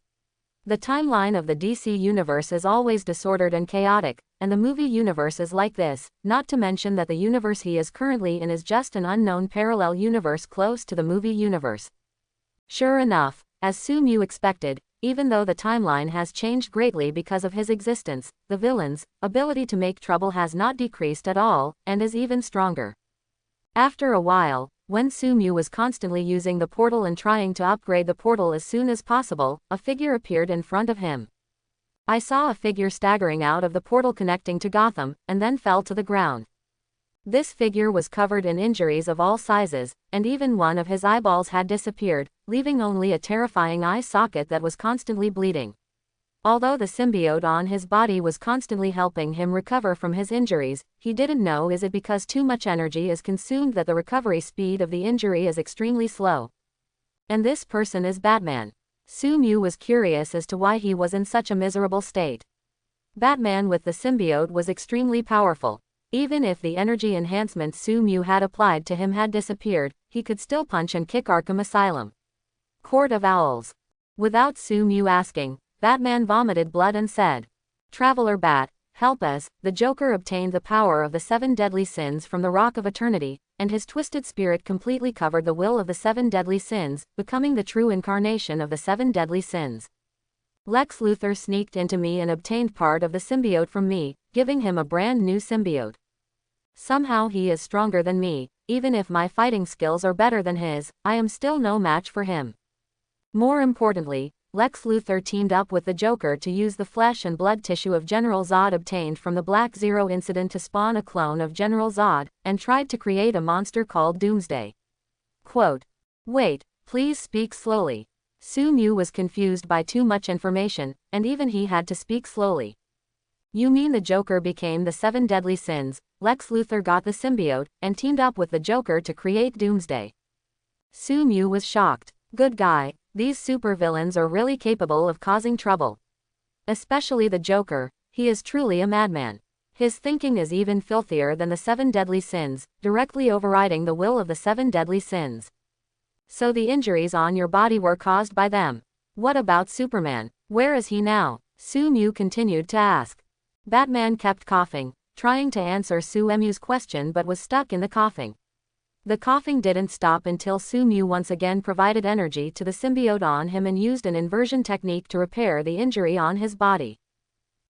The timeline of the DC universe is always disordered and chaotic, and the movie universe is like this, not to mention that the universe he is currently in is just an unknown parallel universe close to the movie universe. Sure enough, as Sumu expected, even though the timeline has changed greatly because of his existence, the villain's ability to make trouble has not decreased at all, and is even stronger. After a while, when Sumu was constantly using the portal and trying to upgrade the portal as soon as possible, a figure appeared in front of him. I saw a figure staggering out of the portal connecting to Gotham, and then fell to the ground. This figure was covered in injuries of all sizes, and even one of his eyeballs had disappeared, leaving only a terrifying eye socket that was constantly bleeding. Although the symbiote on his body was constantly helping him recover from his injuries, he didn't know is it because too much energy is consumed that the recovery speed of the injury is extremely slow. And this person is Batman. Sumu was curious as to why he was in such a miserable state. Batman with the symbiote was extremely powerful. Even if the energy enhancement Sumu had applied to him had disappeared, he could still punch and kick Arkham Asylum. Court of Owls. Without Sumu asking, Batman vomited blood and said, "Traveler Bat, help us." The Joker obtained the power of the 7 deadly sins from the Rock of Eternity, and his twisted spirit completely covered the will of the 7 deadly sins, becoming the true incarnation of the 7 deadly sins. Lex Luthor sneaked into me and obtained part of the symbiote from me, giving him a brand new symbiote. Somehow he is stronger than me. Even if my fighting skills are better than his, I am still no match for him. More importantly, Lex Luthor teamed up with the Joker to use the flesh and blood tissue of General Zod obtained from the Black Zero incident to spawn a clone of General Zod, and tried to create a monster called Doomsday. Quote, "Wait, please speak slowly." Sumu was confused by too much information, and even he had to speak slowly. "You mean the Joker became the 7 deadly sins, Lex Luthor got the symbiote, and teamed up with the Joker to create Doomsday?" Sumu was shocked. Good guy, these supervillains are really capable of causing trouble. Especially the Joker, he is truly a madman. His thinking is even filthier than the 7 deadly sins, directly overriding the will of the 7 deadly sins. So the injuries on your body were caused by them. What about Superman? Where is he now? Sumu continued to ask. Batman kept coughing, trying to answer Sumu's question but was stuck in the coughing. The coughing didn't stop until Sumu once again provided energy to the symbiote on him and used an inversion technique to repair the injury on his body.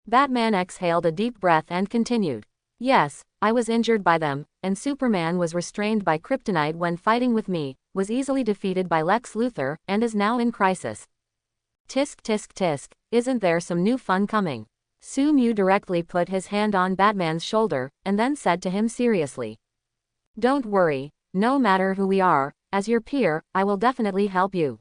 Batman exhaled a deep breath and continued. "Yes, I was injured by them, and Superman was restrained by kryptonite when fighting with me, was easily defeated by Lex Luthor, and is now in crisis. Tisk tisk tisk, isn't there some new fun coming?" Sumu directly put his hand on Batman's shoulder, and then said to him seriously. "Don't worry. No matter who we are, as your peer, I will definitely help you."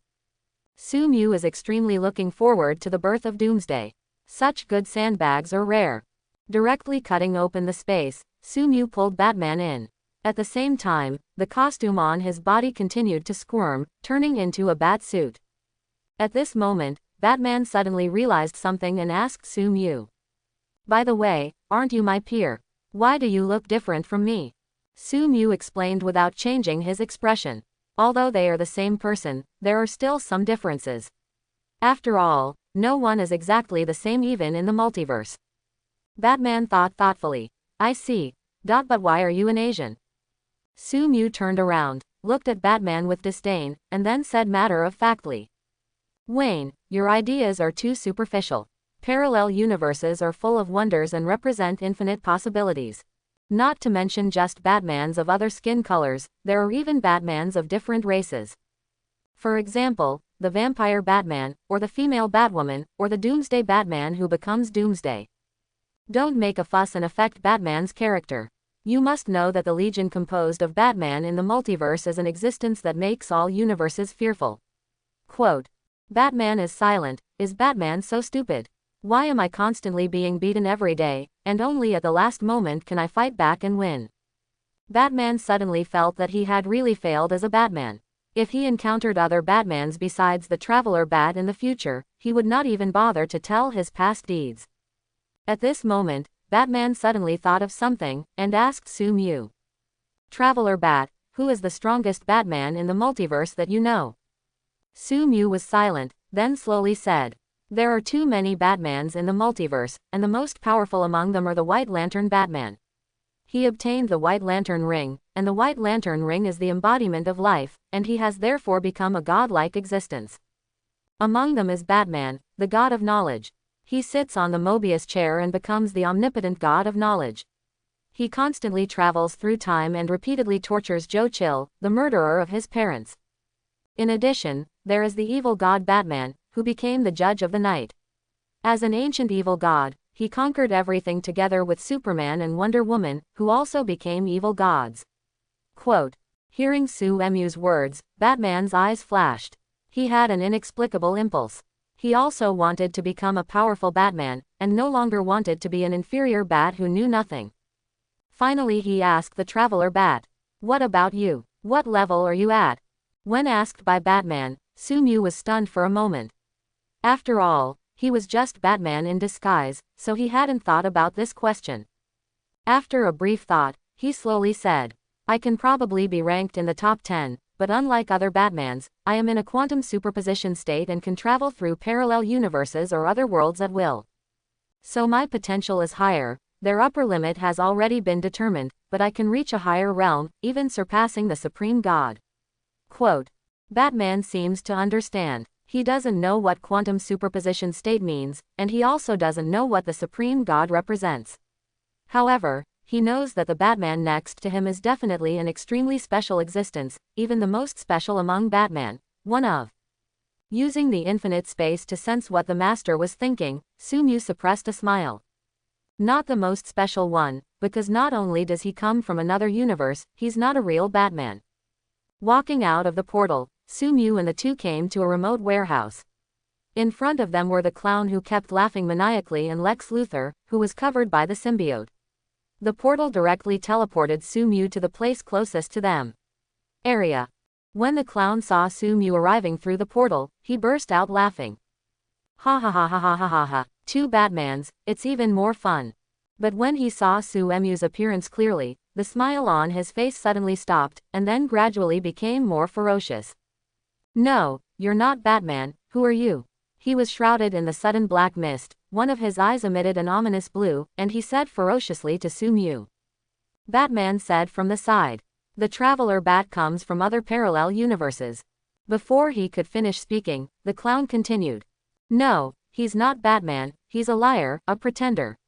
Sumu is extremely looking forward to the birth of Doomsday. Such good sandbags are rare. Directly cutting open the space, Sumu pulled Batman in. At the same time, the costume on his body continued to squirm, turning into a bat suit. At this moment, Batman suddenly realized something and asked Sumu, "By the way, aren't you my peer? Why do you look different from me?" Sumu explained without changing his expression. Although they are the same person, there are still some differences. After all, no one is exactly the same even in the multiverse. Batman thought thoughtfully. "I see. But why are you an Asian?" Sumu turned around, looked at Batman with disdain, and then said matter-of-factly, "Wayne, your ideas are too superficial. Parallel universes are full of wonders and represent infinite possibilities. Not to mention just Batmans of other skin colors, there are even Batmans of different races. For example, the vampire Batman, or the female Batwoman, or the Doomsday Batman who becomes Doomsday. Don't make a fuss and affect Batman's character. You must know that the Legion composed of Batman in the multiverse is an existence that makes all universes fearful." Quote, "Batman is silent. Is Batman so stupid? Why am I constantly being beaten every day, and only at the last moment can I fight back and win?" Batman suddenly felt that he had really failed as a Batman. If he encountered other Batmans besides the Traveler Bat in the future, he would not even bother to tell his past deeds. At this moment, Batman suddenly thought of something, and asked Sumu, "Traveler Bat, who is the strongest Batman in the multiverse that you know?" Sumu was silent, then slowly said, "There are too many Batmans in the multiverse, and the most powerful among them are the White Lantern Batman. He obtained the White Lantern Ring, and the White Lantern Ring is the embodiment of life, and he has therefore become a godlike existence. Among them is Batman, the god of knowledge. He sits on the Mobius chair and becomes the omnipotent god of knowledge. He constantly travels through time and repeatedly tortures Joe Chill, the murderer of his parents. In addition, there is the evil god Batman, who became the judge of the night. As an ancient evil god, he conquered everything together with Superman and Wonder Woman, who also became evil gods. Quote. Hearing Sumu's words, Batman's eyes flashed. He had an inexplicable impulse. He also wanted to become a powerful Batman, and no longer wanted to be an inferior bat who knew nothing. Finally he asked the Traveler Bat, "What about you? What level are you at?" When asked by Batman, Sumu was stunned for a moment. After all, he was just Batman in disguise, so he hadn't thought about this question. After a brief thought, he slowly said, "I can probably be ranked in the top 10, but unlike other Batmans, I am in a quantum superposition state and can travel through parallel universes or other worlds at will. So my potential is higher. Their upper limit has already been determined, but I can reach a higher realm, even surpassing the Supreme God." Quote. Batman seems to understand. He doesn't know what quantum superposition state means, and he also doesn't know what the Supreme God represents. However, he knows that the Batman next to him is definitely an extremely special existence, even the most special among Batman, one of. Using the infinite space to sense what the Master was thinking, Sumu suppressed a smile. Not the most special one, because not only does he come from another universe, he's not a real Batman. Walking out of the portal, Sumu and the two came to a remote warehouse. In front of them were the clown who kept laughing maniacally and Lex Luthor, who was covered by the symbiote. The portal directly teleported Sumu to the place closest to them. Area. When the clown saw Sumu arriving through the portal, he burst out laughing. Ha ha ha ha ha ha ha ha. Two Batmans, it's even more fun. But when he saw Sumu's appearance clearly, the smile on his face suddenly stopped, and then gradually became more ferocious. "No, you're not Batman, who are you?" He was shrouded in the sudden black mist, one of his eyes emitted an ominous blue, and he said ferociously to Sumu. Batman said from the side. "The Traveler Bat comes from other parallel universes." Before he could finish speaking, the clown continued. "No, he's not Batman, he's a liar, a pretender.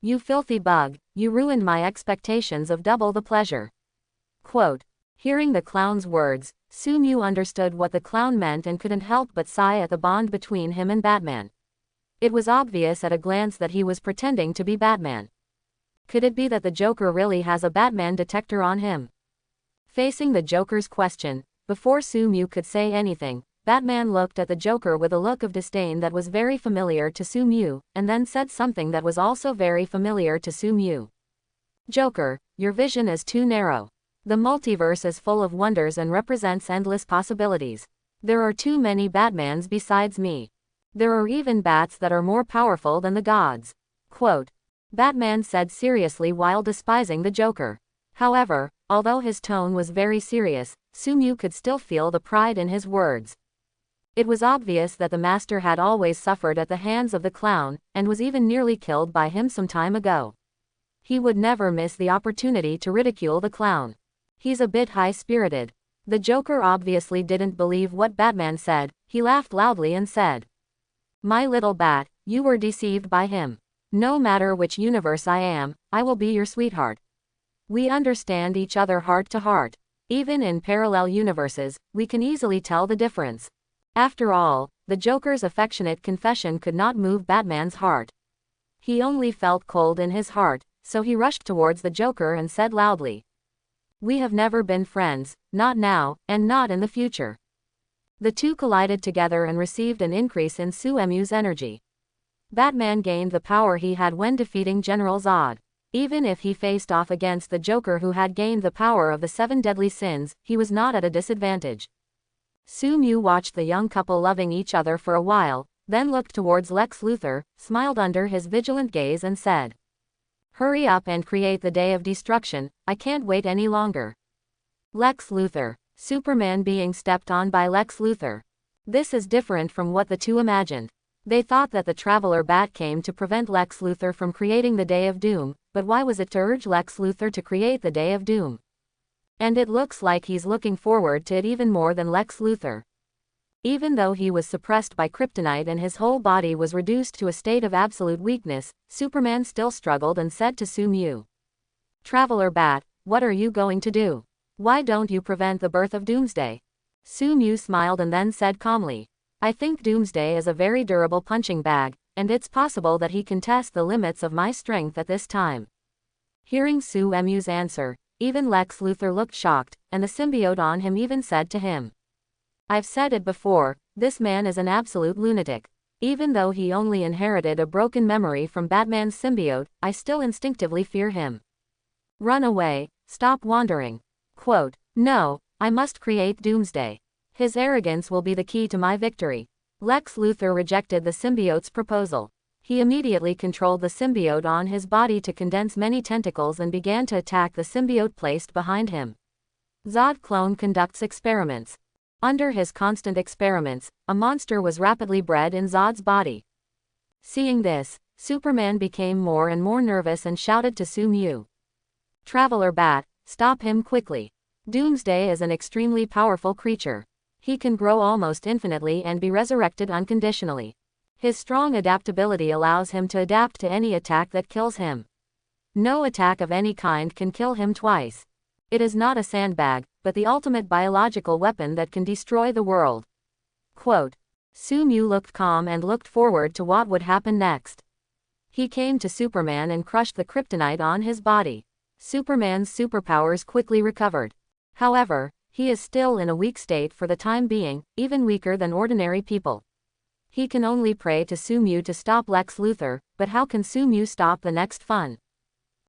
You filthy bug, you ruined my expectations of double the pleasure." Quote. Hearing the clown's words, Sumu understood what the clown meant and couldn't help but sigh at the bond between him and Batman. It was obvious at a glance that he was pretending to be Batman. Could it be that the Joker really has a Batman detector on him? Facing the Joker's question, before Sumu could say anything, Batman looked at the Joker with a look of disdain that was very familiar to Sumu, and then said something that was also very familiar to Sumu. "Joker, your vision is too narrow. The multiverse is full of wonders and represents endless possibilities. There are too many Batmans besides me. There are even bats that are more powerful than the gods." Quote. Batman said seriously while despising the Joker. However, although his tone was very serious, Sumu could still feel the pride in his words. It was obvious that the Master had always suffered at the hands of the clown, and was even nearly killed by him some time ago. He would never miss the opportunity to ridicule the clown. He's a bit high-spirited. The Joker obviously didn't believe what Batman said. He laughed loudly and said, "My little bat, you were deceived by him. No matter which universe I am, I will be your sweetheart. We understand each other heart to heart. Even in parallel universes, we can easily tell the difference." After all, the Joker's affectionate confession could not move Batman's heart. He only felt cold in his heart, so he rushed towards the Joker and said loudly, "We have never been friends, not now, and not in the future." The two collided together and received an increase in Sumu's energy. Batman gained the power he had when defeating General Zod. Even if he faced off against the Joker who had gained the power of the 7 deadly sins, he was not at a disadvantage. Sumu watched the young couple loving each other for a while, then looked towards Lex Luthor, smiled under his vigilant gaze and said, "Hurry up and create the day of destruction, I can't wait any longer." Lex Luthor. Superman being stepped on by Lex Luthor. This is different from what the two imagined. They thought that the Traveler Bat came to prevent Lex Luthor from creating the Day of Doom, but why was it to urge Lex Luthor to create the Day of Doom? And it looks like he's looking forward to it even more than Lex Luthor. Even though he was suppressed by kryptonite and his whole body was reduced to a state of absolute weakness, Superman still struggled and said to Sumu, "Traveler Bat, what are you going to do? Why don't you prevent the birth of Doomsday?" Sumu smiled and then said calmly, "I think Doomsday is a very durable punching bag, and it's possible that he can test the limits of my strength at this time." Hearing Sumu's answer, even Lex Luthor looked shocked, and the symbiote on him even said to him, "I've said it before, this man is an absolute lunatic. Even though he only inherited a broken memory from Batman's symbiote, I still instinctively fear him. Run away, stop wandering." Quote, "No, I must create Doomsday. His arrogance will be the key to my victory." Lex Luthor rejected the symbiote's proposal. He immediately controlled the symbiote on his body to condense many tentacles and began to attack the symbiote placed behind him. Zod clone conducts experiments. Under his constant experiments, a monster was rapidly bred in Zod's body. Seeing this, Superman became more and more nervous and shouted to Sumu, "Traveler Bat, stop him quickly. Doomsday is an extremely powerful creature. He can grow almost infinitely and be resurrected unconditionally. His strong adaptability allows him to adapt to any attack that kills him. No attack of any kind can kill him twice. It is not a sandbag, but the ultimate biological weapon that can destroy the world." Quote. Sumu looked calm and looked forward to what would happen next. He came to Superman and crushed the kryptonite on his body. Superman's superpowers quickly recovered. However, he is still in a weak state for the time being, even weaker than ordinary people. He can only pray to Sumu to stop Lex Luthor, but how can Sumu stop the next fun?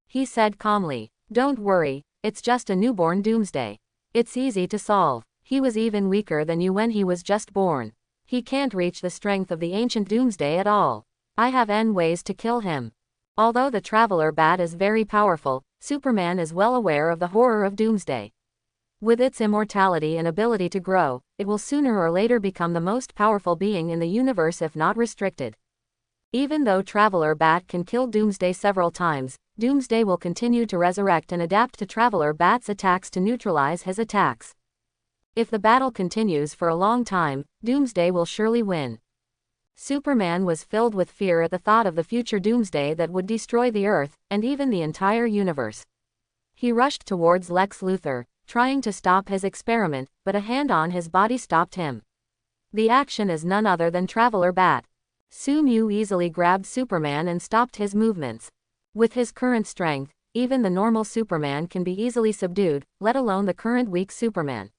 He said calmly, "Don't worry, it's just a newborn Doomsday. It's easy to solve. He was even weaker than you when he was just born. He can't reach the strength of the ancient Doomsday at all. I have N ways to kill him." Although the Traveler Bat is very powerful, Superman is well aware of the horror of Doomsday. With its immortality and ability to grow, it will sooner or later become the most powerful being in the universe if not restricted. Even though Traveler Bat can kill Doomsday several times, Doomsday will continue to resurrect and adapt to Traveler Bat's attacks to neutralize his attacks. If the battle continues for a long time, Doomsday will surely win. Superman was filled with fear at the thought of the future Doomsday that would destroy the Earth, and even the entire universe. He rushed towards Lex Luthor, trying to stop his experiment, but a hand on his body stopped him. The action is none other than Traveler Bat. Sumu easily grabbed Superman and stopped his movements. With his current strength, even the normal Superman can be easily subdued, let alone the current weak Superman.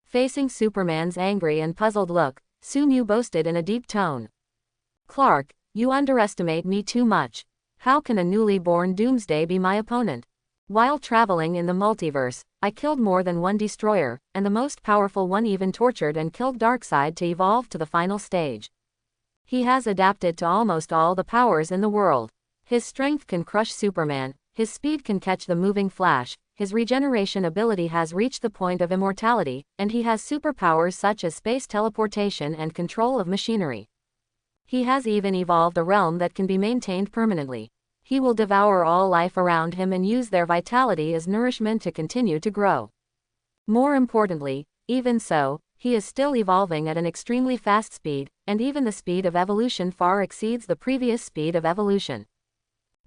Facing Superman's angry and puzzled look, Sumu boasted in a deep tone, "Clark, you underestimate me too much. How can a newly born Doomsday be my opponent? While traveling in the multiverse, I killed more than one destroyer, and the most powerful one even tortured and killed Darkseid to evolve to the final stage. He has adapted to almost all the powers in the world. His strength can crush Superman, his speed can catch the moving Flash, his regeneration ability has reached the point of immortality, and he has superpowers such as space teleportation and control of machinery. He has even evolved a realm that can be maintained permanently. He will devour all life around him and use their vitality as nourishment to continue to grow. More importantly, even so, he is still evolving at an extremely fast speed, and even the speed of evolution far exceeds the previous speed of evolution.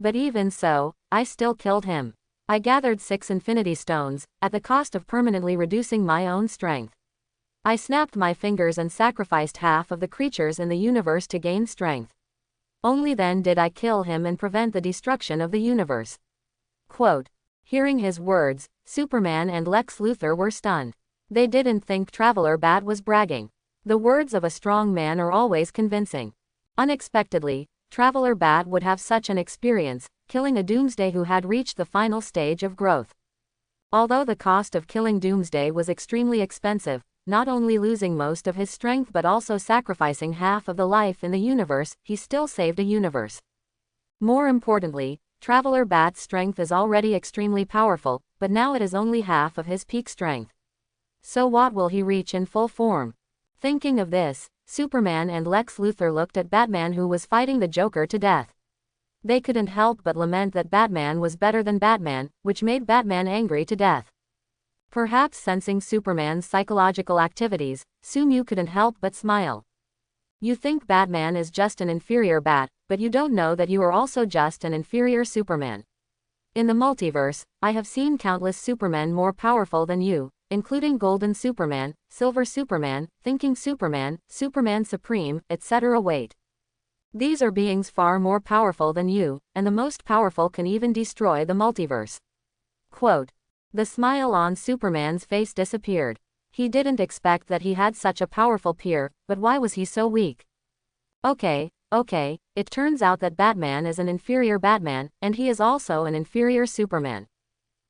But even so, I still killed him. I gathered 6 Infinity Stones, at the cost of permanently reducing my own strength. I snapped my fingers and sacrificed half of the creatures in the universe to gain strength. Only then did I kill him and prevent the destruction of the universe." Quote. Hearing his words, Superman and Lex Luthor were stunned. They didn't think Traveler Bat was bragging. The words of a strong man are always convincing. Unexpectedly, Traveler Bat would have such an experience, killing a Doomsday who had reached the final stage of growth. Although the cost of killing Doomsday was extremely expensive, not only losing most of his strength but also sacrificing half of the life in the universe, he still saved a universe. More importantly, Traveler Bat's strength is already extremely powerful, but now it is only half of his peak strength. So what will he reach in full form? Thinking of this, Superman and Lex Luthor looked at Batman, who was fighting the Joker to death. They couldn't help but lament that Batman was better than Batman, which made Batman angry to death. Perhaps sensing Superman's psychological activities, Sumu couldn't help but smile. You think Batman is just an inferior Bat, but you don't know that you are also just an inferior Superman. In the multiverse, I have seen countless Supermen more powerful than you, including Golden Superman, Silver Superman, Thinking Superman, Superman Supreme, etc. Wait. These are beings far more powerful than you, and the most powerful can even destroy the multiverse. Quote. The smile on Superman's face disappeared. He didn't expect that he had such a powerful peer, but why was he so weak? Okay, it turns out that Batman is an inferior Batman, and he is also an inferior Superman.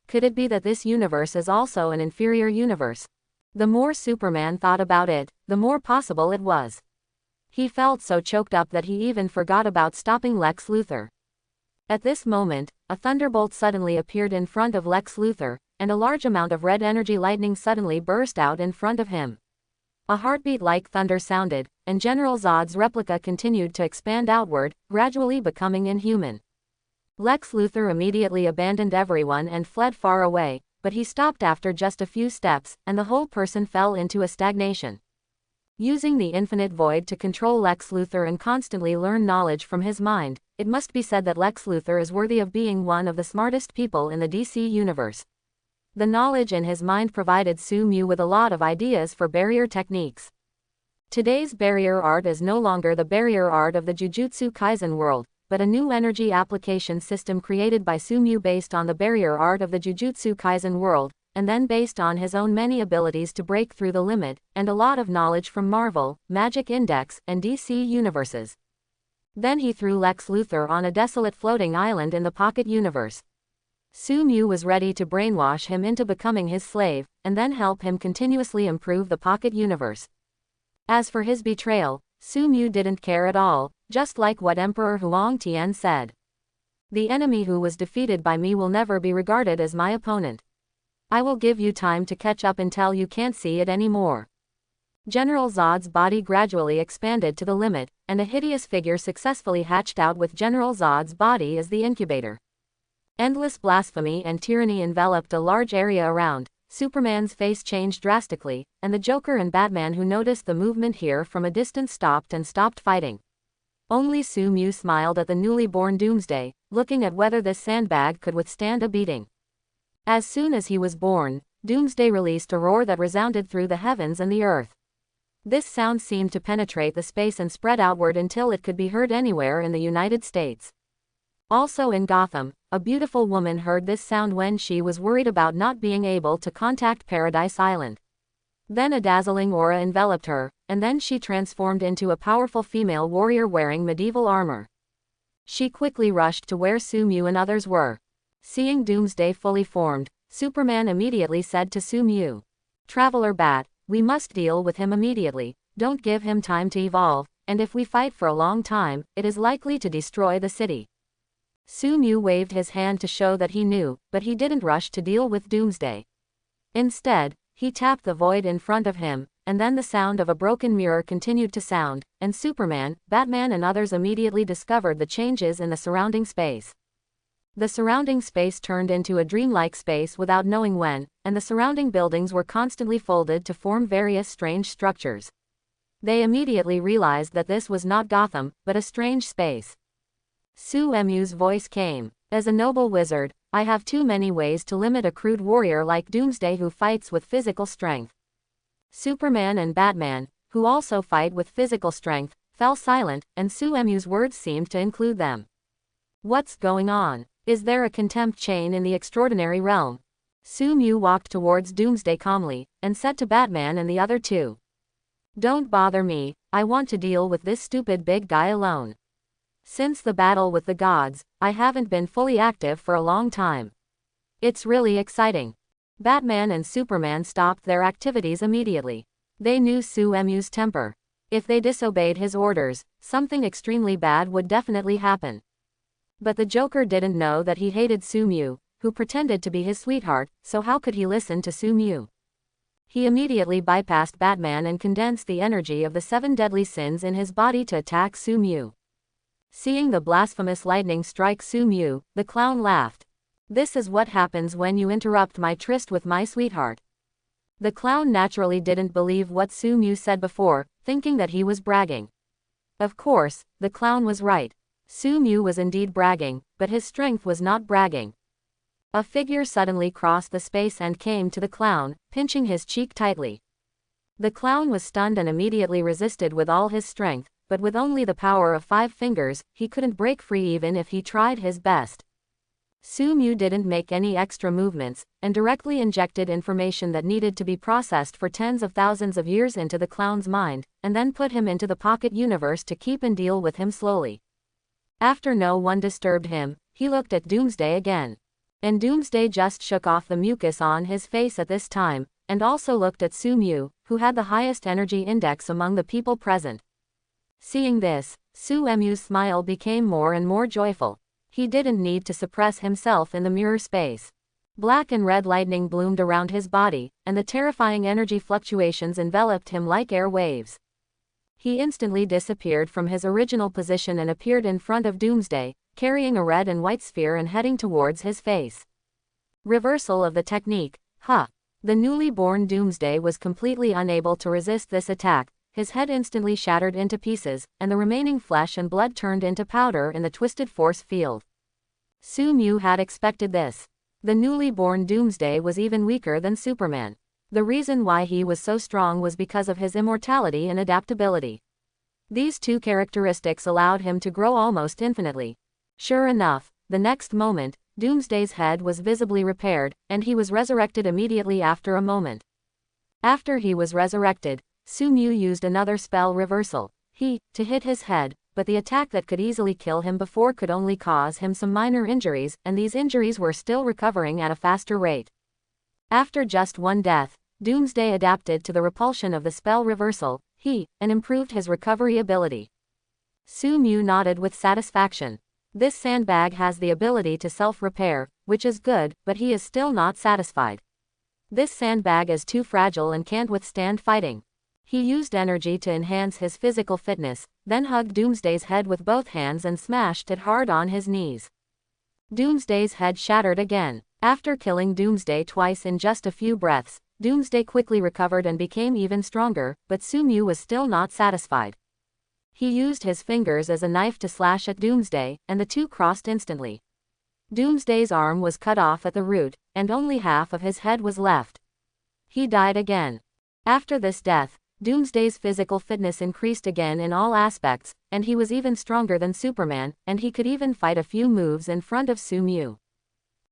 Could it be that this universe is also an inferior universe? The more Superman thought about it, the more possible it was. He felt so choked up that he even forgot about stopping Lex Luthor. At this moment, a thunderbolt suddenly appeared in front of Lex Luthor, and a large amount of red energy lightning suddenly burst out in front of him. A heartbeat like thunder sounded, and General Zod's replica continued to expand outward, gradually becoming inhuman. Lex Luthor immediately abandoned everyone and fled far away, but he stopped after just a few steps, and the whole person fell into a stagnation. Using the infinite void to control Lex Luthor and constantly learn knowledge from his mind, it must be said that Lex Luthor is worthy of being one of the smartest people in the DC universe. The knowledge in his mind provided Sumu with a lot of ideas for barrier techniques. Today's barrier art is no longer the barrier art of the Jujutsu Kaisen world, but a new energy application system created by Sumu based on the barrier art of the Jujutsu Kaisen world, and then based on his own many abilities to break through the limit, and a lot of knowledge from Marvel, Magic Index, and DC universes. Then he threw Lex Luthor on a desolate floating island in the Pocket Universe. Sumu was ready to brainwash him into becoming his slave, and then help him continuously improve the Pocket Universe. As for his betrayal, Sumu didn't care at all, just like what Emperor Huang Tian said. The enemy who was defeated by me will never be regarded as my opponent. I will give you time to catch up until you can't see it anymore. General Zod's body gradually expanded to the limit, and a hideous figure successfully hatched out with General Zod's body as the incubator. Endless blasphemy and tyranny enveloped a large area around. Superman's face changed drastically, and the Joker and Batman who noticed the movement here from a distance stopped fighting. Only Sumu smiled at the newly born Doomsday, looking at whether this sandbag could withstand a beating. As soon as he was born, Doomsday released a roar that resounded through the heavens and the earth. This sound seemed to penetrate the space and spread outward until it could be heard anywhere in the United States. Also in Gotham, a beautiful woman heard this sound when she was worried about not being able to contact Paradise Island. Then a dazzling aura enveloped her, and then she transformed into a powerful female warrior wearing medieval armor. She quickly rushed to where Sumu and others were. Seeing Doomsday fully formed, Superman immediately said to Sumu, "Traveler Bat, we must deal with him immediately, don't give him time to evolve, and if we fight for a long time, it is likely to destroy the city." Sumu waved his hand to show that he knew, but he didn't rush to deal with Doomsday. Instead, he tapped the void in front of him, and then the sound of a broken mirror continued to sound, and Superman, Batman and others immediately discovered the changes in the surrounding space. The surrounding space turned into a dreamlike space without knowing when, and the surrounding buildings were constantly folded to form various strange structures. They immediately realized that this was not Gotham, but a strange space. Suemu's voice came. As a noble wizard, I have too many ways to limit a crude warrior like Doomsday who fights with physical strength. Superman and Batman, who also fight with physical strength, fell silent, and Suemu's words seemed to include them. What's going on? Is there a contempt chain in the extraordinary realm? Sumu walked towards Doomsday calmly, and said to Batman and the other two, "Don't bother me, I want to deal with this stupid big guy alone. Since the battle with the gods, I haven't been fully active for a long time. It's really exciting." Batman and Superman stopped their activities immediately. They knew Suemu's temper. If they disobeyed his orders, something extremely bad would definitely happen. But the Joker didn't know that he hated Sumu, who pretended to be his sweetheart, so how could he listen to Sumu? He immediately bypassed Batman and condensed the energy of the 7 deadly sins in his body to attack Sumu. Seeing the blasphemous lightning strike Sumu, the clown laughed. "This is what happens when you interrupt my tryst with my sweetheart. The clown naturally didn't believe what Sumu said before, thinking that he was bragging. Of course, the clown was right. Sumu was indeed bragging, but his strength was not bragging. A figure suddenly crossed the space and came to the clown, pinching his cheek tightly. The clown was stunned and immediately resisted with all his strength, but with only the power of 5 fingers, he couldn't break free even if he tried his best. Sumu didn't make any extra movements, and directly injected information that needed to be processed for tens of thousands of years into the clown's mind, and then put him into the pocket universe to keep and deal with him slowly. After no one disturbed him, he looked at Doomsday again. And Doomsday just shook off the mucus on his face at this time, and also looked at Sumu, who had the highest energy index among the people present. Seeing this, Sumu's smile became more and more joyful. He didn't need to suppress himself in the mirror space. Black and red lightning bloomed around his body, and the terrifying energy fluctuations enveloped him like air waves. He instantly disappeared from his original position and appeared in front of Doomsday, carrying a red and white sphere and heading towards his face. Reversal of the technique, huh? The newly born Doomsday was completely unable to resist this attack. His head instantly shattered into pieces, and the remaining flesh and blood turned into powder in the twisted force field. Sumu had expected this. The newly born Doomsday was even weaker than Superman. The reason why he was so strong was because of his immortality and adaptability. These two characteristics allowed him to grow almost infinitely. Sure enough, the next moment, Doomsday's head was visibly repaired, and he was resurrected immediately after a moment. After he was resurrected, Sumu used another spell reversal, to hit his head, but the attack that could easily kill him before could only cause him some minor injuries, and these injuries were still recovering at a faster rate. After just one death, Doomsday adapted to the repulsion of the spell reversal, and improved his recovery ability. Sumu nodded with satisfaction. This sandbag has the ability to self-repair, which is good, but he is still not satisfied. This sandbag is too fragile and can't withstand fighting. He used energy to enhance his physical fitness, then hugged Doomsday's head with both hands and smashed it hard on his knees. Doomsday's head shattered again. After killing Doomsday twice in just a few breaths, Doomsday quickly recovered and became even stronger, but Sumu was still not satisfied. He used his fingers as a knife to slash at Doomsday, and the two crossed instantly. Doomsday's arm was cut off at the root, and only half of his head was left. He died again. After this death, Doomsday's physical fitness increased again in all aspects, and he was even stronger than Superman, and he could even fight a few moves in front of Sumu.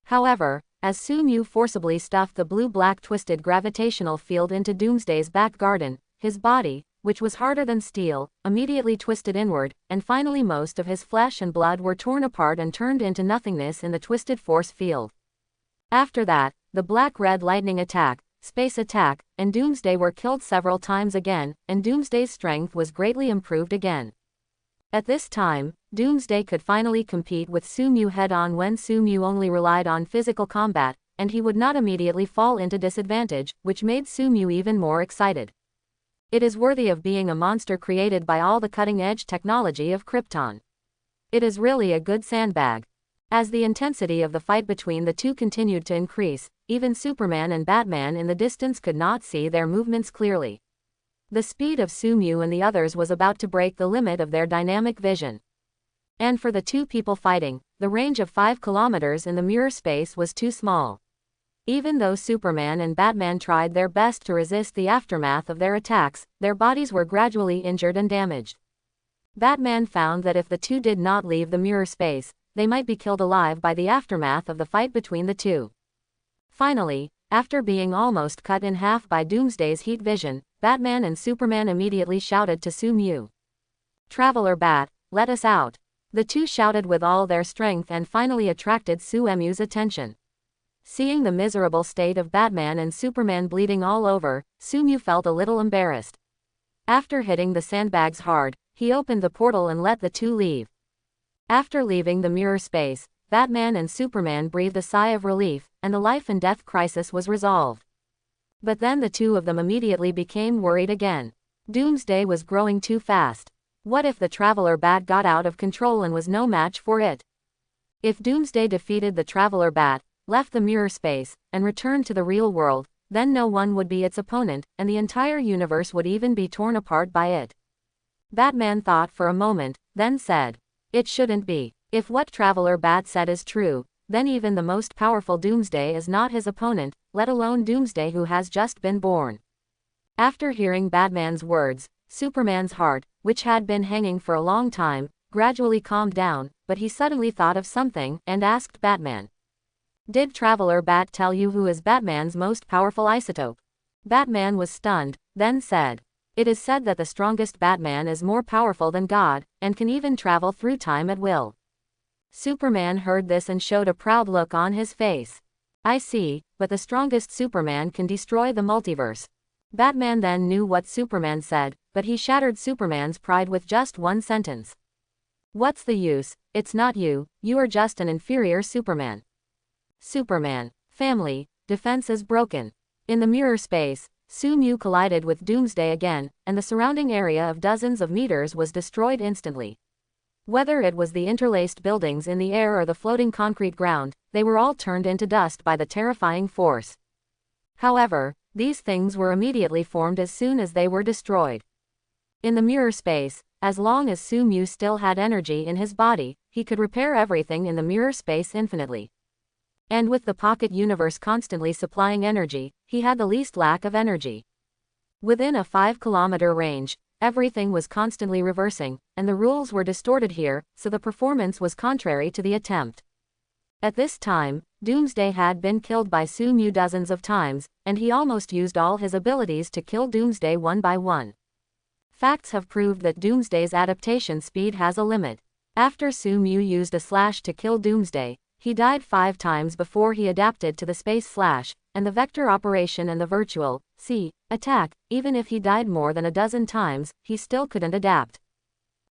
However, as Sumu forcibly stuffed the blue-black twisted gravitational field into Doomsday's back garden, his body, which was harder than steel, immediately twisted inward, and finally most of his flesh and blood were torn apart and turned into nothingness in the twisted force field. After that, the black-red lightning attack, space attack, and Doomsday were killed several times again, and Doomsday's strength was greatly improved again. At this time, Doomsday could finally compete with Sumu head-on when Sumu only relied on physical combat, and he would not immediately fall into disadvantage, which made Sumu even more excited. It is worthy of being a monster created by all the cutting-edge technology of Krypton. It is really a good sandbag. As the intensity of the fight between the two continued to increase, even Superman and Batman in the distance could not see their movements clearly. The speed of Sumu and the others was about to break the limit of their dynamic vision. And for the two people fighting, the range of 5 kilometers in the mirror space was too small. Even though Superman and Batman tried their best to resist the aftermath of their attacks, their bodies were gradually injured and damaged. Batman found that if the two did not leave the mirror space, they might be killed alive by the aftermath of the fight between the two. Finally, after being almost cut in half by Doomsday's heat vision, Batman and Superman immediately shouted to Sumu. "Traveler Bat, let us out." The two shouted with all their strength and finally attracted Sumu's attention. Seeing the miserable state of Batman and Superman bleeding all over, Sumu felt a little embarrassed. After hitting the sandbags hard, he opened the portal and let the two leave. After leaving the mirror space, Batman and Superman breathed a sigh of relief, and the life and death crisis was resolved. But then the two of them immediately became worried again. Doomsday was growing too fast. What if the Traveler Bat got out of control and was no match for it? If Doomsday defeated the Traveler Bat, left the mirror space, and returned to the real world, then no one would be its opponent, and the entire universe would even be torn apart by it. Batman thought for a moment, then said, "It shouldn't be. If what Traveler Bat said is true, then even the most powerful Doomsday is not his opponent, let alone Doomsday who has just been born." After hearing Batman's words, Superman's heart, which had been hanging for a long time, gradually calmed down, but he suddenly thought of something, and asked Batman, "Did Traveler Bat tell you who is Batman's most powerful isotope?" Batman was stunned, then said, "It is said that the strongest Batman is more powerful than God, and can even travel through time at will." Superman heard this and showed a proud look on his face. "I see, but the strongest Superman can destroy the multiverse." Batman then knew what Superman said, but he shattered Superman's pride with just one sentence. "What's the use? It's not you, you are just an inferior Superman." Superman. Family. Defense is broken. In the mirror space, Sumu collided with Doomsday again, and the surrounding area of dozens of meters was destroyed instantly. Whether it was the interlaced buildings in the air or the floating concrete ground, they were all turned into dust by the terrifying force. However, these things were immediately formed as soon as they were destroyed. In the mirror space, as long as Sumu still had energy in his body, he could repair everything in the mirror space infinitely. And with the pocket universe constantly supplying energy, he had the least lack of energy. Within a 5-kilometer range, everything was constantly reversing, and the rules were distorted here, so the performance was contrary to the attempt. At this time, Doomsday had been killed by Sumu dozens of times, and he almost used all his abilities to kill Doomsday one by one. Facts have proved that Doomsday's adaptation speed has a limit. After Sumu used a slash to kill Doomsday, he died 5 times before he adapted to the space slash, and the vector operation and the virtual attack. Even if he died more than a dozen times, he still couldn't adapt.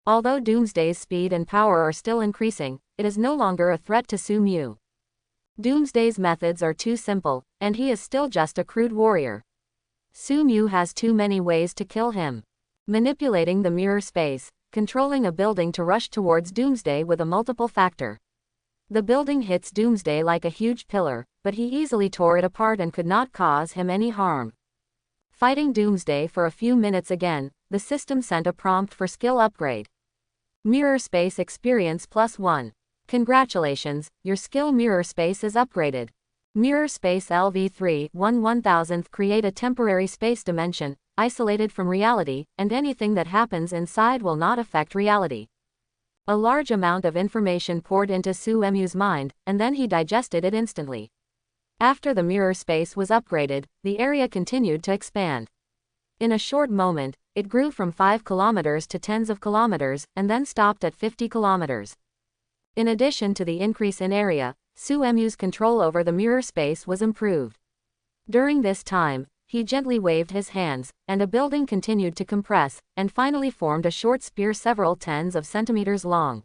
Although Doomsday's speed and power are still increasing, it is no longer a threat to Sumu. Doomsday's methods are too simple, and he is still just a crude warrior. Sumu has too many ways to kill him. Manipulating the mirror space, controlling a building to rush towards Doomsday with a multiple factor. The building hits Doomsday like a huge pillar, but he easily tore it apart and could not cause him any harm. Fighting Doomsday for a few minutes again, the system sent a prompt for skill upgrade. Mirror Space Experience +1. Congratulations, your skill Mirror Space is upgraded. Mirror Space LV3 1/1000th. Create a temporary space dimension, isolated from reality, and anything that happens inside will not affect reality. A large amount of information poured into Sumu's mind, and then he digested it instantly. After the mirror space was upgraded, the area continued to expand. In a short moment, it grew from 5 kilometers to tens of kilometers, and then stopped at 50 kilometers. In addition to the increase in area, Sumu's control over the mirror space was improved. During this time, he gently waved his hands, and a building continued to compress, and finally formed a short spear several tens of centimeters long.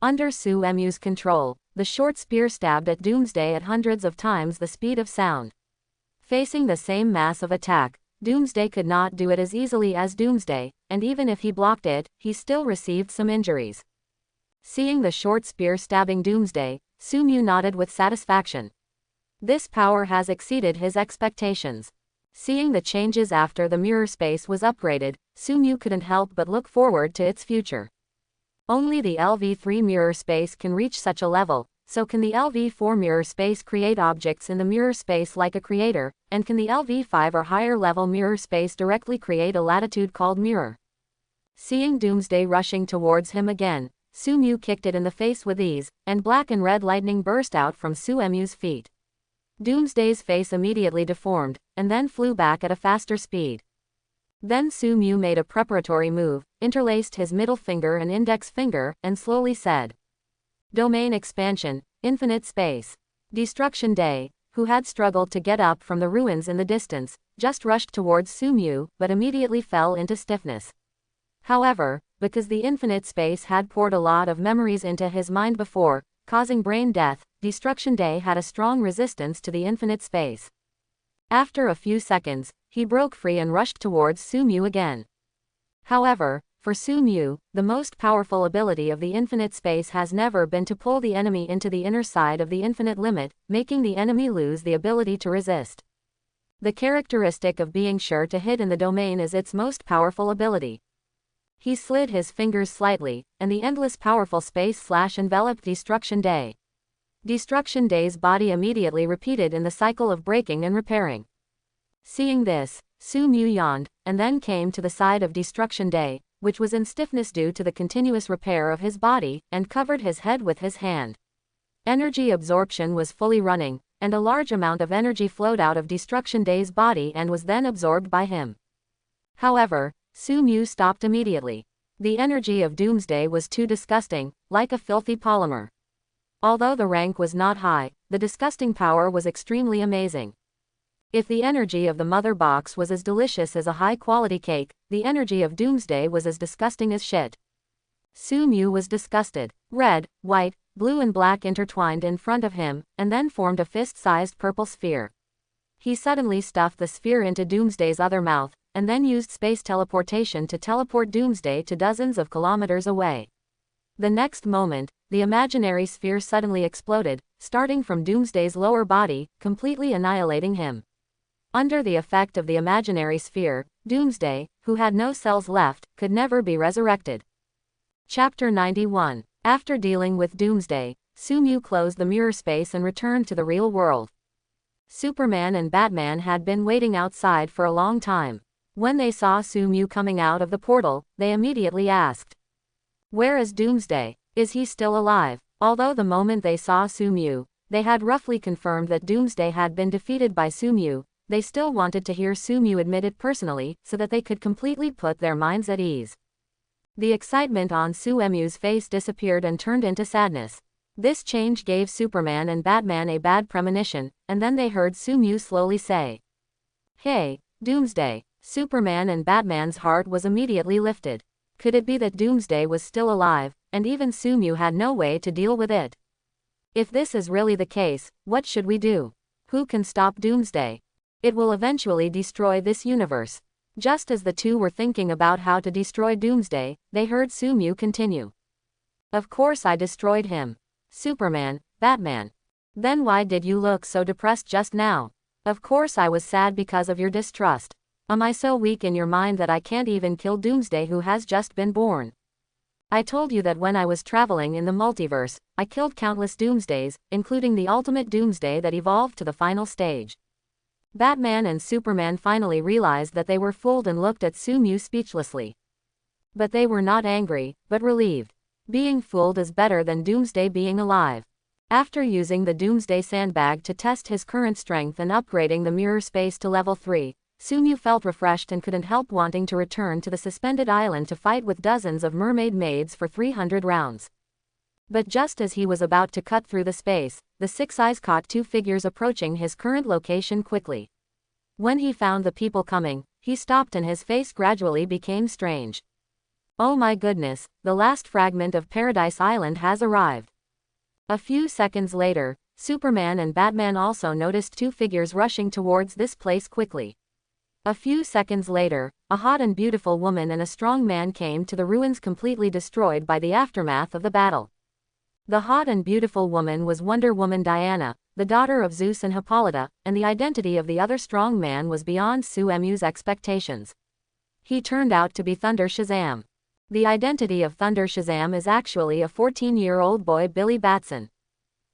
Under Sumu's control, the short spear stabbed at Doomsday at hundreds of times the speed of sound. Facing the same mass of attack, Doomsday could not do it as easily as Doomsday, and even if he blocked it, he still received some injuries. Seeing the short spear stabbing Doomsday, Sumu nodded with satisfaction. This power has exceeded his expectations. Seeing the changes after the mirror space was upgraded, Sumu couldn't help but look forward to its future. Only the LV3 mirror space can reach such a level, so can the LV4 mirror space create objects in the mirror space like a creator, and can the LV5 or higher level mirror space directly create a latitude called mirror? Seeing Doomsday rushing towards him again, Sumu kicked it in the face with ease, and black and red lightning burst out from Sumu's feet. Doomsday's face immediately deformed, and then flew back at a faster speed. Then Sumu made a preparatory move, interlaced his middle finger and index finger, and slowly said, "Domain expansion, infinite space." Destruction Day, who had struggled to get up from the ruins in the distance, just rushed towards Sumu, but immediately fell into stiffness. However, because the infinite space had poured a lot of memories into his mind before, causing brain death, Destruction Day had a strong resistance to the infinite space. After a few seconds, he broke free and rushed towards Sumu again. However, for Sumu, the most powerful ability of the infinite space has never been to pull the enemy into the inner side of the infinite limit, making the enemy lose the ability to resist. The characteristic of being sure to hit in the domain is its most powerful ability. He slid his fingers slightly, and the endless powerful space slash enveloped Destruction Day. Destruction Day's body immediately repeated in the cycle of breaking and repairing. Seeing this, Sumu yawned, and then came to the side of Destruction Day, which was in stiffness due to the continuous repair of his body, and covered his head with his hand. Energy absorption was fully running, and a large amount of energy flowed out of Destruction Day's body and was then absorbed by him. However, Sumu stopped immediately. The energy of Doomsday was too disgusting, like a filthy polymer. Although the rank was not high, the disgusting power was extremely amazing. If the energy of the mother box was as delicious as a high-quality cake, the energy of Doomsday was as disgusting as shit. Sumu was disgusted. Red, white, blue and black intertwined in front of him, and then formed a fist-sized purple sphere. He suddenly stuffed the sphere into Doomsday's other mouth, and then used space teleportation to teleport Doomsday to dozens of kilometers away. The next moment, the imaginary sphere suddenly exploded, starting from Doomsday's lower body, completely annihilating him. Under the effect of the imaginary sphere, Doomsday, who had no cells left, could never be resurrected. Chapter 91. After dealing with Doomsday, Sumu closed the mirror space and returned to the real world. Superman and Batman had been waiting outside for a long time. When they saw Sumu coming out of the portal, they immediately asked, "Where is Doomsday? Is he still alive?" Although the moment they saw Sumu, they had roughly confirmed that Doomsday had been defeated by Sumu, they still wanted to hear Sumu admit it personally, so that they could completely put their minds at ease. The excitement on Sumu's face disappeared and turned into sadness. This change gave Superman and Batman a bad premonition, and then they heard Sumu slowly say, "Hey, Doomsday." Superman and Batman's heart was immediately lifted. Could it be that Doomsday was still alive, and even Sumu had no way to deal with it? If this is really the case, what should we do? Who can stop Doomsday? It will eventually destroy this universe. Just as the two were thinking about how to destroy Doomsday, they heard Sumu continue. "Of course I destroyed him." Superman, Batman. "Then why did you look so depressed just now?" "Of course I was sad because of your distrust. Am I so weak in your mind that I can't even kill Doomsday who has just been born? I told you that when I was traveling in the multiverse, I killed countless Doomsdays, including the ultimate Doomsday that evolved to the final stage." Batman and Superman finally realized that they were fooled and looked at Sumu speechlessly. But they were not angry, but relieved. Being fooled is better than Doomsday being alive. After using the Doomsday sandbag to test his current strength and upgrading the mirror space to level 3, Sumu felt refreshed and couldn't help wanting to return to the suspended island to fight with dozens of mermaid maids for 300 rounds. But just as he was about to cut through the space, the Six Eyes caught two figures approaching his current location quickly. When he found the people coming, he stopped and his face gradually became strange. "Oh my goodness, the last fragment of Paradise Island has arrived." A few seconds later, Superman and Batman also noticed two figures rushing towards this place quickly. A few seconds later, a hot and beautiful woman and a strong man came to the ruins completely destroyed by the aftermath of the battle. The hot and beautiful woman was Wonder Woman Diana, the daughter of Zeus and Hippolyta, and the identity of the other strong man was beyond Sumu's expectations. He turned out to be Thunder Shazam. The identity of Thunder Shazam is actually a 14-year-old boy Billy Batson.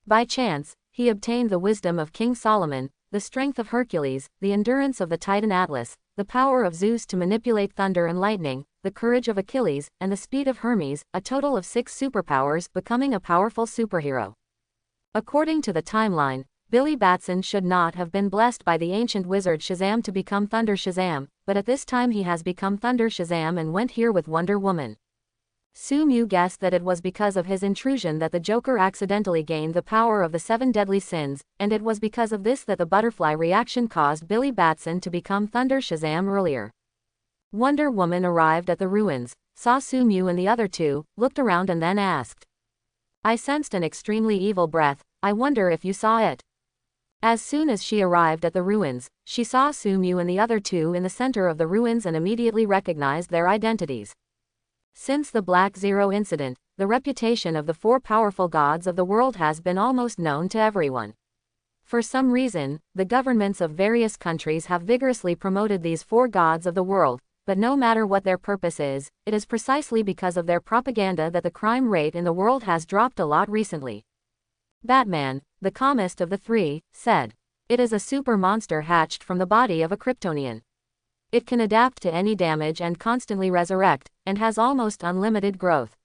By chance, he obtained the wisdom of King Solomon, the strength of Hercules, the endurance of the Titan Atlas, the power of Zeus to manipulate thunder and lightning, the courage of Achilles, and the speed of Hermes, a total of 6 superpowers, becoming a powerful superhero. According to the timeline, Billy Batson should not have been blessed by the ancient wizard Shazam to become Thunder Shazam, but at this time he has become Thunder Shazam and went here with Wonder Woman. Sumu guessed that it was because of his intrusion that the Joker accidentally gained the power of the 7 deadly sins, and it was because of this that the butterfly reaction caused Billy Batson to become Thunder Shazam earlier. Wonder Woman arrived at the ruins, saw Sumu and the other two, looked around and then asked, "I sensed an extremely evil breath, I wonder if you saw it." As soon as she arrived at the ruins, she saw Sumu and the other two in the center of the ruins and immediately recognized their identities. Since the Black Zero incident, the reputation of the 4 powerful gods of the world has been almost known to everyone. For some reason, the governments of various countries have vigorously promoted these 4 gods of the world, but no matter what their purpose is, it is precisely because of their propaganda that the crime rate in the world has dropped a lot recently. Batman, the calmest of the 3, said. It is a super monster hatched from the body of a Kryptonian. It can adapt to any damage and constantly resurrect, and has almost unlimited growth.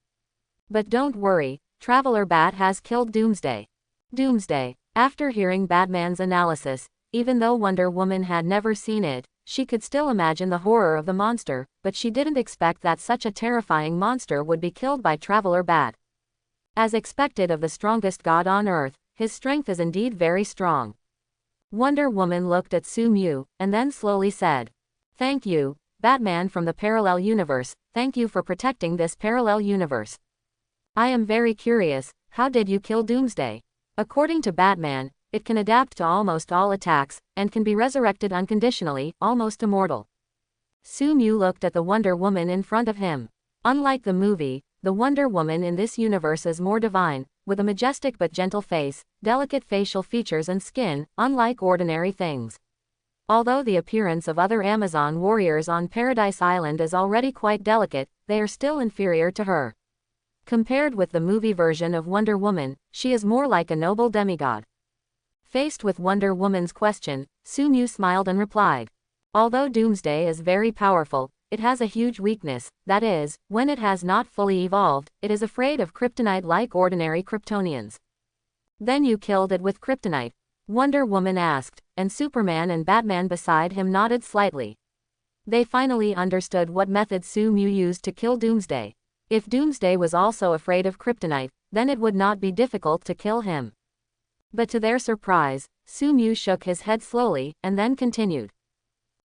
But don't worry, Traveler Bat has killed Doomsday. Doomsday. After hearing Batman's analysis, even though Wonder Woman had never seen it, she could still imagine the horror of the monster, but she didn't expect that such a terrifying monster would be killed by Traveler Bat. As expected of the strongest god on Earth, his strength is indeed very strong. Wonder Woman looked at Sumu, and then slowly said, "Thank you, Batman from the parallel universe, thank you for protecting this parallel universe. I am very curious, how did you kill Doomsday?" According to Batman, it can adapt to almost all attacks, and can be resurrected unconditionally, almost immortal. Sumu looked at the Wonder Woman in front of him. Unlike the movie, the Wonder Woman in this universe is more divine, with a majestic but gentle face, delicate facial features and skin, unlike ordinary things. Although the appearance of other Amazon warriors on Paradise Island is already quite delicate, they are still inferior to her. Compared with the movie version of Wonder Woman, she is more like a noble demigod. Faced with Wonder Woman's question, Sumu smiled and replied, "Although Doomsday is very powerful, it has a huge weakness, that is, when it has not fully evolved, it is afraid of kryptonite like ordinary Kryptonians." "Then you killed it with kryptonite?" Wonder Woman asked, and Superman and Batman beside him nodded slightly. They finally understood what method Sumu used to kill Doomsday. If Doomsday was also afraid of kryptonite, then it would not be difficult to kill him. But to their surprise, Sumu shook his head slowly, and then continued.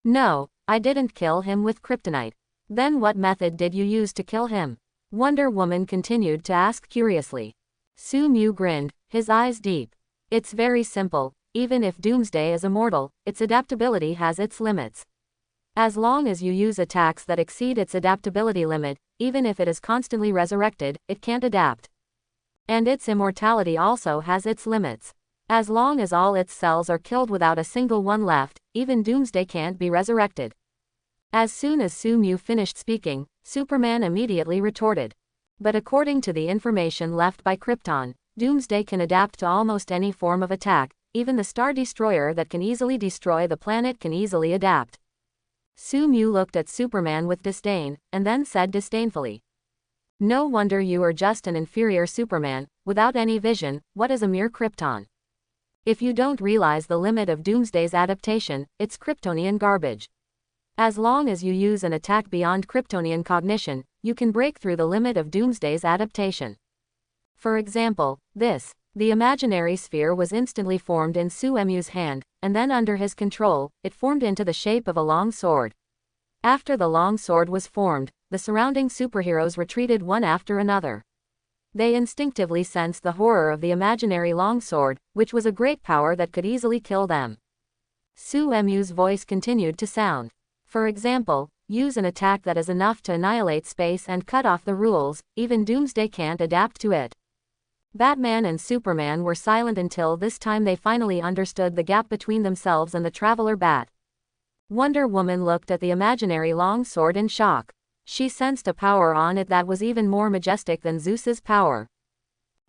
"No, I didn't kill him with kryptonite." "Then what method did you use to kill him?" Wonder Woman continued to ask curiously. Sumu grinned, his eyes deep. "It's very simple, even if Doomsday is immortal, its adaptability has its limits. As long as you use attacks that exceed its adaptability limit, even if it is constantly resurrected, it can't adapt. And its immortality also has its limits. As long as all its cells are killed without a single one left, even Doomsday can't be resurrected." As soon as Sumu finished speaking, Superman immediately retorted. "But according to the information left by Krypton, Doomsday can adapt to almost any form of attack, even the Star Destroyer that can easily destroy the planet can easily adapt." Sumu looked at Superman with disdain, and then said disdainfully, "No wonder you are just an inferior Superman, without any vision. What is a mere Krypton? If you don't realize the limit of Doomsday's adaptation, it's Kryptonian garbage. As long as you use an attack beyond Kryptonian cognition, you can break through the limit of Doomsday's adaptation. For example, this. The imaginary sphere was instantly formed in Sumu's hand, and then under his control, it formed into the shape of a long sword. After the long sword was formed, the surrounding superheroes retreated one after another. They instinctively sensed the horror of the imaginary longsword, which was a great power that could easily kill them. Sumu's voice continued to sound. For example, use an attack that is enough to annihilate space and cut off the rules, even Doomsday can't adapt to it. Batman and Superman were silent until this time they finally understood the gap between themselves and the Traveler Bat. Wonder Woman looked at the imaginary long sword in shock. She sensed a power on it that was even more majestic than Zeus's power.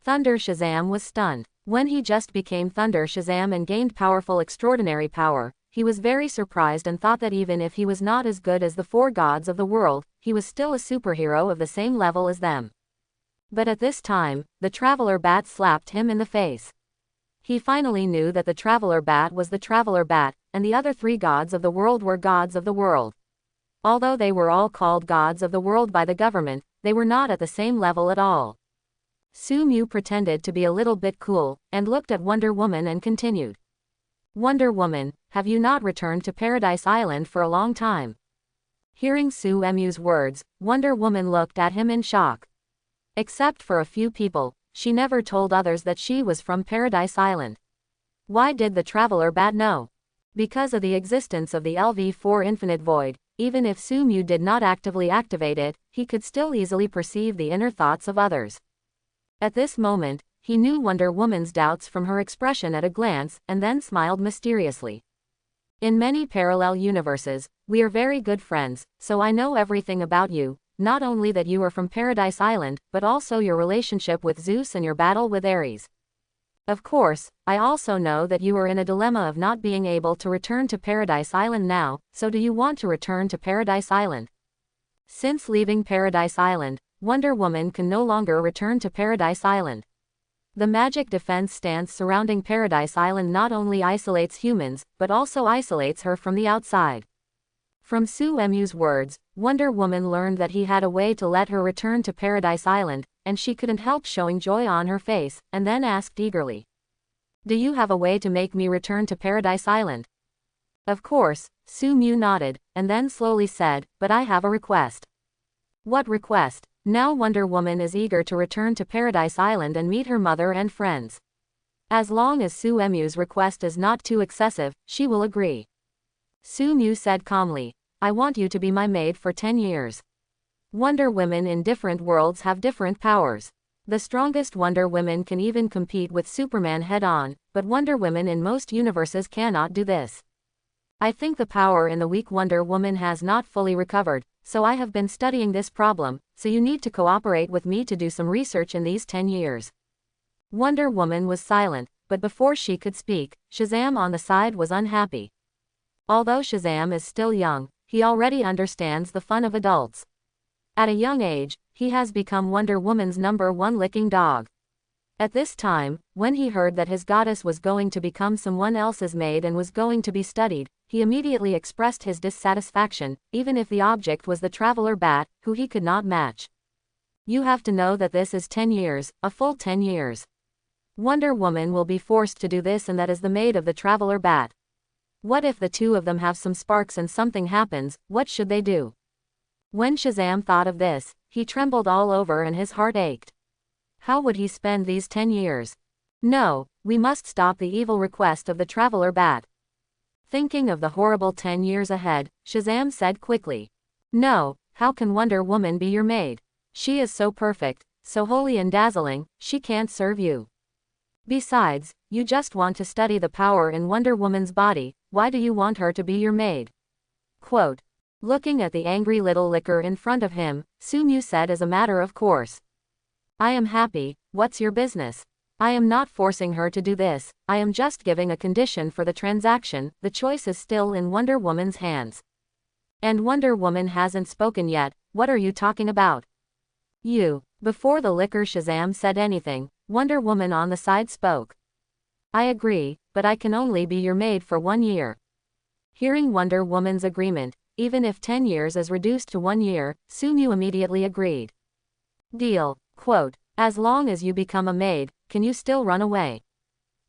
Thunder Shazam was stunned. When he just became Thunder Shazam and gained powerful extraordinary power, he was very surprised and thought that even if he was not as good as the 4 gods of the world, he was still a superhero of the same level as them. But at this time, the Traveler Bat slapped him in the face. He finally knew that the Traveler Bat was the Traveler Bat, and the other 3 gods of the world were gods of the world. Although they were all called gods of the world by the government, they were not at the same level at all. Sumu pretended to be a little bit cool, and looked at Wonder Woman and continued. "Wonder Woman, have you not returned to Paradise Island for a long time?" Hearing Sumu's words, Wonder Woman looked at him in shock. Except for a few people, she never told others that she was from Paradise Island. Why did the Traveler Bat know? Because of the existence of the LV4 Infinite Void, even if Sumu did not actively activate it, he could still easily perceive the inner thoughts of others. At this moment, he knew Wonder Woman's doubts from her expression at a glance, and then smiled mysteriously. In many parallel universes, we are very good friends, so I know everything about you, not only that you are from Paradise Island, but also your relationship with Zeus and your battle with Ares. Of course, I also know that you are in a dilemma of not being able to return to Paradise Island now, so do you want to return to Paradise Island? Since leaving Paradise Island, Wonder Woman can no longer return to Paradise Island. The magic defense stance surrounding Paradise Island not only isolates humans, but also isolates her from the outside. From Sumu's words, Wonder Woman learned that he had a way to let her return to Paradise Island, and she couldn't help showing joy on her face, and then asked eagerly, "Do you have a way to make me return to Paradise Island?" Of course, Sumu nodded, and then slowly said, "But I have a request." What request? Now Wonder Woman is eager to return to Paradise Island and meet her mother and friends. As long as Sumu's request is not too excessive, she will agree. Sumu said calmly, "I want you to be my maid for 10 years. Wonder Women in different worlds have different powers. The strongest Wonder Women can even compete with Superman head-on, but Wonder Women in most universes cannot do this. I think the power in the weak Wonder Woman has not fully recovered, so I have been studying this problem, so you need to cooperate with me to do some research in these 10 years. Wonder Woman was silent, but before she could speak, Shazam on the side was unhappy. Although Shazam is still young, he already understands the fun of adults. At a young age, he has become Wonder Woman's #1 licking dog. At this time, when he heard that his goddess was going to become someone else's maid and was going to be studied, he immediately expressed his dissatisfaction, even if the object was the Traveler Bat, who he could not match. You have to know that this is 10 years, a full 10 years. Wonder Woman will be forced to do this, and that is the maid of the Traveler Bat. What if the two of them have some sparks and something happens, what should they do? When Shazam thought of this, he trembled all over and his heart ached. How would he spend these 10 years? No, we must stop the evil request of the Traveler Bat. Thinking of the horrible 10 years ahead, Shazam said quickly, "No, how can Wonder Woman be your maid? She is so perfect, so holy and dazzling, she can't serve you. Besides, you just want to study the power in Wonder Woman's body, why do you want her to be your maid?" Quote. Looking at the angry little licker in front of him, Sumu said as a matter of course, "I am happy, what's your business? I am not forcing her to do this, I am just giving a condition for the transaction, the choice is still in Wonder Woman's hands." And Wonder Woman hasn't spoken yet, what are you talking about? You. Before the licker Shazam said anything, Wonder Woman on the side spoke. "I agree, but I can only be your maid for 1 year. Hearing Wonder Woman's agreement, even if 10 years is reduced to 1 year, Sumu immediately agreed. Deal. Quote, as long as you become a maid, can you still run away?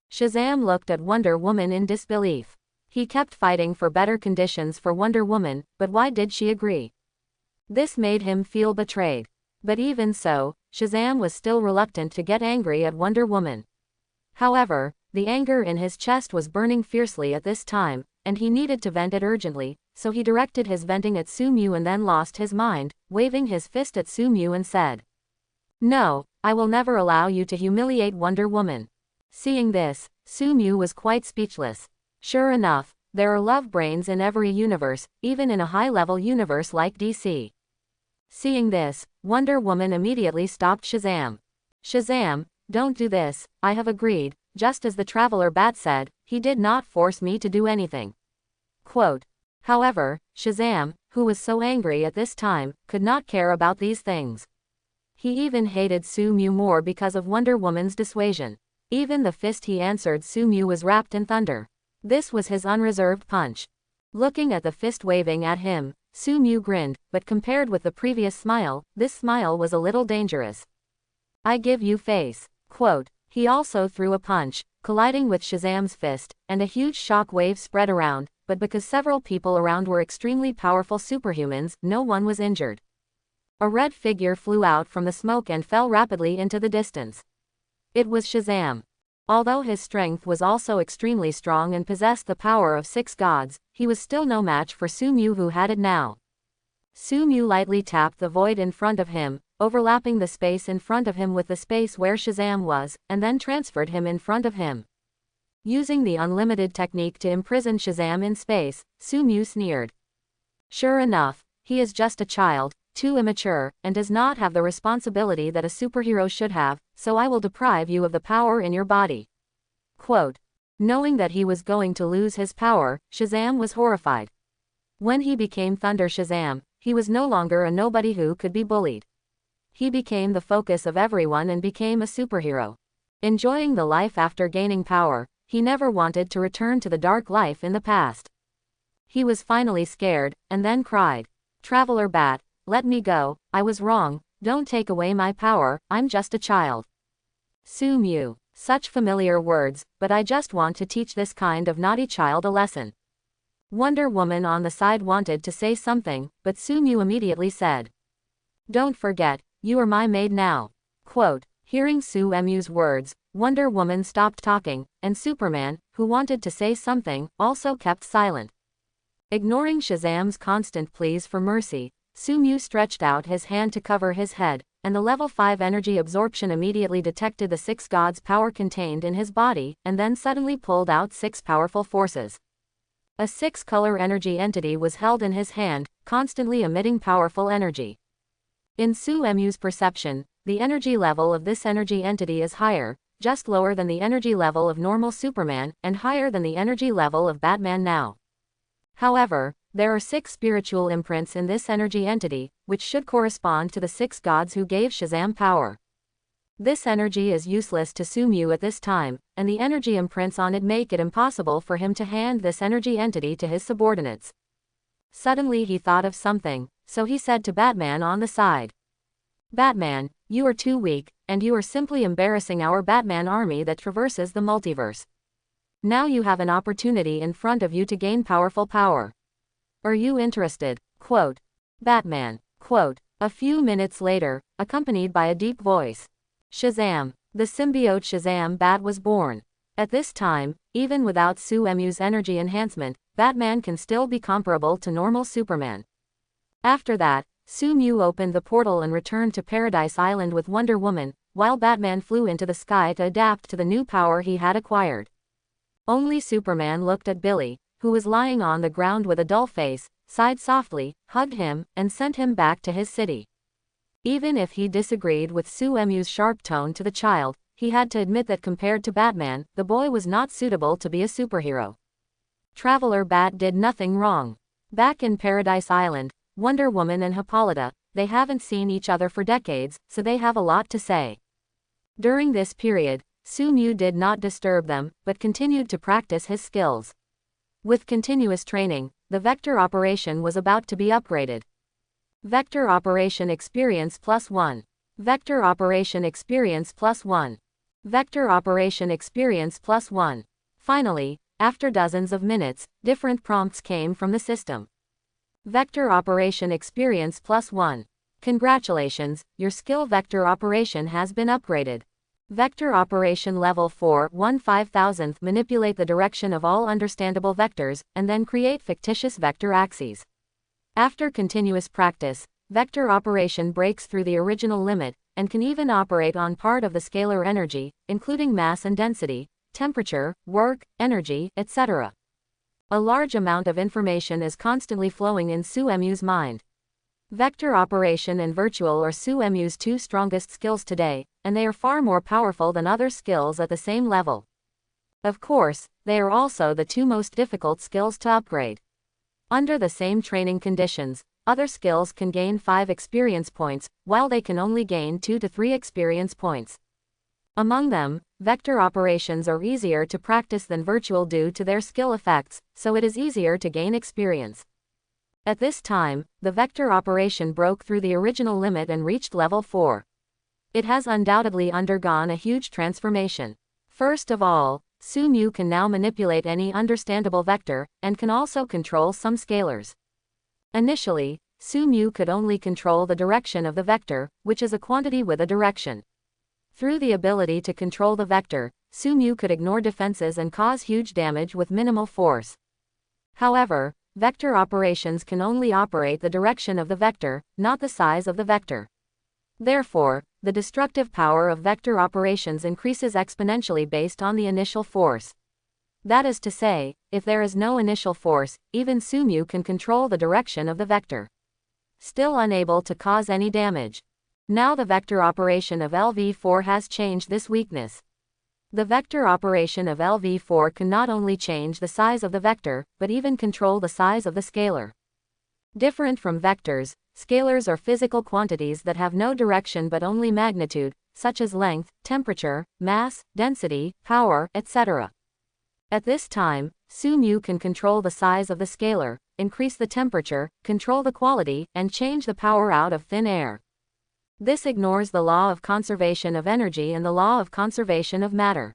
Shazam looked at Wonder Woman in disbelief. He kept fighting for better conditions for Wonder Woman, but why did she agree? This made him feel betrayed. But even so, Shazam was still reluctant to get angry at Wonder Woman. However, the anger in his chest was burning fiercely at this time, and he needed to vent it urgently, so he directed his venting at Sumu and then lost his mind, waving his fist at Sumu and said, "No, I will never allow you to humiliate Wonder Woman." Seeing this, Sumu was quite speechless. Sure enough, there are love brains in every universe, even in a high-level universe like DC. Seeing this, Wonder Woman immediately stopped Shazam. "Shazam, don't do this, I have agreed, just as the Traveler Bat said, he did not force me to do anything." Quote. However, Shazam, who was so angry at this time, could not care about these things. He even hated Sumu more because of Wonder Woman's dissuasion. Even the fist he answered Sumu was wrapped in thunder. This was his unreserved punch. Looking at the fist waving at him, Sumu grinned, but compared with the previous smile, this smile was a little dangerous. "I give you face." Quote. He also threw a punch, colliding with Shazam's fist, and a huge shock wave spread around, but because several people around were extremely powerful superhumans, no one was injured. A red figure flew out from the smoke and fell rapidly into the distance. It was Shazam. Although his strength was also extremely strong and possessed the power of 6 gods, he was still no match for Sumu, who had it now. Sumu lightly tapped the void in front of him, overlapping the space in front of him with the space where Shazam was, and then transferred him in front of him. Using the unlimited technique to imprison Shazam in space, Sumu sneered. Sure enough, he is just a child, too immature, and does not have the responsibility that a superhero should have, so I will deprive you of the power in your body. Quote. Knowing that he was going to lose his power, Shazam was horrified. When he became Thunder Shazam, he was no longer a nobody who could be bullied. He became the focus of everyone and became a superhero. Enjoying the life after gaining power, he never wanted to return to the dark life in the past. He was finally scared, and then cried, "Traveler Bat, let me go, I was wrong, don't take away my power, I'm just a child." Sumu. Such familiar words, but I just want to teach this kind of naughty child a lesson. Wonder Woman on the side wanted to say something, but Sumu immediately said, "Don't forget, you are my maid now." Quote. Hearing Sumu's words, Wonder Woman stopped talking, and Superman, who wanted to say something, also kept silent. Ignoring Shazam's constant pleas for mercy, Sumu stretched out his hand to cover his head, and the level 5 energy absorption immediately detected the 6 gods' power contained in his body, and then suddenly pulled out 6 powerful forces. A 6-color energy entity was held in his hand, constantly emitting powerful energy. In Sumu's perception, the energy level of this energy entity is higher, just lower than the energy level of normal Superman, and higher than the energy level of Batman now. However, there are 6 spiritual imprints in this energy entity, which should correspond to the 6 gods who gave Shazam power. This energy is useless to Sumu at this time, and the energy imprints on it make it impossible for him to hand this energy entity to his subordinates. Suddenly he thought of something, so he said to Batman on the side, "Batman, you are too weak, and you are simply embarrassing our Batman army that traverses the multiverse. Now you have an opportunity in front of you to gain powerful power. Are you interested?" Quote. Batman. Quote. A few minutes later, accompanied by a deep voice. Shazam. The symbiote Shazam Bat was born. At this time, even without Sumu's energy enhancement, Batman can still be comparable to normal Superman. After that, Sumu opened the portal and returned to Paradise Island with Wonder Woman, while Batman flew into the sky to adapt to the new power he had acquired. Only Superman looked at Billy, who was lying on the ground with a dull face, sighed softly, hugged him, and sent him back to his city. Even if he disagreed with Sumu's sharp tone to the child, he had to admit that compared to Batman, the boy was not suitable to be a superhero. Traveler Bat did nothing wrong. Back in Paradise Island, Wonder Woman and Hippolyta, they haven't seen each other for decades, so they have a lot to say. During this period, Sumu did not disturb them, but continued to practice his skills. With continuous training, the vector operation was about to be upgraded. Vector operation experience +1. Vector operation experience +1. Vector operation experience +1. Finally, after dozens of minutes, different prompts came from the system. Vector operation experience +1. Congratulations, your skill vector operation has been upgraded. Vector operation level 4 1/5000th. Manipulate the direction of all understandable vectors, and then create fictitious vector axes. After continuous practice, vector operation breaks through the original limit, and can even operate on part of the scalar energy, including mass and density, temperature, work, energy, etc. A large amount of information is constantly flowing in Sumu's mind. Vector operation and virtual are Sumu's 2 strongest skills today, and they are far more powerful than other skills at the same level. Of course, they are also the 2 most difficult skills to upgrade. Under the same training conditions, other skills can gain 5 experience points, while they can only gain 2 to 3 experience points. Among them, vector operations are easier to practice than virtual due to their skill effects, so it is easier to gain experience. At this time, the vector operation broke through the original limit and reached level 4. It has undoubtedly undergone a huge transformation. First of all, Sumu can now manipulate any understandable vector, and can also control some scalars. Initially, Sumu could only control the direction of the vector, which is a quantity with a direction. Through the ability to control the vector, Sumu could ignore defenses and cause huge damage with minimal force. However, vector operations can only operate the direction of the vector, not the size of the vector. Therefore, the destructive power of vector operations increases exponentially based on the initial force. That is to say, if there is no initial force, even Sumu can control the direction of the vector. Still unable to cause any damage. Now the vector operation of LV4 has changed this weakness. The vector operation of LV4 can not only change the size of the vector, but even control the size of the scalar. Different from vectors, scalars are physical quantities that have no direction but only magnitude, such as length, temperature, mass, density, power, etc. At this time, Sumu can control the size of the scalar, increase the temperature, control the quality, and change the power out of thin air. This ignores the law of conservation of energy and the law of conservation of matter.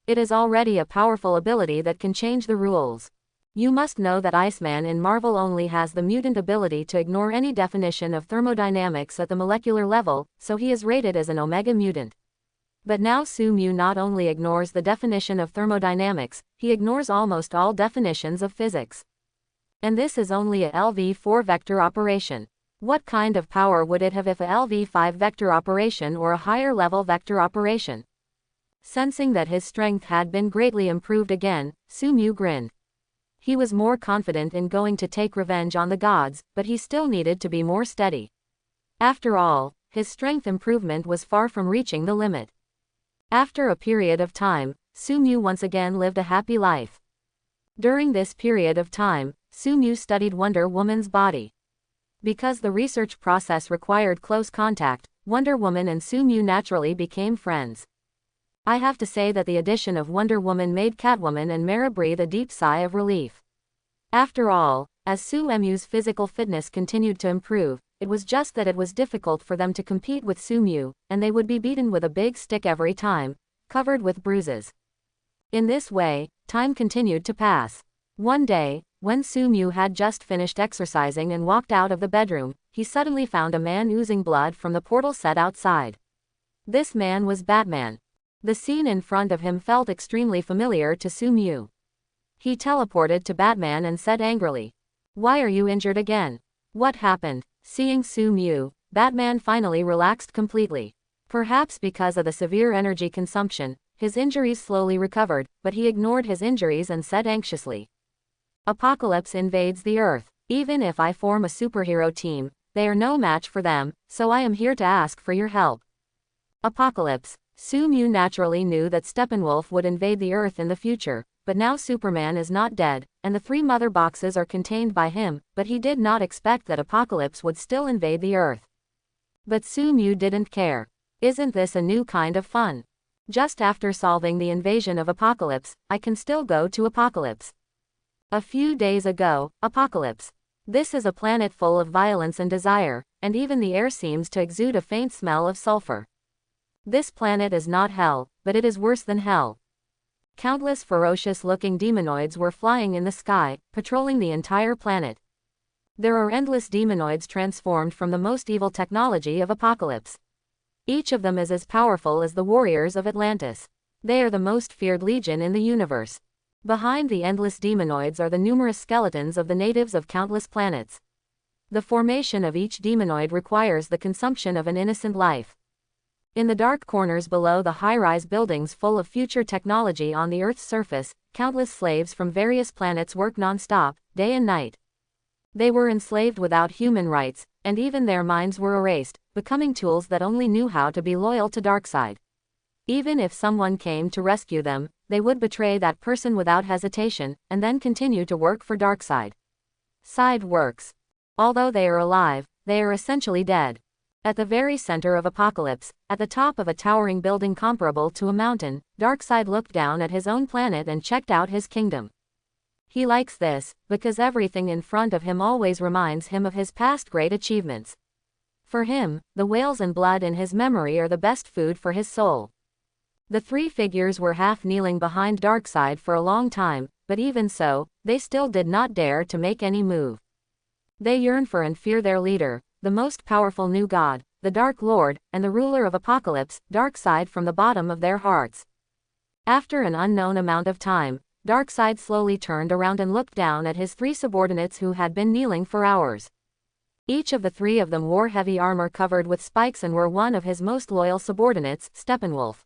It is already a powerful ability that can change the rules. You must know that Iceman in Marvel only has the mutant ability to ignore any definition of thermodynamics at the molecular level, so he is rated as an Omega mutant. But now Sumu not only ignores the definition of thermodynamics, he ignores almost all definitions of physics. And this is only a LV4 vector operation. What kind of power would it have if a LV5 vector operation or a higher level vector operation? Sensing that his strength had been greatly improved again, Sumu grinned. He was more confident in going to take revenge on the gods, but he still needed to be more steady. After all, his strength improvement was far from reaching the limit. After a period of time, Sumu once again lived a happy life. During this period of time, Sumu studied Wonder Woman's body. Because the research process required close contact, Wonder Woman and Sumu naturally became friends. I have to say that the addition of Wonder Woman made Catwoman and Mera breathe a deep sigh of relief. After all, as Sumu's physical fitness continued to improve, it was just that it was difficult for them to compete with Sumu, and they would be beaten with a big stick every time, covered with bruises. In this way, time continued to pass. One day, when Sumu had just finished exercising and walked out of the bedroom, he suddenly found a man oozing blood from the portal set outside. This man was Batman. The scene in front of him felt extremely familiar to Sumu. He teleported to Batman and said angrily, "Why are you injured again? What happened?" Seeing Sumu, Batman finally relaxed completely. Perhaps because of the severe energy consumption, his injuries slowly recovered, but he ignored his injuries and said anxiously, "Apocalypse invades the Earth. Even if I form a superhero team, they are no match for them, so I am here to ask for your help." Apocalypse. Sumu naturally knew that Steppenwolf would invade the Earth in the future, but now Superman is not dead, and the 3 mother boxes are contained by him, but he did not expect that Apocalypse would still invade the Earth. But Sumu didn't care. Isn't this a new kind of fun? Just after solving the invasion of Apocalypse, I can still go to Apocalypse. A few days ago, Apocalypse. This is a planet full of violence and desire, and even the air seems to exude a faint smell of sulfur. This planet is not hell, but it is worse than hell. Countless ferocious-looking demonoids were flying in the sky, patrolling the entire planet. There are endless demonoids transformed from the most evil technology of Apocalypse. Each of them is as powerful as the warriors of Atlantis. They are the most feared legion in the universe. Behind the endless demonoids are the numerous skeletons of the natives of countless planets. The formation of each demonoid requires the consumption of an innocent life. In the dark corners below the high-rise buildings full of future technology on the Earth's surface, countless slaves from various planets work non-stop, day and night. They were enslaved without human rights, and even their minds were erased, becoming tools that only knew how to be loyal to Darkseid. Even if someone came to rescue them, they would betray that person without hesitation, and then continue to work for Darkseid. Side works. Although they are alive, they are essentially dead. At the very center of Apocalypse, at the top of a towering building comparable to a mountain, Darkseid looked down at his own planet and checked out his kingdom. He likes this, because everything in front of him always reminds him of his past great achievements. For him, the whales and blood in his memory are the best food for his soul. The 3 figures were half kneeling behind Darkseid for a long time, but even so, they still did not dare to make any move. They yearn for and fear their leader, the most powerful new god, the Dark Lord, and the ruler of Apocalypse, Darkseid, from the bottom of their hearts. After an unknown amount of time, Darkseid slowly turned around and looked down at his 3 subordinates who had been kneeling for hours. Each of the three of them wore heavy armor covered with spikes and were one of his most loyal subordinates, Steppenwolf.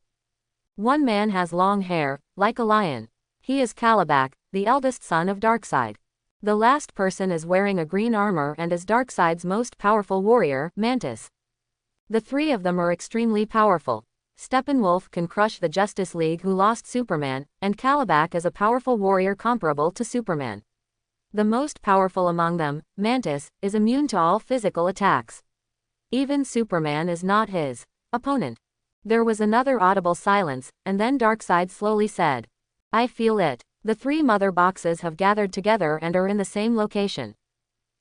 One man has long hair, like a lion. He is Kalibak, the eldest son of Darkseid. The last person is wearing a green armor and is Darkseid's most powerful warrior, Mantis. The three of them are extremely powerful. Steppenwolf can crush the Justice League who lost Superman, and Kalibak is a powerful warrior comparable to Superman. The most powerful among them, Mantis, is immune to all physical attacks. Even Superman is not his opponent. There was another audible silence, and then Darkseid slowly said, "I feel it. The three mother boxes have gathered together and are in the same location.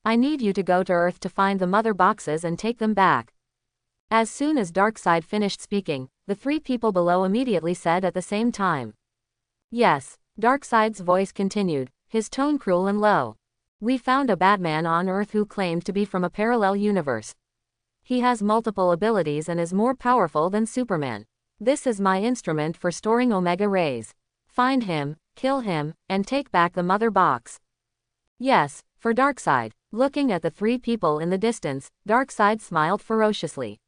I need you to go to Earth to find the mother boxes and take them back." As soon as Darkseid finished speaking, the three people below immediately said at the same time, "Yes." Darkseid's voice continued, his tone cruel and low. "We found a Batman on Earth who claimed to be from a parallel universe. He has multiple abilities and is more powerful than Superman. This is my instrument for storing Omega rays. Find him, kill him, and take back the mother box." "Yes," for Darkseid. Looking at the three people in the distance, Darkseid smiled ferociously.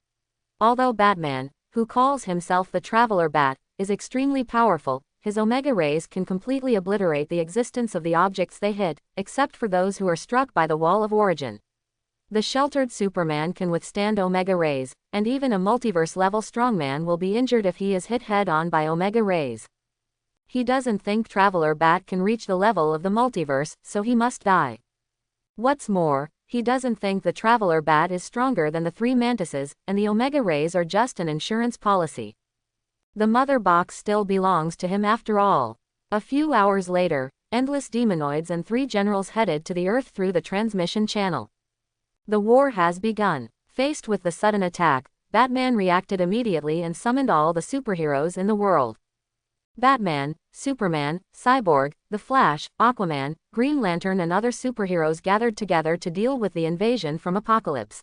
Although Batman, who calls himself the Traveler Bat, is extremely powerful, his Omega rays can completely obliterate the existence of the objects they hit, except for those who are struck by the Wall of Origin. The sheltered Superman can withstand Omega rays, and even a multiverse-level strongman will be injured if he is hit head-on by Omega rays. He doesn't think Traveler Bat can reach the level of the multiverse, so he must die. What's more, he doesn't think the Traveler Bat is stronger than the three Mantises, and the Omega rays are just an insurance policy. The mother box still belongs to him after all. A few hours later, endless demonoids and three generals headed to the Earth through the transmission channel. The war has begun. Faced with the sudden attack, Batman reacted immediately and summoned all the superheroes in the world. Batman, Superman, Cyborg, The Flash, Aquaman, Green Lantern and other superheroes gathered together to deal with the invasion from Apokolips.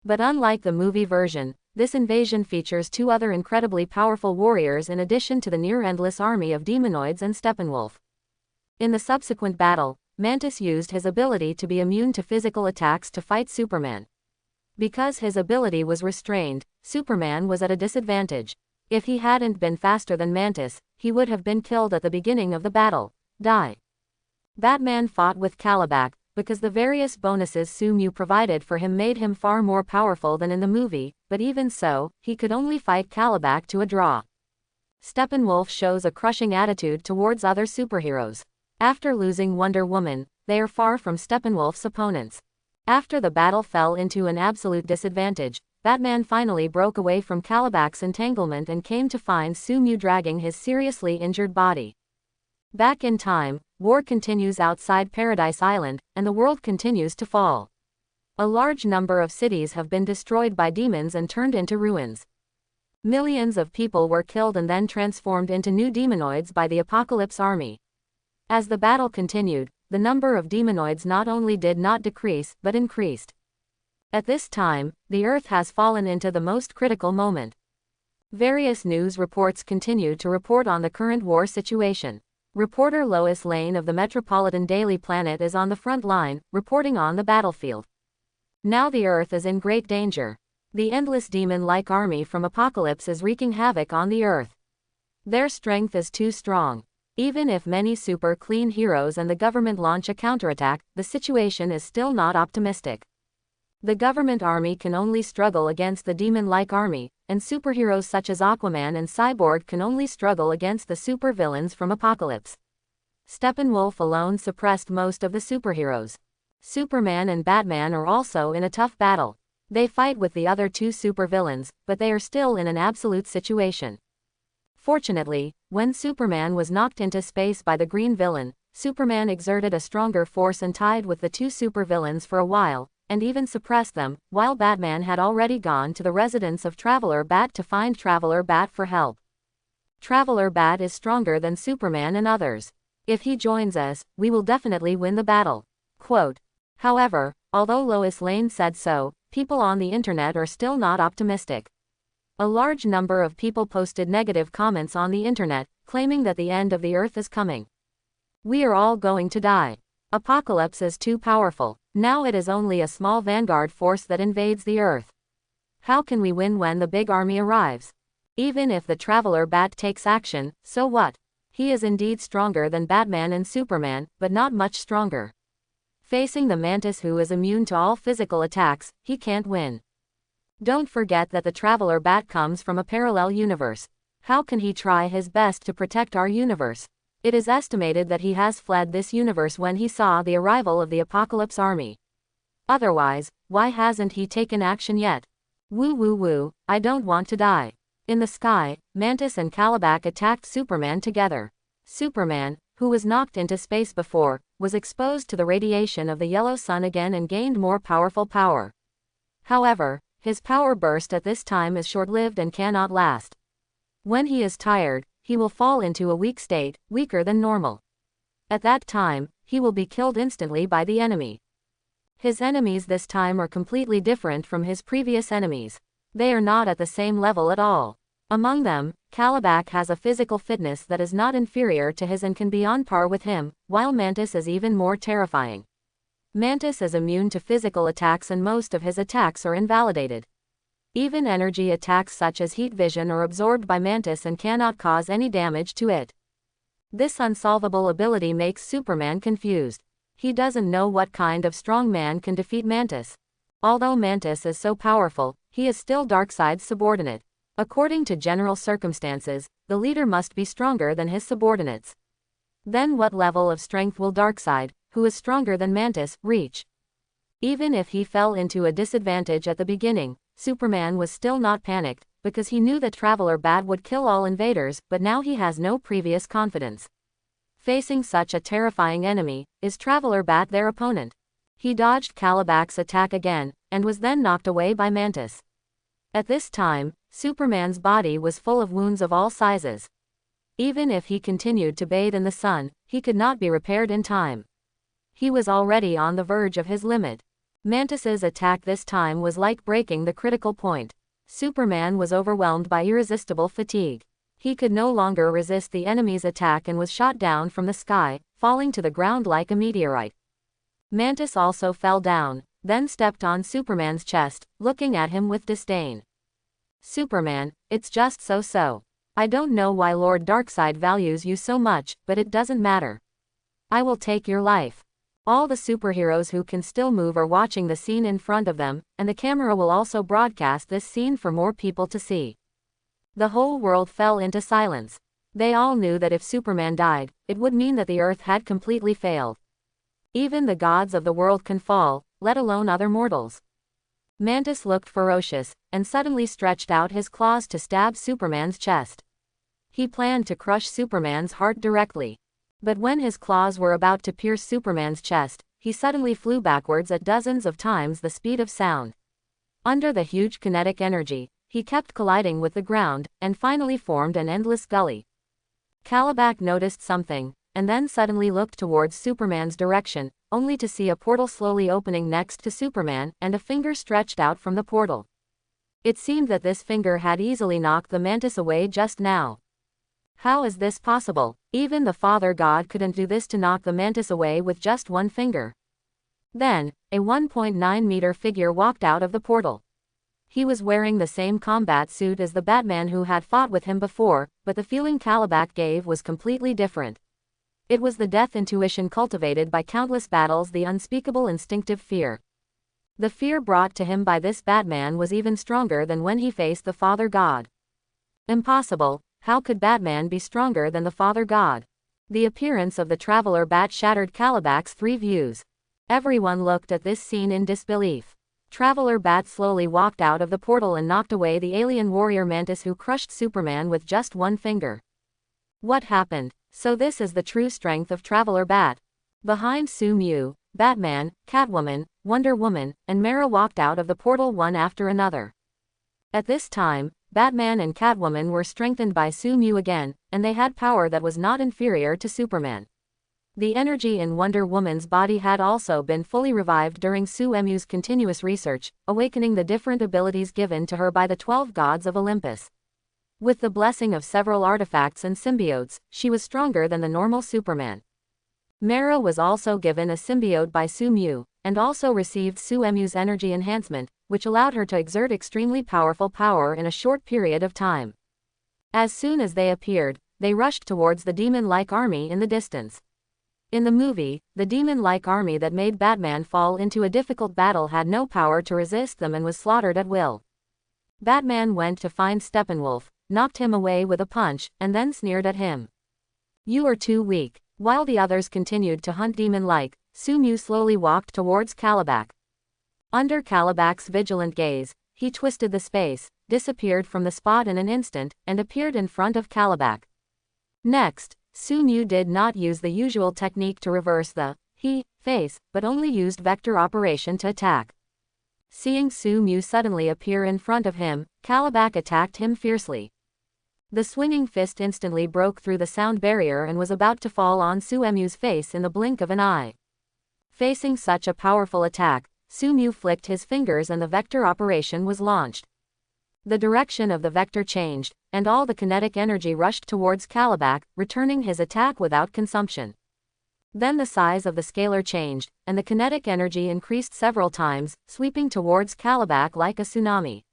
But unlike the movie version, this invasion features two other incredibly powerful warriors in addition to the near-endless army of demonoids and Steppenwolf. In the subsequent battle, Mantis used his ability to be immune to physical attacks to fight Superman. Because his ability was restrained, Superman was at a disadvantage. If he hadn't been faster than Mantis, he would have been killed at the beginning of the battle. Batman fought with Kalibak, because the various bonuses Sumu provided for him made him far more powerful than in the movie, but even so, he could only fight Kalibak to a draw. Steppenwolf shows a crushing attitude towards other superheroes. After losing Wonder Woman, they are far from Steppenwolf's opponents. After the battle fell into an absolute disadvantage, Batman finally broke away from Kalibak's entanglement and came to find Sumu dragging his seriously injured body. Back in time, war continues outside Paradise Island, and the world continues to fall. A large number of cities have been destroyed by demons and turned into ruins. Millions of people were killed and then transformed into new demonoids by the Apocalypse army. As the battle continued, the number of demonoids not only did not decrease, but increased. At this time, the Earth has fallen into the most critical moment. Various news reports continue to report on the current war situation. Reporter Lois Lane of the Metropolitan Daily Planet is on the front line, reporting on the battlefield. Now the Earth is in great danger. The endless demon-like army from Apokolips is wreaking havoc on the Earth. Their strength is too strong. Even if many super clean heroes and the government launch a counterattack, the situation is still not optimistic. The government army can only struggle against the demon-like army, and superheroes such as Aquaman and Cyborg can only struggle against the supervillains from Apokolips. Steppenwolf alone suppressed most of the superheroes. Superman and Batman are also in a tough battle. They fight with the other two supervillains, but they are still in an absolute situation. Fortunately, when Superman was knocked into space by the green villain, Superman exerted a stronger force and tied with the two supervillains for a while, and even suppressed them, while Batman had already gone to the residence of Traveler Bat to find Traveler Bat for help. Traveler Bat is stronger than Superman and others. If he joins us, we will definitely win the battle. Quote. However, although Lois Lane said so, people on the internet are still not optimistic. A large number of people posted negative comments on the internet, claiming that the end of the Earth is coming. We are all going to die. Apocalypse is too powerful. Now it is only a small vanguard force that invades the Earth. How can we win when the big army arrives? Even if the Traveler Bat takes action, so what? He is indeed stronger than Batman and Superman, but not much stronger. Facing the Mantis, who is immune to all physical attacks, he can't win. Don't forget that the Traveler Bat comes from a parallel universe. How can he try his best to protect our universe? It is estimated that he has fled this universe when he saw the arrival of the Apocalypse Army. Otherwise, why hasn't he taken action yet? Woo woo woo, I don't want to die. In the sky, Mantis and Kalibak attacked Superman together. Superman, who was knocked into space before, was exposed to the radiation of the yellow sun again and gained more powerful power. However, his power burst at this time is short-lived and cannot last. When he is tired, he will fall into a weak state, weaker than normal. At that time, he will be killed instantly by the enemy. His enemies this time are completely different from his previous enemies. They are not at the same level at all. Among them, Kalibak has a physical fitness that is not inferior to his and can be on par with him, while Mantis is even more terrifying. Mantis is immune to physical attacks and most of his attacks are invalidated. Even energy attacks such as heat vision are absorbed by Mantis and cannot cause any damage to it. This unsolvable ability makes Superman confused. He doesn't know what kind of strong man can defeat Mantis. Although Mantis is so powerful, he is still Darkseid's subordinate. According to general circumstances, the leader must be stronger than his subordinates. Then what level of strength will Darkseid, who is stronger than Mantis, reach? Even if he fell into a disadvantage at the beginning, Superman was still not panicked, because he knew that Traveler Bat would kill all invaders, but now he has no previous confidence. Facing such a terrifying enemy, is Traveler Bat their opponent? He dodged Kalibak's attack again, and was then knocked away by Mantis. At this time, Superman's body was full of wounds of all sizes. Even if he continued to bathe in the sun, he could not be repaired in time. He was already on the verge of his limit. Mantis's attack this time was like breaking the critical point. Superman was overwhelmed by irresistible fatigue. He could no longer resist the enemy's attack and was shot down from the sky, falling to the ground like a meteorite. Mantis also fell down, then stepped on Superman's chest, looking at him with disdain. Superman, it's just so-so. I don't know why Lord Darkseid values you so much, but it doesn't matter. I will take your life. All the superheroes who can still move are watching the scene in front of them, and the camera will also broadcast this scene for more people to see. The whole world fell into silence. They all knew that if Superman died, it would mean that the Earth had completely failed. Even the gods of the world can fall, let alone other mortals. Mantis looked ferocious, and suddenly stretched out his claws to stab Superman's chest. He planned to crush Superman's heart directly. But when his claws were about to pierce Superman's chest, he suddenly flew backwards at dozens of times the speed of sound. Under the huge kinetic energy, he kept colliding with the ground, and finally formed an endless gully. Kalibak noticed something, and then suddenly looked towards Superman's direction, only to see a portal slowly opening next to Superman, and a finger stretched out from the portal. It seemed that this finger had easily knocked the Mantis away just now. How is this possible? Even the Father God couldn't do this to knock the Mantis away with just one finger. Then, a 1.9-meter figure walked out of the portal. He was wearing the same combat suit as the Batman who had fought with him before, but the feeling Kalibak gave was completely different. It was the death intuition cultivated by countless battles, the unspeakable instinctive fear. The fear brought to him by this Batman was even stronger than when he faced the Father God. Impossible. How could Batman be stronger than the Father God? The appearance of the Traveler Bat shattered Kalibak's three views. Everyone looked at this scene in disbelief. Traveler Bat slowly walked out of the portal and knocked away the alien warrior Mantis who crushed Superman with just one finger. What happened? So this is the true strength of Traveler Bat. Behind Sumu, Batman, Catwoman, Wonder Woman, and Mera walked out of the portal one after another. At this time, Batman and Catwoman were strengthened by Sumu again, and they had power that was not inferior to Superman. The energy in Wonder Woman's body had also been fully revived during Sumu's continuous research, awakening the different abilities given to her by the 12 gods of Olympus. With the blessing of several artifacts and symbiotes, she was stronger than the normal Superman. Mera was also given a symbiote by Sumu, and also received Sumu's energy enhancement, which allowed her to exert extremely powerful power in a short period of time. As soon as they appeared, they rushed towards the demon-like army in the distance. In the movie, the demon-like army that made Batman fall into a difficult battle had no power to resist them and was slaughtered at will. Batman went to find Steppenwolf, knocked him away with a punch, and then sneered at him. "You are too weak." While the others continued to hunt demon-like, Sumu slowly walked towards Kalibak. Under Kalibak's vigilant gaze, he twisted the space, disappeared from the spot in an instant, and appeared in front of Kalibak. Next, Sumu did not use the usual technique to reverse the face, but only used vector operation to attack. Seeing Sumu suddenly appear in front of him, Kalibak attacked him fiercely. The swinging fist instantly broke through the sound barrier and was about to fall on Sumu's face in the blink of an eye. Facing such a powerful attack, Sumu flicked his fingers and the vector operation was launched. The direction of the vector changed, and all the kinetic energy rushed towards Kalibak, returning his attack without consumption. Then the size of the scalar changed, and the kinetic energy increased several times, sweeping towards Kalibak like a tsunami.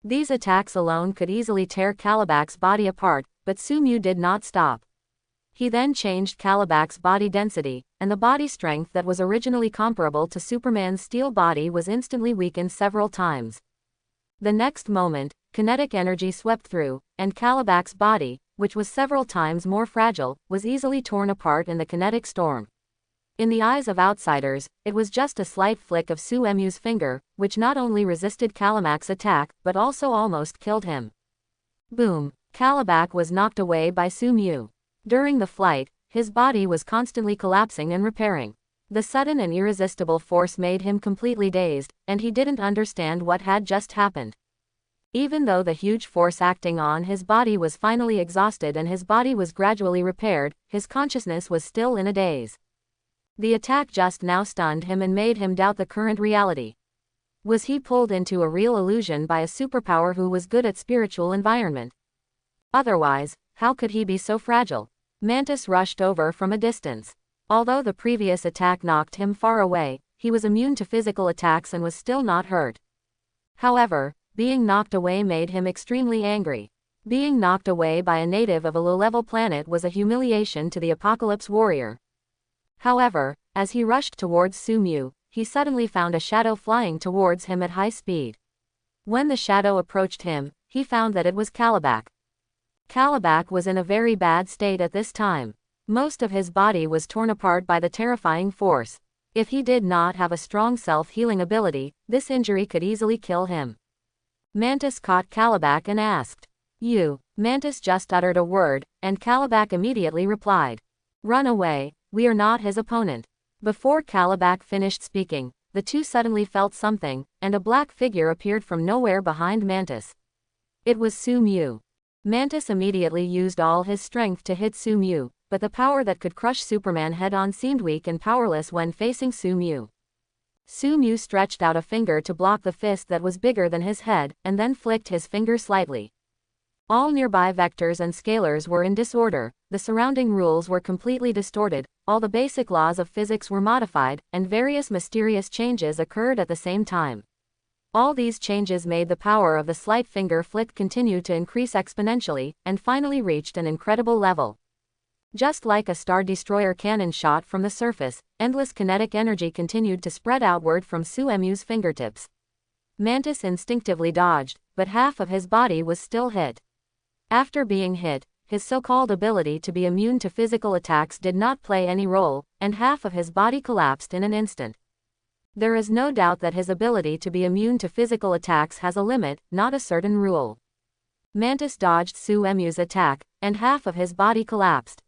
These attacks alone could easily tear Kalibak's body apart, but Sumu did not stop. He then changed Kalibak's body density, and the body strength that was originally comparable to Superman's steel body was instantly weakened several times. The next moment, kinetic energy swept through, and Kalibak's body, which was several times more fragile, was easily torn apart in the kinetic storm. In the eyes of outsiders, it was just a slight flick of Sumu's finger, which not only resisted Kalibak's attack, but also almost killed him. Boom! Kalibak was knocked away by Sumu. During the flight, his body was constantly collapsing and repairing. The sudden and irresistible force made him completely dazed, and he didn't understand what had just happened. Even though the huge force acting on his body was finally exhausted and his body was gradually repaired, his consciousness was still in a daze. The attack just now stunned him and made him doubt the current reality. Was he pulled into a real illusion by a superpower who was good at spiritual environment? Otherwise, how could he be so fragile? Mantis rushed over from a distance. Although the previous attack knocked him far away, he was immune to physical attacks and was still not hurt. However, being knocked away made him extremely angry. Being knocked away by a native of a low-level planet was a humiliation to the Apocalypse Warrior. However, as he rushed towards Sumu, he suddenly found a shadow flying towards him at high speed. When the shadow approached him, he found that it was Kalibak. Kalibak was in a very bad state at this time. Most of his body was torn apart by the terrifying force. If he did not have a strong self-healing ability, this injury could easily kill him. Mantis caught Kalibak and asked, "You?" Mantis just uttered a word, and Kalibak immediately replied, "Run away, we are not his opponent." Before Kalibak finished speaking, the two suddenly felt something, and a black figure appeared from nowhere behind Mantis. It was Sumu. Mantis immediately used all his strength to hit Sumu, but the power that could crush Superman head-on seemed weak and powerless when facing Sumu. Sumu stretched out a finger to block the fist that was bigger than his head, and then flicked his finger slightly. All nearby vectors and scalars were in disorder, the surrounding rules were completely distorted, all the basic laws of physics were modified, and various mysterious changes occurred at the same time. All these changes made the power of the slight finger flick continue to increase exponentially, and finally reached an incredible level. Just like a Star Destroyer cannon shot from the surface, endless kinetic energy continued to spread outward from Sumu's fingertips. Mantis instinctively dodged, but half of his body was still hit. After being hit, his so-called ability to be immune to physical attacks did not play any role, and half of his body collapsed in an instant. There is no doubt that his ability to be immune to physical attacks has a limit, not a certain rule. Mantis dodged Sumu's attack, and half of his body collapsed.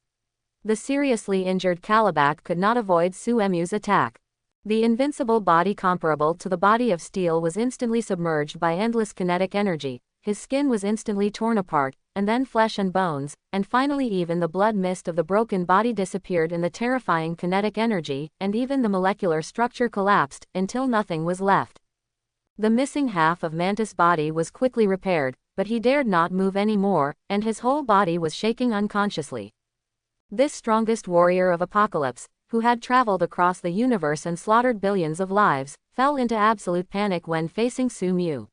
The seriously injured Kalibak could not avoid Sumu's attack. The invincible body comparable to the body of steel was instantly submerged by endless kinetic energy, his skin was instantly torn apart, and then flesh and bones, and finally even the blood mist of the broken body disappeared in the terrifying kinetic energy, and even the molecular structure collapsed, until nothing was left. The missing half of Mantis' body was quickly repaired, but he dared not move any more, and his whole body was shaking unconsciously. This strongest warrior of Apocalypse who had traveled across the universe and slaughtered billions of lives, fell into absolute panic when facing Sumu.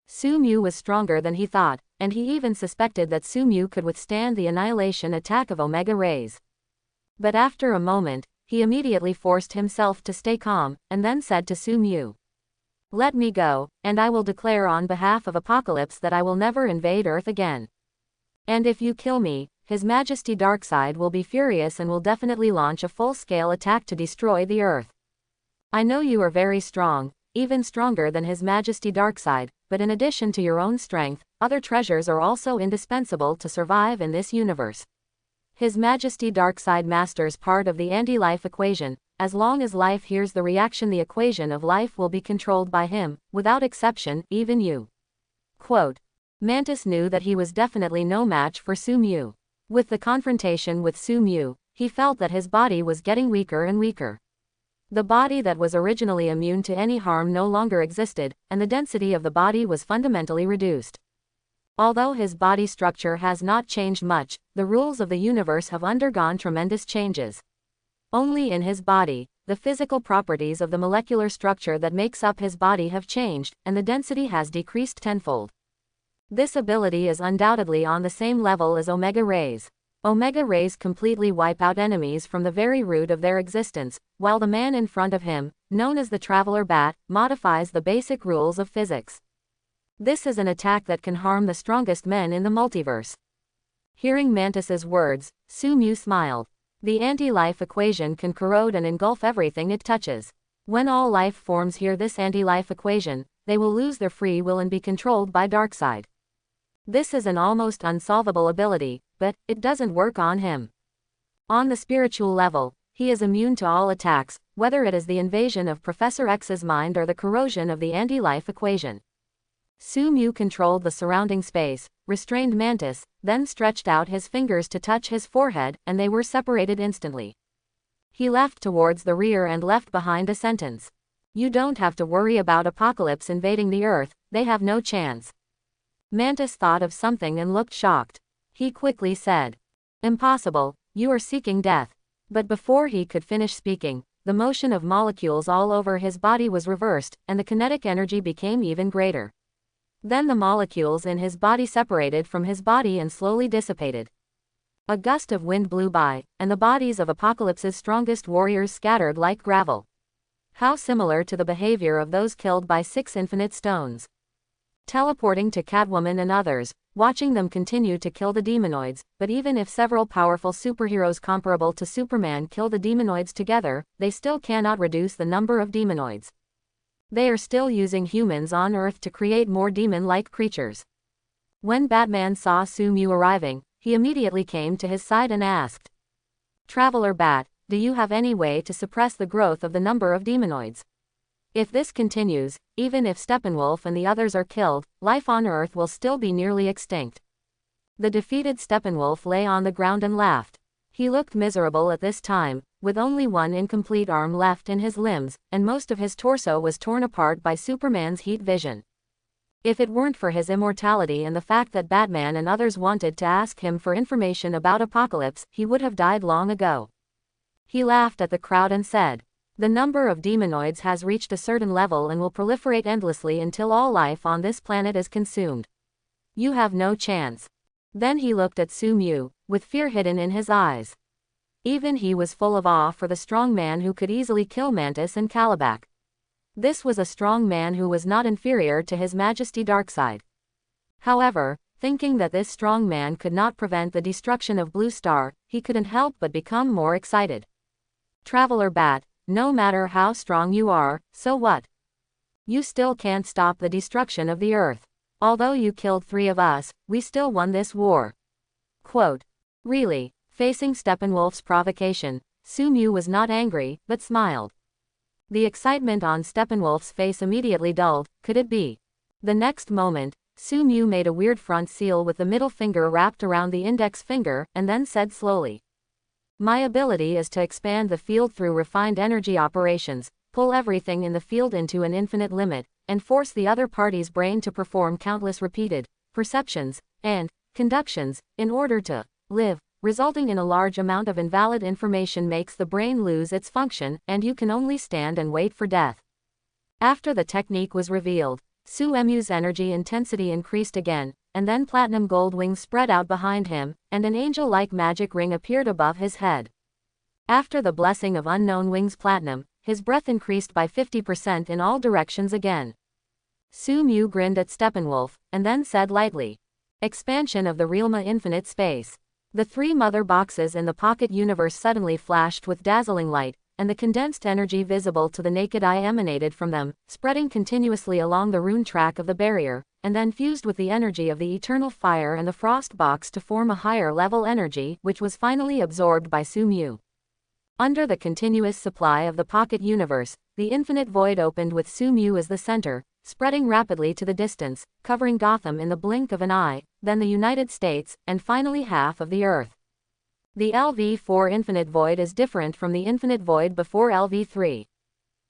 Sumu was stronger than he thought, and he even suspected that Sumu could withstand the annihilation attack of Omega Rays. But after a moment, he immediately forced himself to stay calm, and then said to Sumu, "Let me go, and I will declare on behalf of Apocalypse that I will never invade Earth again. And if you kill me, His Majesty Darkseid will be furious and will definitely launch a full-scale attack to destroy the Earth. I know you are very strong, even stronger than His Majesty Darkseid, but in addition to your own strength, other treasures are also indispensable to survive in this universe. His Majesty Darkseid masters part of the anti-life equation. As long as life hears the reaction, the equation of life will be controlled by him, without exception, even you." Quote. Mantis knew that he was definitely no match for Sumu. With the confrontation with Sumu, he felt that his body was getting weaker and weaker. The body that was originally immune to any harm no longer existed, and the density of the body was fundamentally reduced. Although his body structure has not changed much, the rules of the universe have undergone tremendous changes. Only in his body, the physical properties of the molecular structure that makes up his body have changed, and the density has decreased tenfold. This ability is undoubtedly on the same level as Omega Rays. Omega Rays completely wipe out enemies from the very root of their existence, while the man in front of him, known as the Traveler Bat, modifies the basic rules of physics. This is an attack that can harm the strongest men in the multiverse. Hearing Mantis's words, Sumu smiled. The anti-life equation can corrode and engulf everything it touches. When all life forms hear this anti-life equation, they will lose their free will and be controlled by Darkseid. This is an almost unsolvable ability, but it doesn't work on him. On the spiritual level, he is immune to all attacks, whether it is the invasion of Professor X's mind or the corrosion of the anti-life equation. Sumu controlled the surrounding space, restrained Mantis, then stretched out his fingers to touch his forehead, and they were separated instantly. He left towards the rear and left behind a sentence. "You don't have to worry about Apocalypse invading the Earth, they have no chance." Mantis thought of something and looked shocked. He quickly said, "Impossible, you are seeking death." But before he could finish speaking, the motion of molecules all over his body was reversed, and the kinetic energy became even greater. Then the molecules in his body separated from his body and slowly dissipated. A gust of wind blew by, and the bodies of Apocalypse's strongest warriors scattered like gravel. How similar to the behavior of those killed by 6 infinite stones. Teleporting to Catwoman and others, watching them continue to kill the demonoids, but even if several powerful superheroes comparable to Superman kill the demonoids together, they still cannot reduce the number of demonoids. They are still using humans on Earth to create more demon-like creatures. When Batman saw Sumu arriving, he immediately came to his side and asked, "Traveler Bat, do you have any way to suppress the growth of the number of demonoids? If this continues, even if Steppenwolf and the others are killed, life on Earth will still be nearly extinct." The defeated Steppenwolf lay on the ground and laughed. He looked miserable at this time, with only one incomplete arm left in his limbs, and most of his torso was torn apart by Superman's heat vision. If it weren't for his immortality and the fact that Batman and others wanted to ask him for information about Apocalypse, he would have died long ago. He laughed at the crowd and said, "The number of demonoids has reached a certain level and will proliferate endlessly until all life on this planet is consumed. You have no chance." Then he looked at Sumu, with fear hidden in his eyes. Even he was full of awe for the strong man who could easily kill Mantis and Calabac. This was a strong man who was not inferior to His Majesty Darkseid. However, thinking that this strong man could not prevent the destruction of Blue Star, he couldn't help but become more excited. "Traveler Bat, no matter how strong you are, so what? You still can't stop the destruction of the Earth. Although you killed 3 of us, we still won this war." Quote. Really, facing Steppenwolf's provocation, Sumu was not angry, but smiled. The excitement on Steppenwolf's face immediately dulled. Could it be? The next moment, Sumu made a weird front seal with the middle finger wrapped around the index finger, and then said slowly, "My ability is to expand the field through refined energy operations, pull everything in the field into an infinite limit, and force the other party's brain to perform countless repeated perceptions and conductions in order to live resulting in a large amount of invalid information makes the brain lose its function, and you can only stand and wait for death. After the technique was revealed, Sumu's energy intensity increased again, and then platinum gold wings spread out behind him, and an angel-like magic ring appeared above his head. After the blessing of unknown wings platinum, his breath increased by 50% in all directions again. Sumu grinned at Steppenwolf, and then said lightly, "Expansion of the realm infinite space." The three mother boxes in the pocket universe suddenly flashed with dazzling light, and the condensed energy visible to the naked eye emanated from them, spreading continuously along the rune track of the barrier, and then fused with the energy of the eternal fire and the frost box to form a higher level energy, which was finally absorbed by Sumu. Under the continuous supply of the pocket universe, the infinite void opened with Sumu as the center, spreading rapidly to the distance, covering Gotham in the blink of an eye, then the United States, and finally half of the Earth. The LV4 infinite void is different from the infinite void before LV3.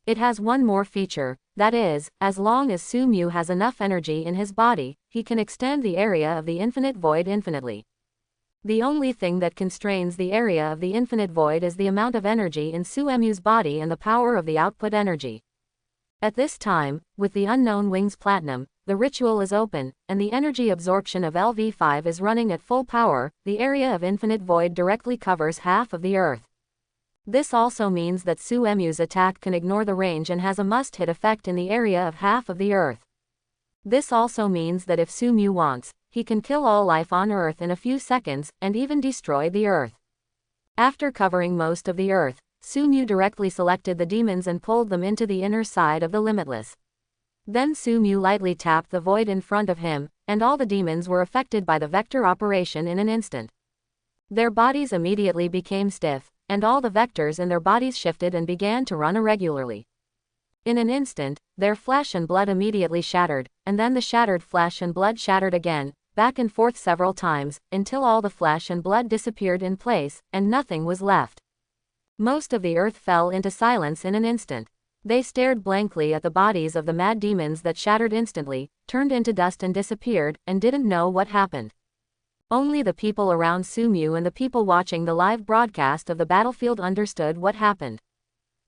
It has one more feature, that is, as long as Sumu has enough energy in his body, he can extend the area of the infinite void infinitely. The only thing that constrains the area of the infinite void is the amount of energy in Sumu's body and the power of the output energy. At this time, with the unknown wings platinum, the ritual is open, and the energy absorption of LV5 is running at full power. The area of infinite void directly covers half of the Earth. This also means that Sumu's attack can ignore the range and has a must-hit effect in the area of half of the Earth. This also means that if Sumu wants, he can kill all life on Earth in a few seconds, and even destroy the Earth. After covering most of the Earth, Sumu directly selected the demons and pulled them into the inner side of the Limitless. Then Sumu lightly tapped the void in front of him, and all the demons were affected by the vector operation in an instant. Their bodies immediately became stiff, and all the vectors in their bodies shifted and began to run irregularly. In an instant, their flesh and blood immediately shattered, and then the shattered flesh and blood shattered again, back and forth several times, until all the flesh and blood disappeared in place, and nothing was left. Most of the Earth fell into silence in an instant. They stared blankly at the bodies of the mad demons that shattered instantly, turned into dust and disappeared, and didn't know what happened. Only the people around Sumu and the people watching the live broadcast of the battlefield understood what happened.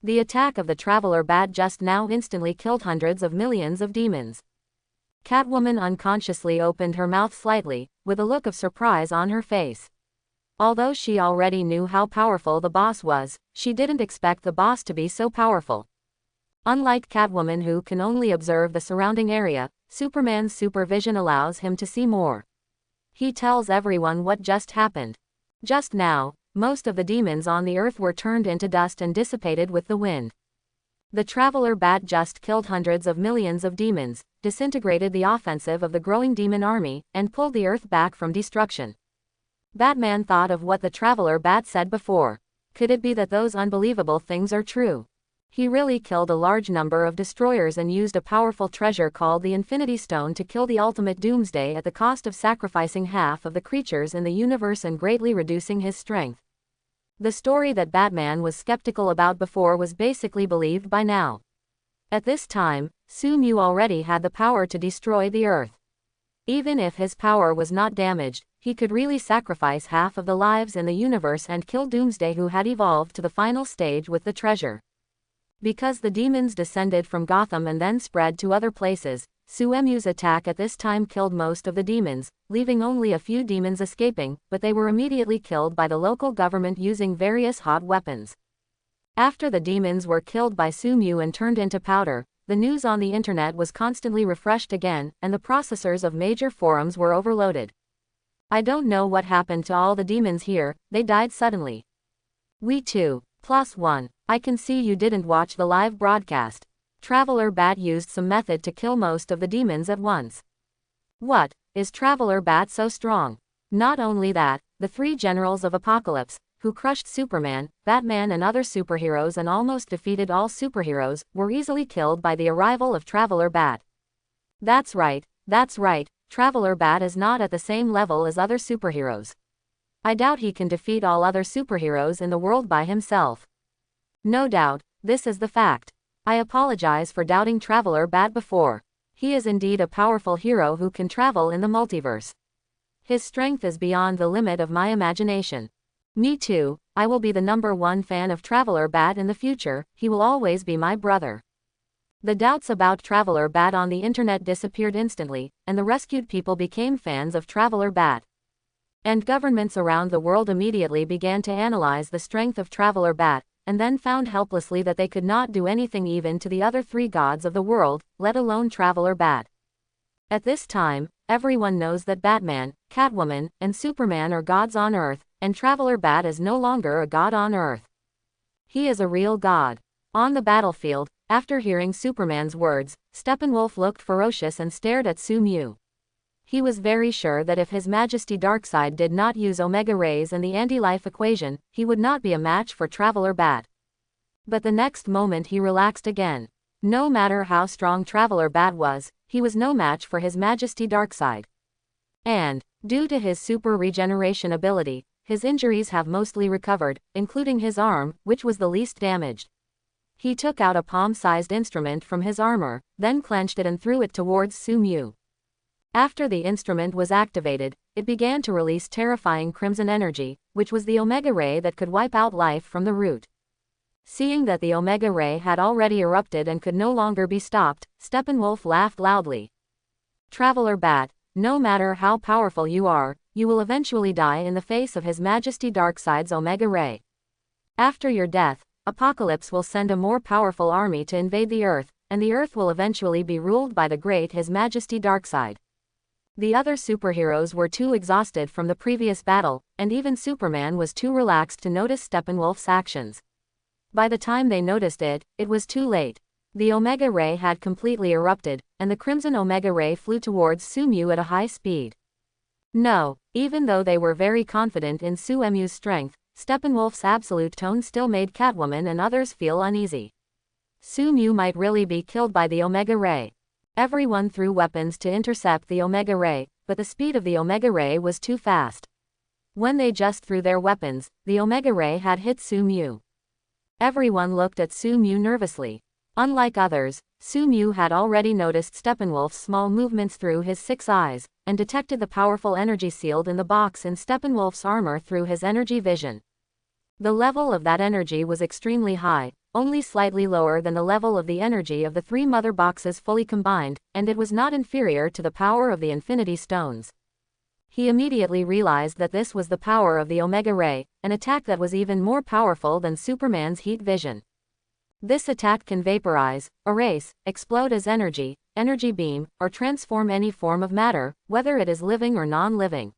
The attack of the Traveler Bat just now instantly killed hundreds of millions of demons. Catwoman unconsciously opened her mouth slightly, with a look of surprise on her face. Although she already knew how powerful the boss was, she didn't expect the boss to be so powerful. Unlike Catwoman, who can only observe the surrounding area, Superman's supervision allows him to see more. He tells everyone what just happened. Just now, most of the demons on the Earth were turned into dust and dissipated with the wind. The Traveler Bat just killed hundreds of millions of demons, disintegrated the offensive of the growing demon army, and pulled the Earth back from destruction. Batman thought of what the Traveler Bat said before. Could it be that those unbelievable things are true? He really killed a large number of destroyers and used a powerful treasure called the Infinity Stone to kill the ultimate Doomsday at the cost of sacrificing half of the creatures in the universe and greatly reducing his strength. The story that Batman was skeptical about before was basically believed by now. At this time, Sumu already had the power to destroy the Earth. Even if his power was not damaged, he could really sacrifice half of the lives in the universe and kill Doomsday, who had evolved to the final stage with the treasure. Because the demons descended from Gotham and then spread to other places, Sumu's attack at this time killed most of the demons, leaving only a few demons escaping, but they were immediately killed by the local government using various hot weapons. After the demons were killed by Sumu and turned into powder, the news on the internet was constantly refreshed again, and the processors of major forums were overloaded. I don't know what happened to all the demons here, they died suddenly. We too. +1. I can see you didn't watch the live broadcast. Traveler Bat used some method to kill most of the demons at once. What? Is Traveler Bat so strong? Not only that, the three generals of Apocalypse, who crushed Superman, Batman and other superheroes and almost defeated all superheroes, were easily killed by the arrival of Traveler Bat. That's right, Traveler Bat is not at the same level as other superheroes. I doubt he can defeat all other superheroes in the world by himself. No doubt, this is the fact. I apologize for doubting Traveler Bat before. He is indeed a powerful hero who can travel in the multiverse. His strength is beyond the limit of my imagination. Me too, I will be the #1 fan of Traveler Bat in the future, he will always be my brother. The doubts about Traveler Bat on the internet disappeared instantly, and the rescued people became fans of Traveler Bat. And governments around the world immediately began to analyze the strength of Traveler Bat, and then found helplessly that they could not do anything even to the other 3 gods of the world, let alone Traveler Bat. At this time, everyone knows that Batman, Catwoman, and Superman are gods on Earth, and Traveler Bat is no longer a god on Earth. He is a real god. On the battlefield, after hearing Superman's words, Steppenwolf looked ferocious and stared at Sumu. He was very sure that if His Majesty Darkseid did not use Omega Rays and the anti-life equation, he would not be a match for Traveler Bat. But the next moment he relaxed again. No matter how strong Traveler Bat was, he was no match for His Majesty Darkseid. And, due to his super regeneration ability, his injuries have mostly recovered, including his arm, which was the least damaged. He took out a palm-sized instrument from his armor, then clenched it and threw it towards Sumu. After the instrument was activated, it began to release terrifying crimson energy, which was the Omega Ray that could wipe out life from the root. Seeing that the Omega Ray had already erupted and could no longer be stopped, Steppenwolf laughed loudly. Traveler Bat, no matter how powerful you are, you will eventually die in the face of His Majesty Darkseid's Omega Ray. After your death, Apocalypse will send a more powerful army to invade the Earth, and the Earth will eventually be ruled by the great His Majesty Darkseid. The other superheroes were too exhausted from the previous battle, and even Superman was too relaxed to notice Steppenwolf's actions. By the time they noticed it, it was too late. The Omega Ray had completely erupted, and the Crimson Omega Ray flew towards Sumu at a high speed. No, even though they were very confident in Sumu's strength, Steppenwolf's absolute tone still made Catwoman and others feel uneasy. Sumu might really be killed by the Omega Ray. Everyone threw weapons to intercept the Omega Ray, but the speed of the Omega Ray was too fast. When they just threw their weapons, the Omega Ray had hit Sumu. Everyone looked at Sumu nervously. Unlike others, Sumu had already noticed Steppenwolf's small movements through his 6 eyes, and detected the powerful energy sealed in the box in Steppenwolf's armor through his energy vision. The level of that energy was extremely high, only slightly lower than the level of the energy of the 3 mother boxes fully combined, and it was not inferior to the power of the Infinity Stones. He immediately realized that this was the power of the Omega Ray, an attack that was even more powerful than Superman's heat vision. This attack can vaporize, erase, explode as energy, energy beam, or transform any form of matter, whether it is living or non-living.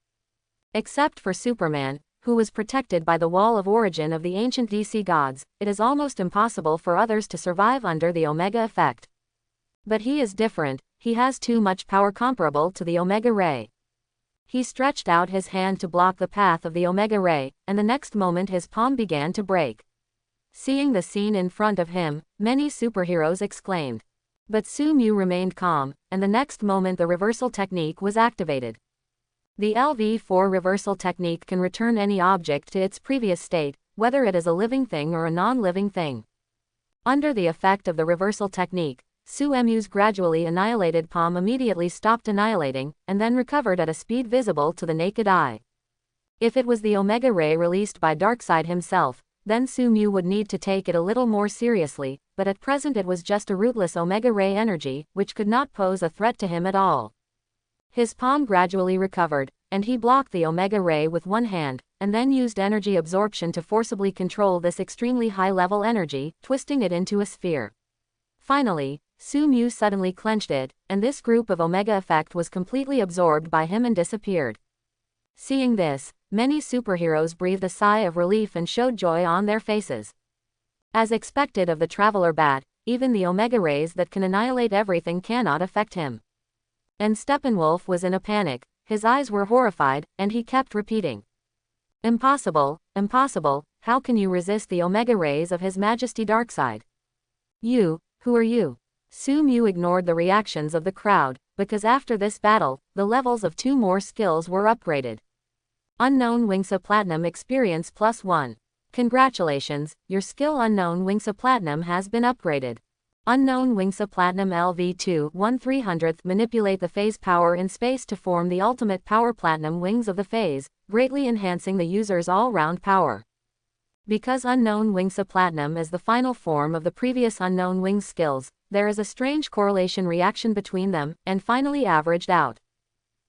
Except for Superman, who was protected by the wall of origin of the ancient DC gods, it is almost impossible for others to survive under the Omega effect. But he is different, he has too much power comparable to the Omega Ray. He stretched out his hand to block the path of the Omega Ray, and the next moment his palm began to break. Seeing the scene in front of him, many superheroes exclaimed. But Sumu remained calm, and the next moment the reversal technique was activated. The LV4 reversal technique can return any object to its previous state, whether it is a living thing or a non-living thing. Under the effect of the reversal technique, Sumu's gradually annihilated palm immediately stopped annihilating, and then recovered at a speed visible to the naked eye. If it was the Omega Ray released by Darkseid himself, then Sumu would need to take it a little more seriously, but at present it was just a rootless Omega Ray energy, which could not pose a threat to him at all. His palm gradually recovered, and he blocked the Omega Ray with one hand, and then used energy absorption to forcibly control this extremely high-level energy, twisting it into a sphere. Finally, Sumu suddenly clenched it, and this group of Omega effect was completely absorbed by him and disappeared. Seeing this, many superheroes breathed a sigh of relief and showed joy on their faces. As expected of the Traveler Bat, even the Omega Rays that can annihilate everything cannot affect him. And Steppenwolf was in a panic, his eyes were horrified, and he kept repeating. Impossible, impossible, how can you resist the Omega Rays of His Majesty Darkseid? You, who are you? Sumu ignored the reactions of the crowd, because after this battle, the levels of 2 more skills were upgraded. Unknown Wingsa Platinum Experience +1. Congratulations, your skill Unknown Wingsa Platinum has been upgraded. Unknown Wings Platinum LV2 1/300th manipulate the phase power in space to form the ultimate power platinum wings of the phase, greatly enhancing the user's all-round power. Because Unknown Wings Platinum is the final form of the previous Unknown Wings skills, there is a strange correlation reaction between them, and finally averaged out.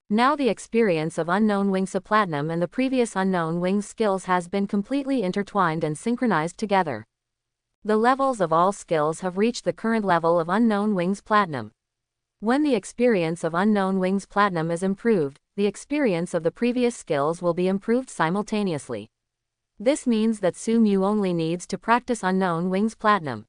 Now the experience of Unknown Wings Platinum and the previous Unknown Wings skills has been completely intertwined and synchronized together. The levels of all skills have reached the current level of Unknown Wings Platinum. When the experience of Unknown Wings Platinum is improved, the experience of the previous skills will be improved simultaneously. This means that Sumu only needs to practice Unknown Wings Platinum.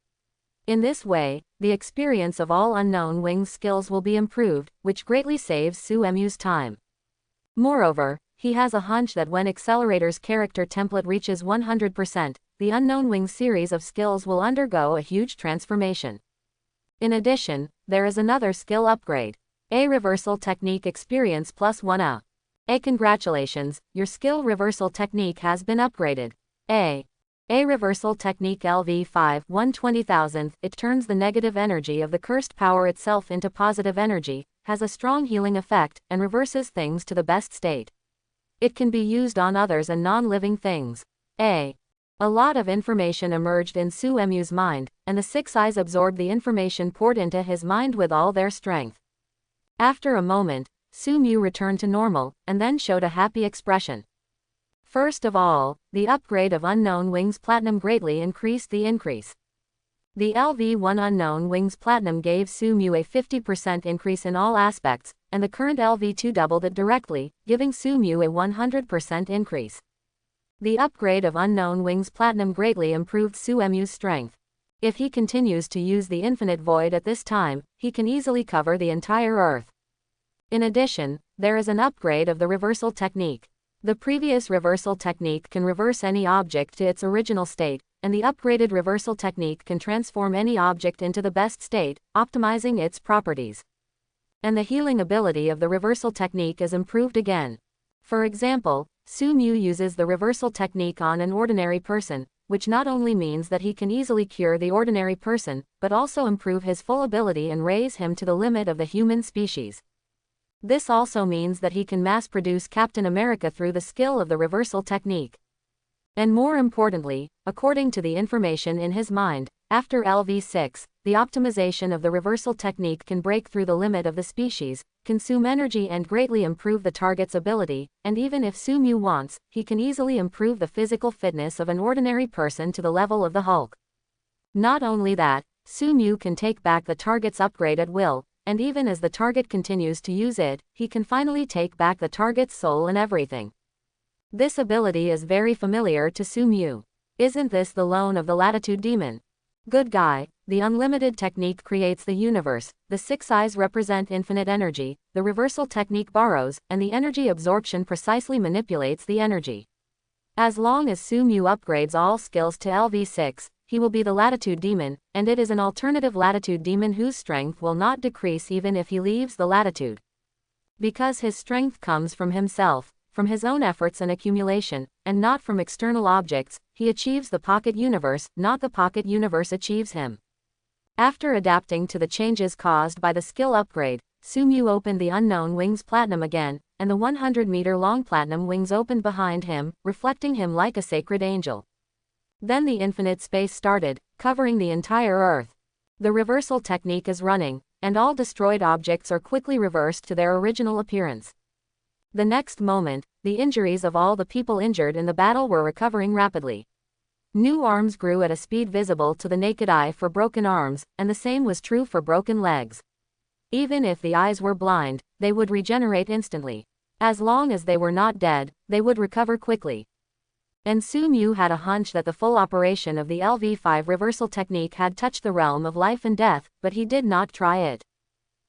In this way, the experience of all Unknown Wings skills will be improved, which greatly saves Sumu's time. Moreover, he has a hunch that when Accelerator's character template reaches 100%, the Unknown Wings series of skills will undergo a huge transformation. In addition, there is another skill upgrade. A reversal technique experience +1 A. Congratulations, your skill reversal technique has been upgraded. A reversal technique LV5 1/20,000th. It turns the negative energy of the cursed power itself into positive energy, has a strong healing effect, and reverses things to the best state. It can be used on others and non-living things. A lot of information emerged in Sumu's mind, and the six eyes absorbed the information poured into his mind with all their strength. After a moment, Sumu returned to normal, and then showed a happy expression. First of all, the upgrade of Unknown Wings Platinum greatly increased the increase. The LV1 Unknown Wings Platinum gave Sumu a 50% increase in all aspects, and the current LV2 doubled it directly, giving Sumu a 100% increase. The upgrade of Unknown Wings Platinum greatly improved Sumu's strength. If he continues to use the Infinite Void at this time, he can easily cover the entire Earth. In addition, there is an upgrade of the reversal technique. The previous reversal technique can reverse any object to its original state, and the upgraded reversal technique can transform any object into the best state, optimizing its properties. And the healing ability of the reversal technique is improved again. For example, Sumu uses the reversal technique on an ordinary person, which not only means that he can easily cure the ordinary person, but also improve his full ability and raise him to the limit of the human species. This also means that he can mass-produce Captain America through the skill of the reversal technique. And more importantly, according to the information in his mind, after LV6, the optimization of the reversal technique can break through the limit of the species, consume energy and greatly improve the target's ability, and even if Sumu wants, he can easily improve the physical fitness of an ordinary person to the level of the Hulk. Not only that, Sumu can take back the target's upgrade at will, and even as the target continues to use it, he can finally take back the target's soul and everything. This ability is very familiar to Sumu. Isn't this the loan of the Latitude Demon? Good guy, the unlimited technique creates the universe, the six eyes represent infinite energy, the reversal technique borrows, and the energy absorption precisely manipulates the energy. As long as Sumu upgrades all skills to LV6, he will be the Latitude Demon, and it is an alternative Latitude Demon whose strength will not decrease even if he leaves the Latitude. Because his strength comes from himself, from his own efforts and accumulation, and not from external objects, he achieves the pocket universe, not the pocket universe achieves him. After adapting to the changes caused by the skill upgrade, Sumu opened the Unknown Wings Platinum again, and the 100-meter-long platinum wings opened behind him, reflecting him like a sacred angel. Then the infinite space started, covering the entire Earth. The reversal technique is running, and all destroyed objects are quickly reversed to their original appearance. The next moment, the injuries of all the people injured in the battle were recovering rapidly. New arms grew at a speed visible to the naked eye for broken arms, and the same was true for broken legs. Even if the eyes were blind, they would regenerate instantly. As long as they were not dead, they would recover quickly. And Sumu had a hunch that the full operation of the LV5 reversal technique had touched the realm of life and death, but he did not try it.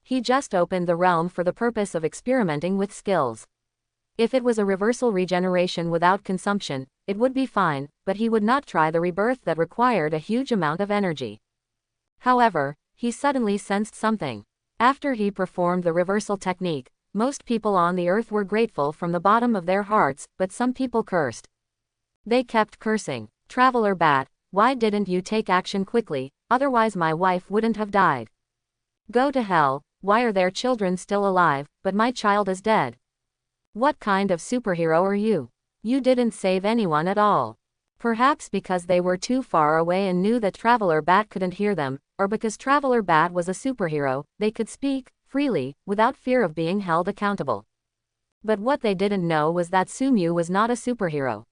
He just opened the realm for the purpose of experimenting with skills. If it was a reversal regeneration without consumption, it would be fine, but he would not try the rebirth that required a huge amount of energy. However, he suddenly sensed something. After he performed the reversal technique, most people on the earth were grateful from the bottom of their hearts, but some people cursed. They kept cursing. Traveler Bat, why didn't you take action quickly, otherwise my wife wouldn't have died. Go to hell, why are their children still alive, but my child is dead? What kind of superhero are you? You didn't save anyone at all. Perhaps because they were too far away and knew that Traveler Bat couldn't hear them, or because Traveler Bat was a superhero, they could speak freely, without fear of being held accountable. But what they didn't know was that Sumu was not a superhero.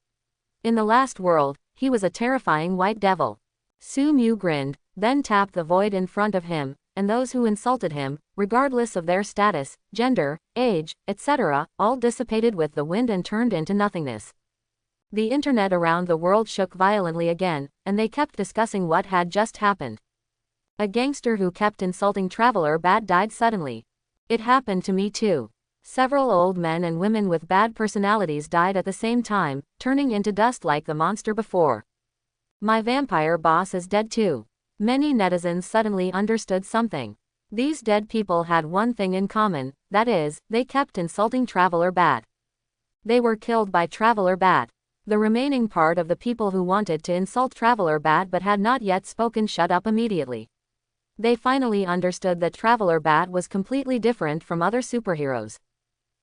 In the last world, he was a terrifying white devil. Sumu grinned, then tapped the void in front of him, and those who insulted him, regardless of their status, gender, age, etc., all dissipated with the wind and turned into nothingness. The internet around the world shook violently again, and they kept discussing what had just happened. A gangster who kept insulting Traveler Bat died suddenly. It happened to me too. Several old men and women with bad personalities died at the same time, turning into dust like the monster before. My vampire boss is dead too. Many netizens suddenly understood something. These dead people had one thing in common, that is, they kept insulting Traveler Bat. They were killed by Traveler Bat. The remaining part of the people who wanted to insult Traveler Bat but had not yet spoken shut up immediately. They finally understood that Traveler Bat was completely different from other superheroes.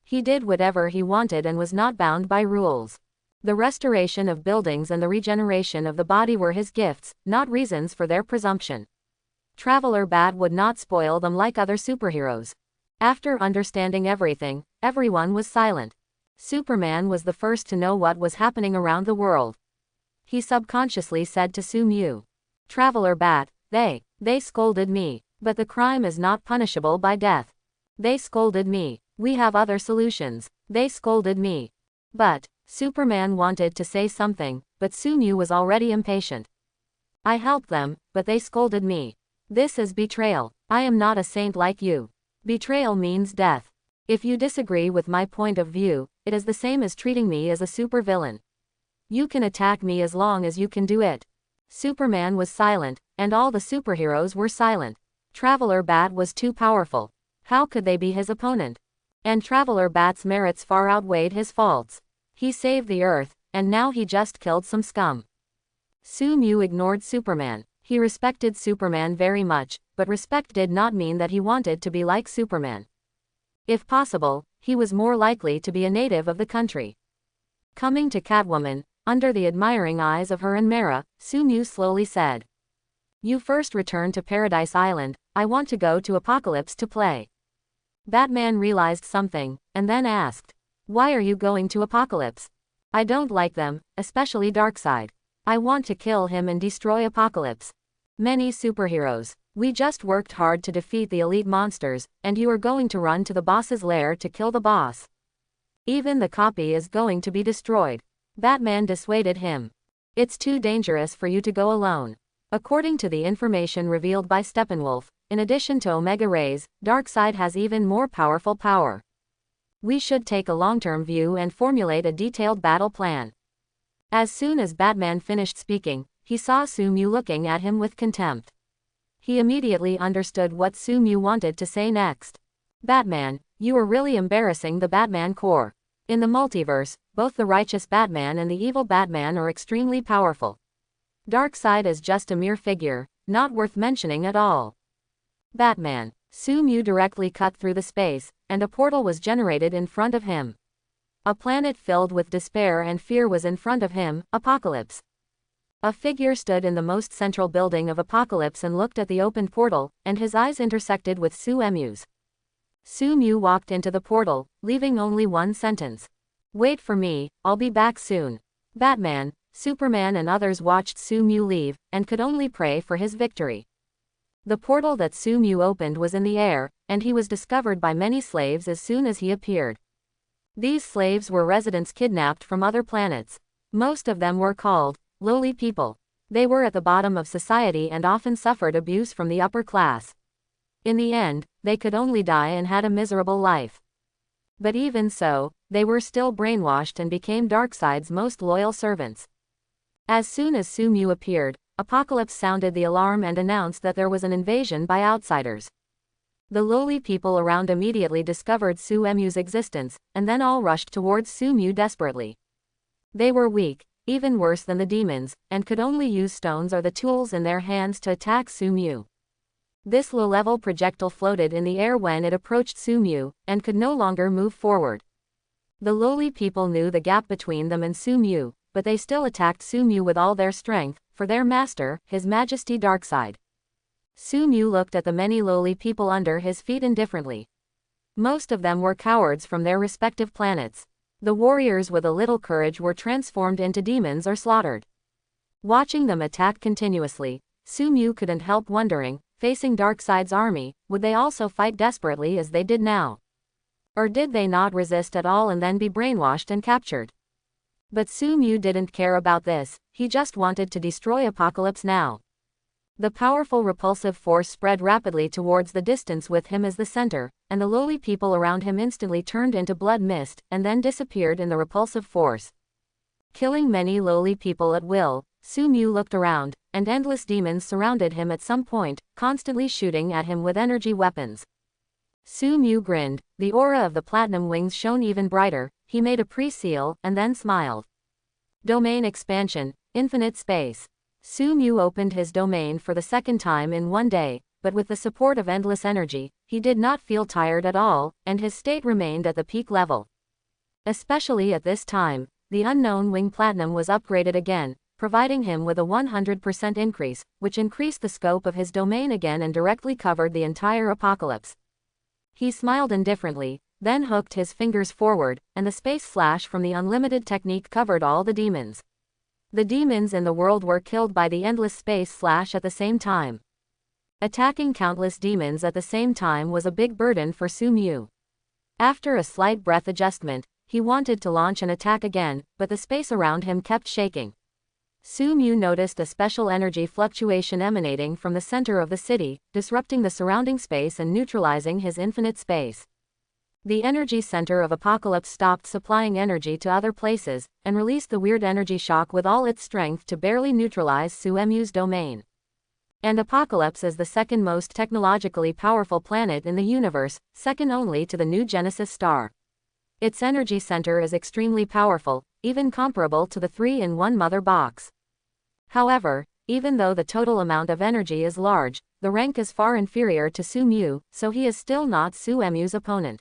He did whatever he wanted and was not bound by rules. The restoration of buildings and the regeneration of the body were his gifts, not reasons for their presumption. Traveler Bat would not spoil them like other superheroes. After understanding everything, everyone was silent. Superman was the first to know what was happening around the world. He subconsciously said to Sumu, "Traveler Bat, they scolded me, but the crime is not punishable by death. They scolded me. We have other solutions. They scolded me." But Superman wanted to say something, but Sumu was already impatient. "I helped them, but they scolded me. This is betrayal. I am not a saint like you. Betrayal means death. If you disagree with my point of view, it is the same as treating me as a supervillain. You can attack me as long as you can do it." Superman was silent, and all the superheroes were silent. Traveler Bat was too powerful. How could they be his opponent? And Traveler Bat's merits far outweighed his faults. He saved the Earth, and now he just killed some scum. Sumu ignored Superman. He respected Superman very much, but respect did not mean that he wanted to be like Superman. If possible, he was more likely to be a native of the country. Coming to Catwoman, under the admiring eyes of her and Mera, Sumu slowly said, "You first return to Paradise Island, I want to go to Apocalypse to play." Batman realized something, and then asked, "Why are you going to Apocalypse?" "I don't like them, especially Darkseid. I want to kill him and destroy Apocalypse. Many superheroes. We just worked hard to defeat the elite monsters, and you are going to run to the boss's lair to kill the boss. Even the copy is going to be destroyed." Batman dissuaded him. "It's too dangerous for you to go alone." According to the information revealed by Steppenwolf, in addition to Omega Rays, Darkseid has even more powerful power. We should take a long-term view and formulate a detailed battle plan. As soon as Batman finished speaking, he saw Sumu looking at him with contempt. He immediately understood what Sumu wanted to say next. "Batman, you are really embarrassing the Batman Corps. In the multiverse, both the righteous Batman and the evil Batman are extremely powerful. Darkseid is just a mere figure, not worth mentioning at all." Batman. Sumu directly cut through the space, and a portal was generated in front of him. A planet filled with despair and fear was in front of him, Apocalypse. A figure stood in the most central building of Apocalypse and looked at the opened portal, and his eyes intersected with Sumu's. Sumu walked into the portal, leaving only one sentence. "Wait for me, I'll be back soon." Batman, Superman and others watched Sumu leave, and could only pray for his victory. The portal that Sumu opened was in the air, and he was discovered by many slaves as soon as he appeared. These slaves were residents kidnapped from other planets. Most of them were called lowly people. They were at the bottom of society and often suffered abuse from the upper class. In the end, they could only die and had a miserable life. But even so, they were still brainwashed and became Darkseid's most loyal servants. As soon as Sumu appeared, Apocalypse sounded the alarm and announced that there was an invasion by outsiders. The lowly people around immediately discovered Sumu's existence, and then all rushed towards Sumu desperately. They were weak, even worse than the demons, and could only use stones or the tools in their hands to attack Sumu. This low-level projectile floated in the air when it approached Sumu, and could no longer move forward. The lowly people knew the gap between them and Sumu, but they still attacked Sumu with all their strength, for their master, His Majesty Darkseid. Sumu looked at the many lowly people under his feet indifferently. Most of them were cowards from their respective planets. The warriors with a little courage were transformed into demons or slaughtered. Watching them attack continuously, Sumu couldn't help wondering, facing Darkseid's army, would they also fight desperately as they did now? Or did they not resist at all and then be brainwashed and captured? But Sumu didn't care about this, he just wanted to destroy Apocalypse now. The powerful repulsive force spread rapidly towards the distance with him as the center, and the lowly people around him instantly turned into blood mist, and then disappeared in the repulsive force. Killing many lowly people at will, Sumu looked around, and endless demons surrounded him at some point, constantly shooting at him with energy weapons. Sumu grinned, the aura of the platinum wings shone even brighter, he made a pre-seal, and then smiled. Domain expansion, infinite space. Sumu opened his domain for the second time in one day, but with the support of endless energy, he did not feel tired at all, and his state remained at the peak level. Especially at this time, the unknown wing platinum was upgraded again, providing him with a 100% increase, which increased the scope of his domain again and directly covered the entire Apocalypse. He smiled indifferently, then hooked his fingers forward, and the space slash from the unlimited technique covered all the demons. The demons in the world were killed by the endless space slash at the same time. Attacking countless demons at the same time was a big burden for Sumu. After a slight breath adjustment, he wanted to launch an attack again, but the space around him kept shaking. Sumu noticed a special energy fluctuation emanating from the center of the city, disrupting the surrounding space and neutralizing his infinite space. The energy center of Apocalypse stopped supplying energy to other places, and released the weird energy shock with all its strength to barely neutralize Sumu's domain. And Apocalypse is the second most technologically powerful planet in the universe, second only to the new Genesis star. Its energy center is extremely powerful, even comparable to the 3-in-1 mother box. However, even though the total amount of energy is large, the rank is far inferior to Sumu, so he is still not Sumu's opponent.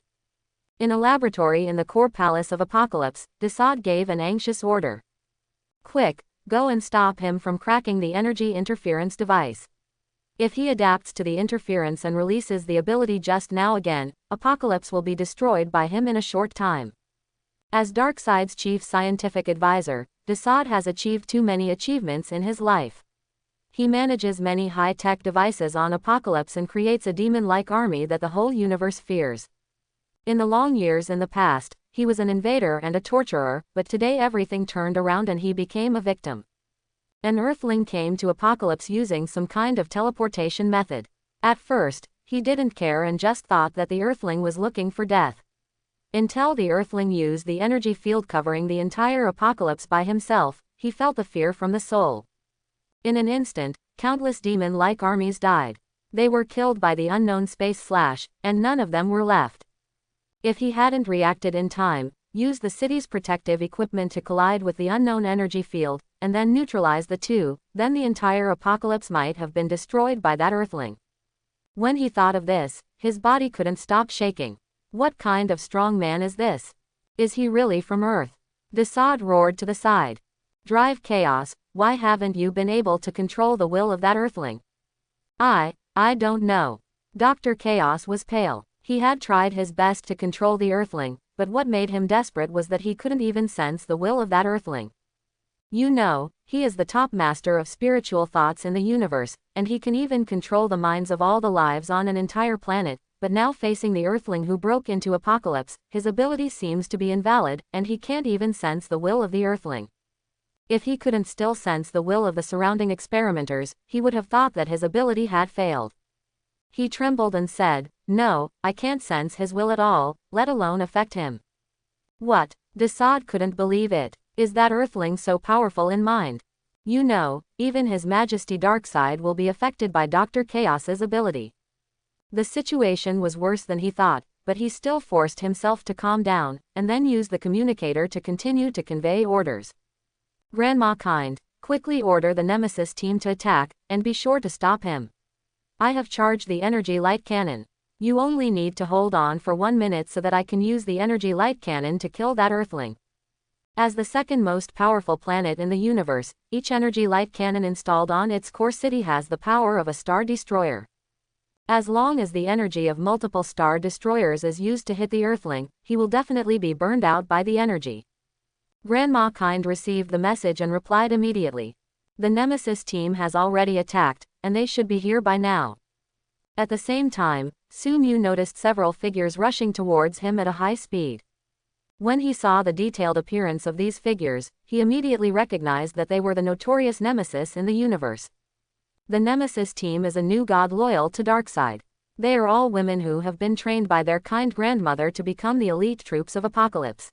In a laboratory in the core palace of Apocalypse, Darkseid gave an anxious order. Quick, go and stop him from cracking the energy interference device. If he adapts to the interference and releases the ability just now again, Apocalypse will be destroyed by him in a short time. As Darkseid's chief scientific advisor, Darkseid has achieved too many achievements in his life. He manages many high-tech devices on Apocalypse and creates a demon-like army that the whole universe fears. In the long years in the past, he was an invader and a torturer, but today everything turned around and he became a victim. An Earthling came to Apocalypse using some kind of teleportation method. At first, he didn't care and just thought that the Earthling was looking for death. Until the Earthling used the energy field covering the entire Apocalypse by himself, he felt the fear from the soul. In an instant, countless demon-like armies died. They were killed by the unknown space slash, and none of them were left. If he hadn't reacted in time, used the city's protective equipment to collide with the unknown energy field, and then neutralize the two, then the entire Apocalypse might have been destroyed by that Earthling. When he thought of this, his body couldn't stop shaking. What kind of strong man is this? Is he really from Earth? Darkseid roared to the side. Drive chaos, why haven't you been able to control the will of that Earthling? I don't know. Dr. Chaos was pale. He had tried his best to control the Earthling, but what made him desperate was that he couldn't even sense the will of that Earthling. You know, he is the top master of spiritual thoughts in the universe, and he can even control the minds of all the lives on an entire planet, but now facing the Earthling who broke into Apocalypse, his ability seems to be invalid, and he can't even sense the will of the Earthling. If he couldn't still sense the will of the surrounding experimenters, he would have thought that his ability had failed. He trembled and said, "No, I can't sense his will at all, let alone affect him." What? Darkseid couldn't believe it. Is that Earthling so powerful in mind? You know, even His Majesty Darkseid will be affected by Dr. Chaos's ability. The situation was worse than he thought, but he still forced himself to calm down, and then used the communicator to continue to convey orders. Grandma Kind, quickly order the Nemesis team to attack, and be sure to stop him. I have charged the energy light cannon. You only need to hold on for 1 minute so that I can use the energy light cannon to kill that Earthling. As the second most powerful planet in the universe, each energy light cannon installed on its core city has the power of a star destroyer. As long as the energy of multiple star destroyers is used to hit the Earthling, he will definitely be burned out by the energy. Grandma Kind received the message and replied immediately. The Nemesis team has already attacked, and they should be here by now. At the same time, Sumu noticed several figures rushing towards him at a high speed. When he saw the detailed appearance of these figures, he immediately recognized that they were the notorious Nemesis in the universe. The Nemesis team is a new god loyal to Darkseid. They are all women who have been trained by their kind grandmother to become the elite troops of Apocalypse.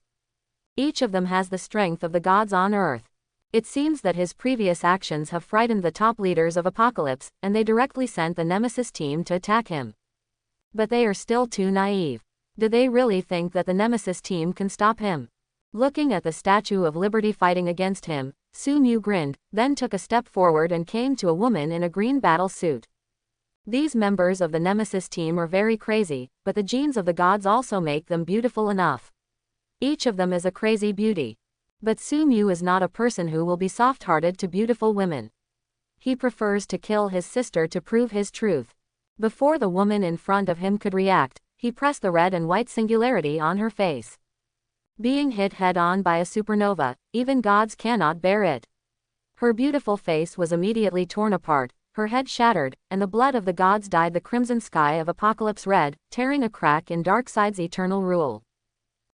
Each of them has the strength of the gods on Earth. It seems that his previous actions have frightened the top leaders of Apocalypse, and they directly sent the Nemesis team to attack him. But they are still too naive. Do they really think that the Nemesis team can stop him? Looking at the Statue of Liberty fighting against him, Sumu grinned, then took a step forward and came to a woman in a green battle suit. These members of the Nemesis team are very crazy, but the genes of the gods also make them beautiful enough. Each of them is a crazy beauty. But Sumu is not a person who will be soft-hearted to beautiful women. He prefers to kill his sister to prove his truth. Before the woman in front of him could react, he pressed the red and white singularity on her face. Being hit head-on by a supernova, even gods cannot bear it. Her beautiful face was immediately torn apart, her head shattered, and the blood of the gods dyed the crimson sky of Apocalypse red, tearing a crack in Darkseid's eternal rule.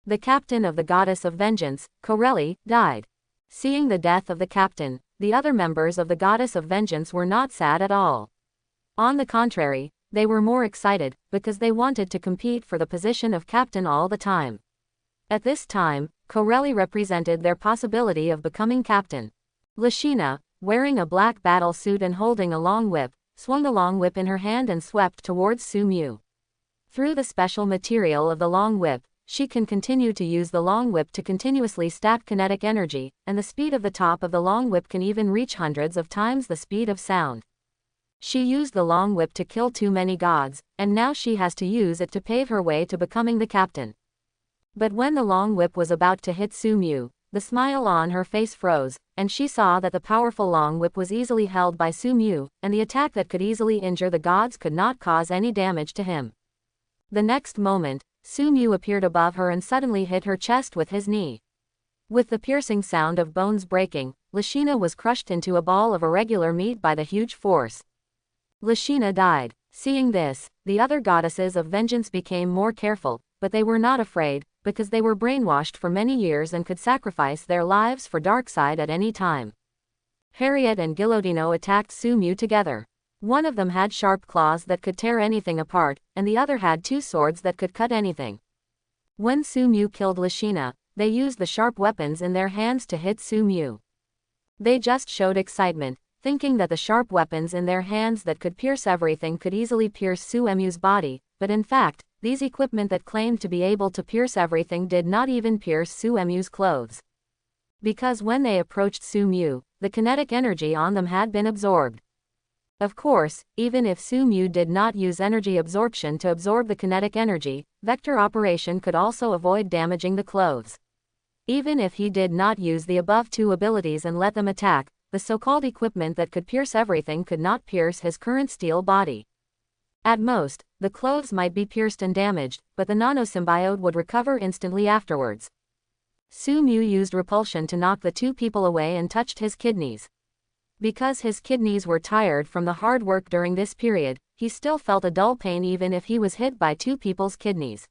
The captain of the Goddess of Vengeance, Corelli, died. Seeing the death of the captain, the other members of the Goddess of Vengeance were not sad at all. On the contrary, they were more excited, because they wanted to compete for the position of captain all the time. At this time, Corelli represented their possibility of becoming captain. Lashina, wearing a black battle suit and holding a long whip, swung the long whip in her hand and swept towards Sumu. Through the special material of the long whip, she can continue to use the long whip to continuously stack kinetic energy, and the speed of the top of the long whip can even reach hundreds of times the speed of sound. She used the long whip to kill too many gods, and now she has to use it to pave her way to becoming the captain. But when the long whip was about to hit Sumu, the smile on her face froze, and she saw that the powerful long whip was easily held by Sumu, and the attack that could easily injure the gods could not cause any damage to him. The next moment, Sumu appeared above her and suddenly hit her chest with his knee. With the piercing sound of bones breaking, Lashina was crushed into a ball of irregular meat by the huge force. Lashina died. Seeing this, the other goddesses of vengeance became more careful, but they were not afraid, because they were brainwashed for many years and could sacrifice their lives for Darkseid at any time. Harriet and Guillotino attacked Sumu together. One of them had sharp claws that could tear anything apart, and the other had 2 swords that could cut anything. When Sumu killed Lashina, they used the sharp weapons in their hands to hit Sumu. They just showed excitement, thinking that the sharp weapons in their hands that could pierce everything could easily pierce Sumu's body, but in fact, these equipment that claimed to be able to pierce everything did not even pierce Sumu's clothes. Because when they approached Sumu, the kinetic energy on them had been absorbed. Of course, even if Sumu did not use energy absorption to absorb the kinetic energy, vector operation could also avoid damaging the clothes. Even if he did not use the above 2 abilities and let them attack, the so-called equipment that could pierce everything could not pierce his current steel body. At most, the clothes might be pierced and damaged, but the nanosymbiote would recover instantly afterwards. Sumu used repulsion to knock the 2 people away and touched his kidneys. Because his kidneys were tired from the hard work during this period, he still felt a dull pain even if he was hit by 2 people's kidneys.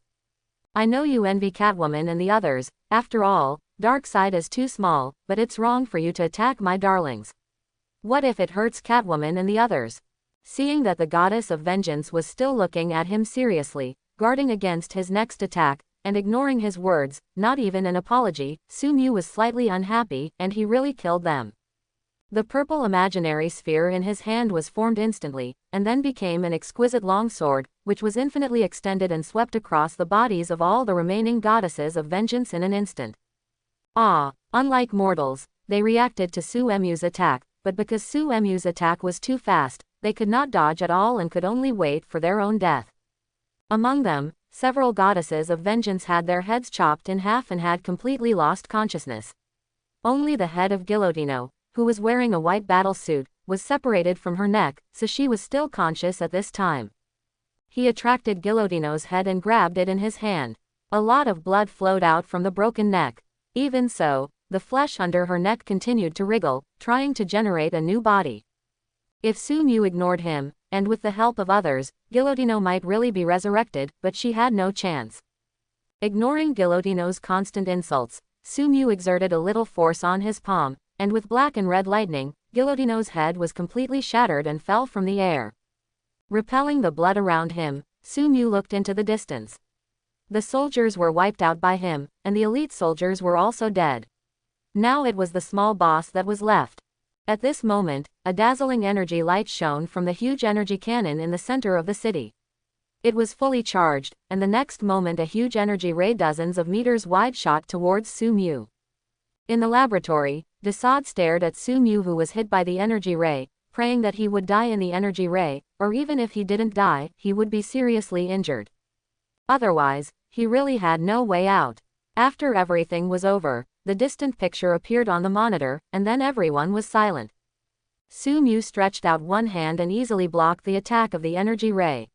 I know you envy Catwoman and the others, after all, Darkseid is too small, but it's wrong for you to attack my darlings. What if it hurts Catwoman and the others? Seeing that the Goddess of Vengeance was still looking at him seriously, guarding against his next attack, and ignoring his words, not even an apology, Sumu was slightly unhappy, and he really killed them. The purple imaginary sphere in his hand was formed instantly, and then became an exquisite long sword, which was infinitely extended and swept across the bodies of all the remaining goddesses of vengeance in an instant. Ah, unlike mortals, they reacted to Suemu's attack, but because Suemu's attack was too fast, they could not dodge at all and could only wait for their own death. Among them, several goddesses of vengeance had their heads chopped in half and had completely lost consciousness. Only the head of Guillotino, who was wearing a white battle suit, was separated from her neck, so she was still conscious at this time. He attracted Guillotino's head and grabbed it in his hand. A lot of blood flowed out from the broken neck. Even so, the flesh under her neck continued to wriggle, trying to generate a new body. If Sumu ignored him, and with the help of others, Guillotino might really be resurrected, but she had no chance. Ignoring Guillotino's constant insults, Sumu exerted a little force on his palm, and with black and red lightning, Guillotino's head was completely shattered and fell from the air. Repelling the blood around him, Sumu looked into the distance. The soldiers were wiped out by him, and the elite soldiers were also dead. Now it was the small boss that was left. At this moment, a dazzling energy light shone from the huge energy cannon in the center of the city. It was fully charged, and the next moment a huge energy ray dozens of meters wide shot towards Sumu. In the laboratory, Darkseid stared at Sumu, who was hit by the energy ray, praying that he would die in the energy ray, or even if he didn't die, he would be seriously injured. Otherwise, he really had no way out. After everything was over, the distant picture appeared on the monitor, and then everyone was silent. Sumu stretched out one hand and easily blocked the attack of the energy ray.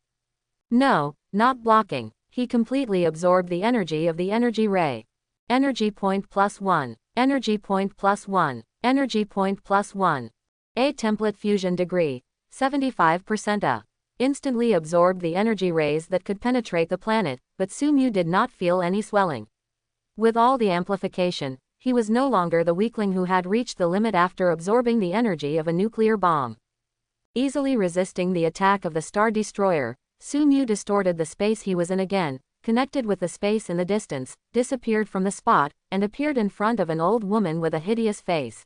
No, not blocking. He completely absorbed the energy of the energy ray. Energy point +1. Energy point +1. Energy point +1. A template fusion degree. 75%. Instantly absorbed the energy rays that could penetrate the planet, but Sumu did not feel any swelling. With all the amplification, he was no longer the weakling who had reached the limit after absorbing the energy of a nuclear bomb. Easily resisting the attack of the Star Destroyer, Sumu distorted the space he was in again, connected with the space in the distance, disappeared from the spot, and appeared in front of an old woman with a hideous face.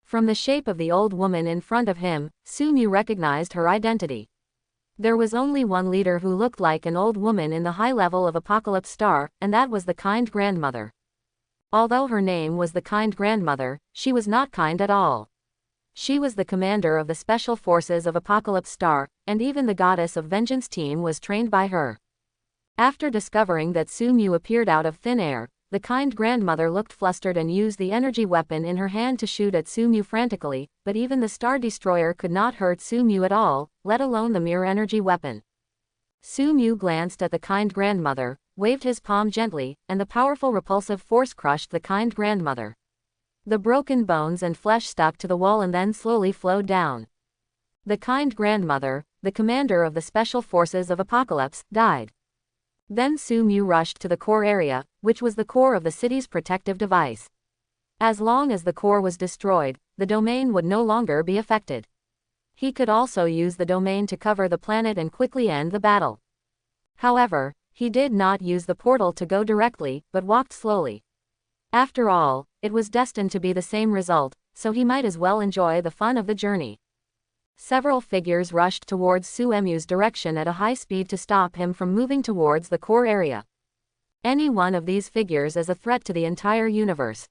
From the shape of the old woman in front of him, Sumu recognized her identity. There was only one leader who looked like an old woman in the high level of Apocalypse Star, and that was the Kind Grandmother. Although her name was the Kind Grandmother, she was not kind at all. She was the commander of the Special Forces of Apocalypse Star, and even the Goddess of Vengeance team was trained by her. After discovering that Sumu appeared out of thin air, the Kind Grandmother looked flustered and used the energy weapon in her hand to shoot at Sumu frantically, but even the Star Destroyer could not hurt Sumu at all, let alone the mirror energy weapon. Sumu glanced at the Kind Grandmother, waved his palm gently, and the powerful repulsive force crushed the Kind Grandmother. The broken bones and flesh stuck to the wall and then slowly flowed down. The Kind Grandmother, the commander of the Special Forces of Apocalypse, died. Then Sumu rushed to the core area, which was the core of the city's protective device. As long as the core was destroyed, the domain would no longer be affected. He could also use the domain to cover the planet and quickly end the battle. However, he did not use the portal to go directly, but walked slowly. After all, it was destined to be the same result, so he might as well enjoy the fun of the journey. Several figures rushed towards Suemu's direction at a high speed to stop him from moving towards the core area. Any one of these figures is a threat to the entire universe.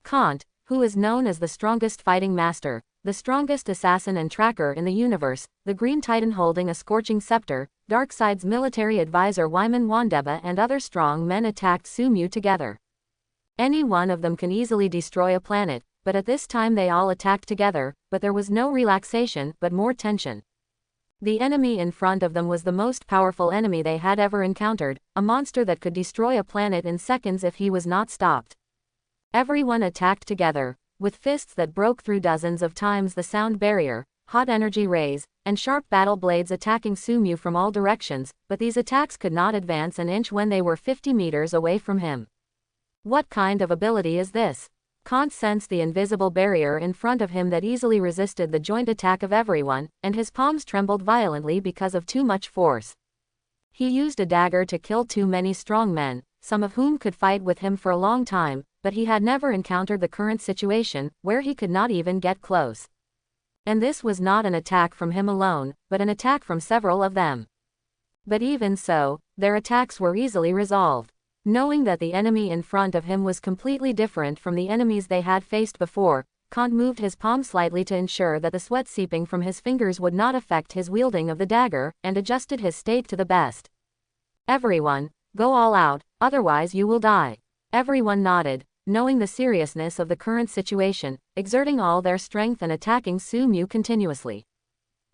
Kant, who is known as the strongest fighting master, the strongest assassin and tracker in the universe, the Green Titan holding a scorching scepter, Darkseid's military advisor Wyman Wandeba and other strong men attacked Sumu together. Any one of them can easily destroy a planet, but at this time they all attacked together, but there was no relaxation, but more tension. The enemy in front of them was the most powerful enemy they had ever encountered, a monster that could destroy a planet in seconds if he was not stopped. Everyone attacked together, with fists that broke through dozens of times the sound barrier, hot energy rays, and sharp battle blades attacking Sumu from all directions, but these attacks could not advance an inch when they were 50 meters away from him. What kind of ability is this? Kant sensed the invisible barrier in front of him that easily resisted the joint attack of everyone, and his palms trembled violently because of too much force. He used a dagger to kill too many strong men, some of whom could fight with him for a long time, but he had never encountered the current situation, where he could not even get close. And this was not an attack from him alone, but an attack from several of them. But even so, their attacks were easily resolved. Knowing that the enemy in front of him was completely different from the enemies they had faced before, Kant moved his palm slightly to ensure that the sweat seeping from his fingers would not affect his wielding of the dagger, and adjusted his state to the best. Everyone, go all out, otherwise you will die. Everyone nodded, knowing the seriousness of the current situation, exerting all their strength and attacking Sumu continuously.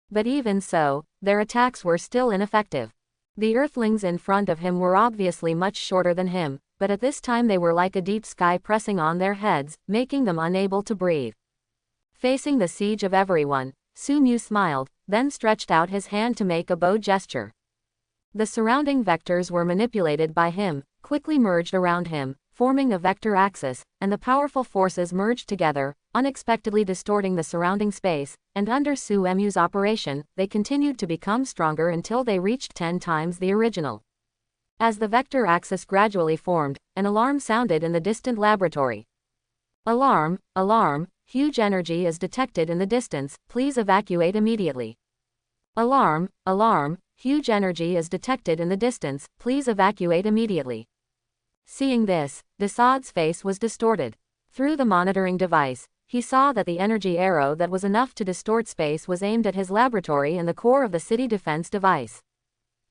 But even so, their attacks were still ineffective. The earthlings in front of him were obviously much shorter than him, but at this time they were like a deep sky pressing on their heads, making them unable to breathe. Facing the siege of everyone, Sumu smiled, then stretched out his hand to make a bow gesture. The surrounding vectors were manipulated by him, quickly merged around him, forming a vector axis, and the powerful forces merged together, unexpectedly distorting the surrounding space, and under Sumu's operation, they continued to become stronger until they reached 10 times the original. As the vector axis gradually formed, an alarm sounded in the distant laboratory. Alarm, alarm, huge energy is detected in the distance, please evacuate immediately. Alarm, alarm, huge energy is detected in the distance, please evacuate immediately. Seeing this, Darkseid's face was distorted. Through the monitoring device, he saw that the energy arrow that was enough to distort space was aimed at his laboratory in the core of the city defense device.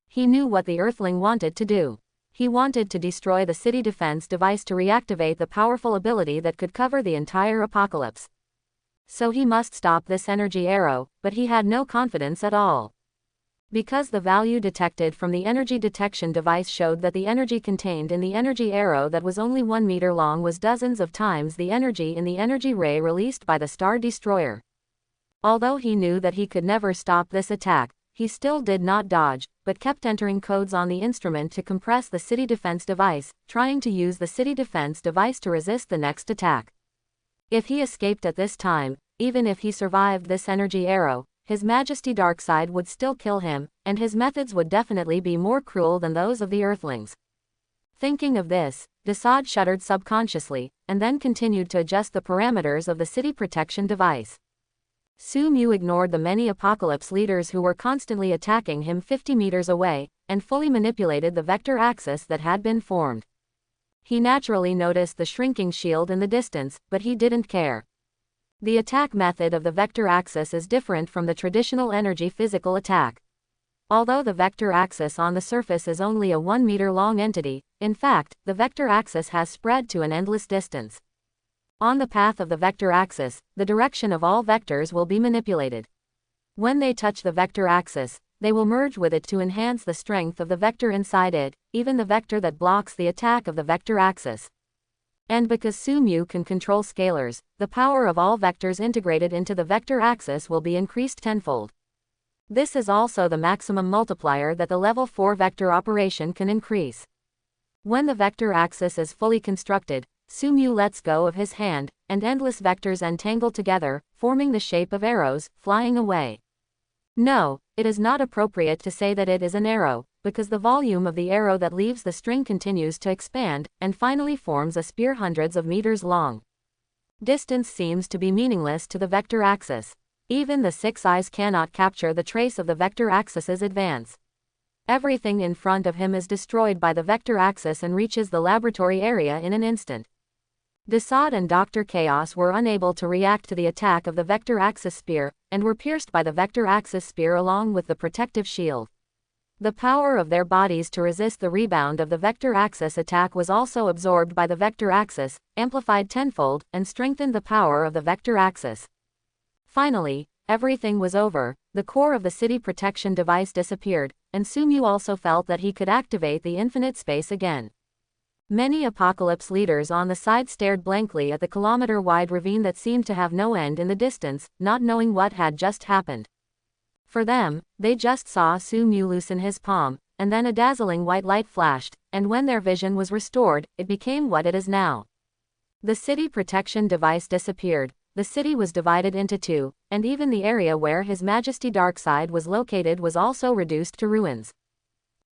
He knew what the Earthling wanted to do. He wanted to destroy the city defense device to reactivate the powerful ability that could cover the entire apocalypse. So he must stop this energy arrow, but he had no confidence at all. Because the value detected from the energy detection device showed that the energy contained in the energy arrow that was only 1 meter long was dozens of times the energy in the energy ray released by the Star Destroyer. Although he knew that he could never stop this attack, he still did not dodge, but kept entering codes on the instrument to compress the city defense device, trying to use the city defense device to resist the next attack. If he escaped at this time, even if he survived this energy arrow, His Majesty Darkseid would still kill him, and his methods would definitely be more cruel than those of the Earthlings. Thinking of this, Darkseid shuddered subconsciously, and then continued to adjust the parameters of the city protection device. Sumu ignored the many apocalypse leaders who were constantly attacking him 50 meters away, and fully manipulated the vector axis that had been formed. He naturally noticed the shrinking shield in the distance, but he didn't care. The attack method of the vector axis is different from the traditional energy physical attack. Although the vector axis on the surface is only a 1 meter long entity, in fact, the vector axis has spread to an endless distance. On the path of the vector axis, the direction of all vectors will be manipulated. When they touch the vector axis, they will merge with it to enhance the strength of the vector inside it, even the vector that blocks the attack of the vector axis. And because Sumu can control scalars, the power of all vectors integrated into the vector axis will be increased tenfold. This is also the maximum multiplier that the level 4 vector operation can increase. When the vector axis is fully constructed, Sumu lets go of his hand, and endless vectors entangle together, forming the shape of arrows, flying away. No, it is not appropriate to say that it is an arrow, because the volume of the arrow that leaves the string continues to expand, and finally forms a spear hundreds of meters long. Distance seems to be meaningless to the vector axis. Even the 6 eyes cannot capture the trace of the vector axis's advance. Everything in front of him is destroyed by the vector axis and reaches the laboratory area in an instant. Darkseid and Dr. Chaos were unable to react to the attack of the vector axis spear, and were pierced by the vector axis spear along with the protective shield. The power of their bodies to resist the rebound of the vector axis attack was also absorbed by the vector axis, amplified tenfold, and strengthened the power of the vector axis. Finally, everything was over, the core of the city protection device disappeared, and Sumu also felt that he could activate the infinite space again. Many apocalypse leaders on the side stared blankly at the kilometer-wide ravine that seemed to have no end in the distance, not knowing what had just happened. For them, they just saw Sumu loosen his palm, and then a dazzling white light flashed, and when their vision was restored, it became what it is now. The city protection device disappeared, the city was divided into 2, and even the area where His Majesty Darkseid was located was also reduced to ruins.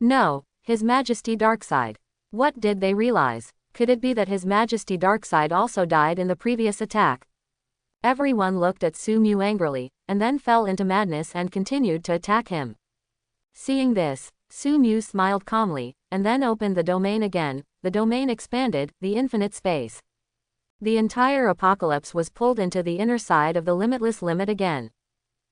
No, His Majesty Darkseid. What did they realize? Could it be that His Majesty Darkseid also died in the previous attack? Everyone looked at Sumu angrily, and then fell into madness and continued to attack him. Seeing this, Sumu smiled calmly, and then opened the domain again, the domain expanded, the infinite space. The entire apocalypse was pulled into the inner side of the limitless limit again.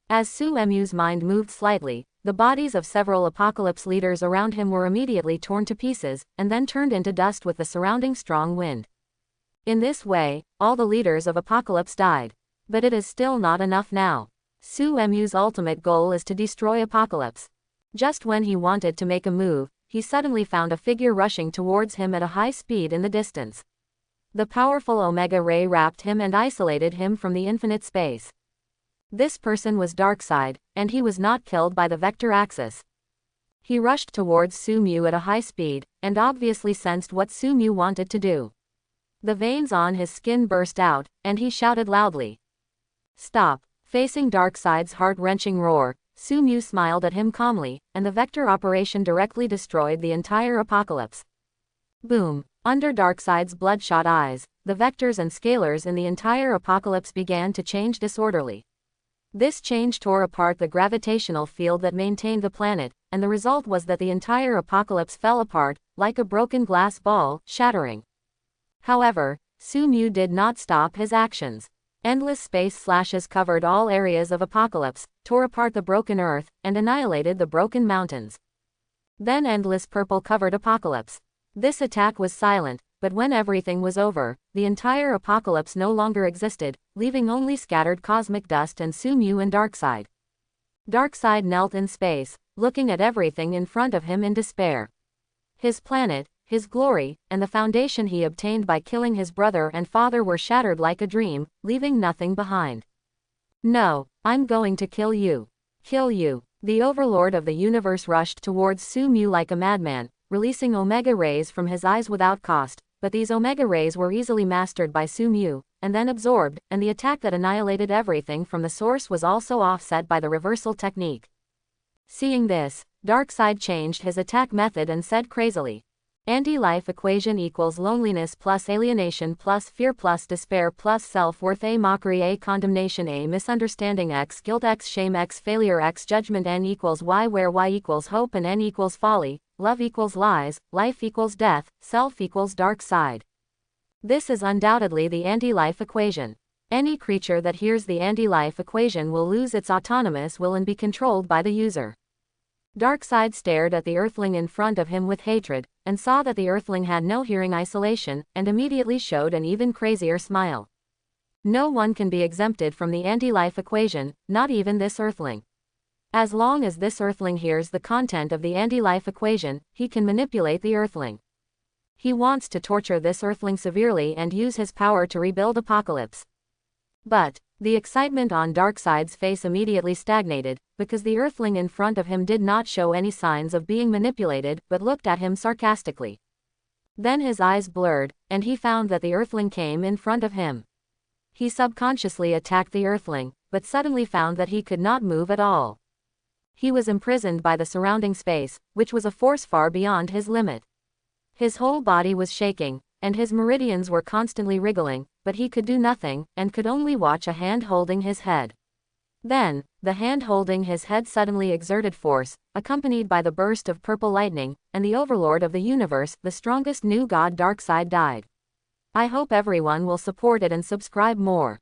As Sumu's mind moved slightly, the bodies of several apocalypse leaders around him were immediately torn to pieces, and then turned into dust with the surrounding strong wind. In this way, all the leaders of apocalypse died. But it is still not enough now. Sumu's ultimate goal is to destroy apocalypse. Just when he wanted to make a move, he suddenly found a figure rushing towards him at a high speed in the distance. The powerful Omega Ray wrapped him and isolated him from the infinite space. This person was Darkseid, and he was not killed by the vector axis. He rushed towards Sumu at a high speed, and obviously sensed what Sumu wanted to do. The veins on his skin burst out, and he shouted loudly. "Stop!" Facing Darkseid's heart-wrenching roar, Sumu smiled at him calmly, and the vector operation directly destroyed the entire apocalypse. Boom! Under Darkseid's bloodshot eyes, the vectors and scalars in the entire apocalypse began to change disorderly. This change tore apart the gravitational field that maintained the planet, and the result was that the entire apocalypse fell apart, like a broken glass ball, shattering. However, Sumu did not stop his actions. Endless space slashes covered all areas of apocalypse, tore apart the broken earth, and annihilated the broken mountains. Then endless purple covered apocalypse. This attack was silent, but when everything was over, the entire apocalypse no longer existed, leaving only scattered cosmic dust and Sumu and Darkseid. Darkseid knelt in space, looking at everything in front of him in despair. His planet, his glory, and the foundation he obtained by killing his brother and father were shattered like a dream, leaving nothing behind. "No, I'm going to kill you. Kill you." The overlord of the universe rushed towards Sumu like a madman, releasing Omega rays from his eyes without cost, but these Omega rays were easily mastered by Sumu, and then absorbed, and the attack that annihilated everything from the source was also offset by the reversal technique. Seeing this, Darkseid changed his attack method and said crazily, "Anti-life equation equals loneliness plus alienation plus fear plus despair plus self-worth a mockery a condemnation a misunderstanding x guilt x shame x failure x judgment n equals y where y equals hope and n equals folly, love equals lies, life equals death, self equals dark side." This is undoubtedly the anti-life equation. Any creature that hears the anti-life equation will lose its autonomous will and be controlled by the user. Darkseid stared at the Earthling in front of him with hatred, and saw that the Earthling had no hearing isolation, and immediately showed an even crazier smile. No one can be exempted from the anti-life equation, not even this Earthling. As long as this Earthling hears the content of the anti-life equation, he can manipulate the Earthling. He wants to torture this Earthling severely and use his power to rebuild Apocalypse. But the excitement on Darkseid's face immediately stagnated, because the Earthling in front of him did not show any signs of being manipulated but looked at him sarcastically. Then his eyes blurred, and he found that the Earthling came in front of him. He subconsciously attacked the Earthling, but suddenly found that he could not move at all. He was imprisoned by the surrounding space, which was a force far beyond his limit. His whole body was shaking, and his meridians were constantly wriggling, but he could do nothing, and could only watch a hand holding his head. Then, the hand holding his head suddenly exerted force, accompanied by the burst of purple lightning, and the overlord of the universe, the strongest new god Darkseid died. I hope everyone will support it and subscribe more.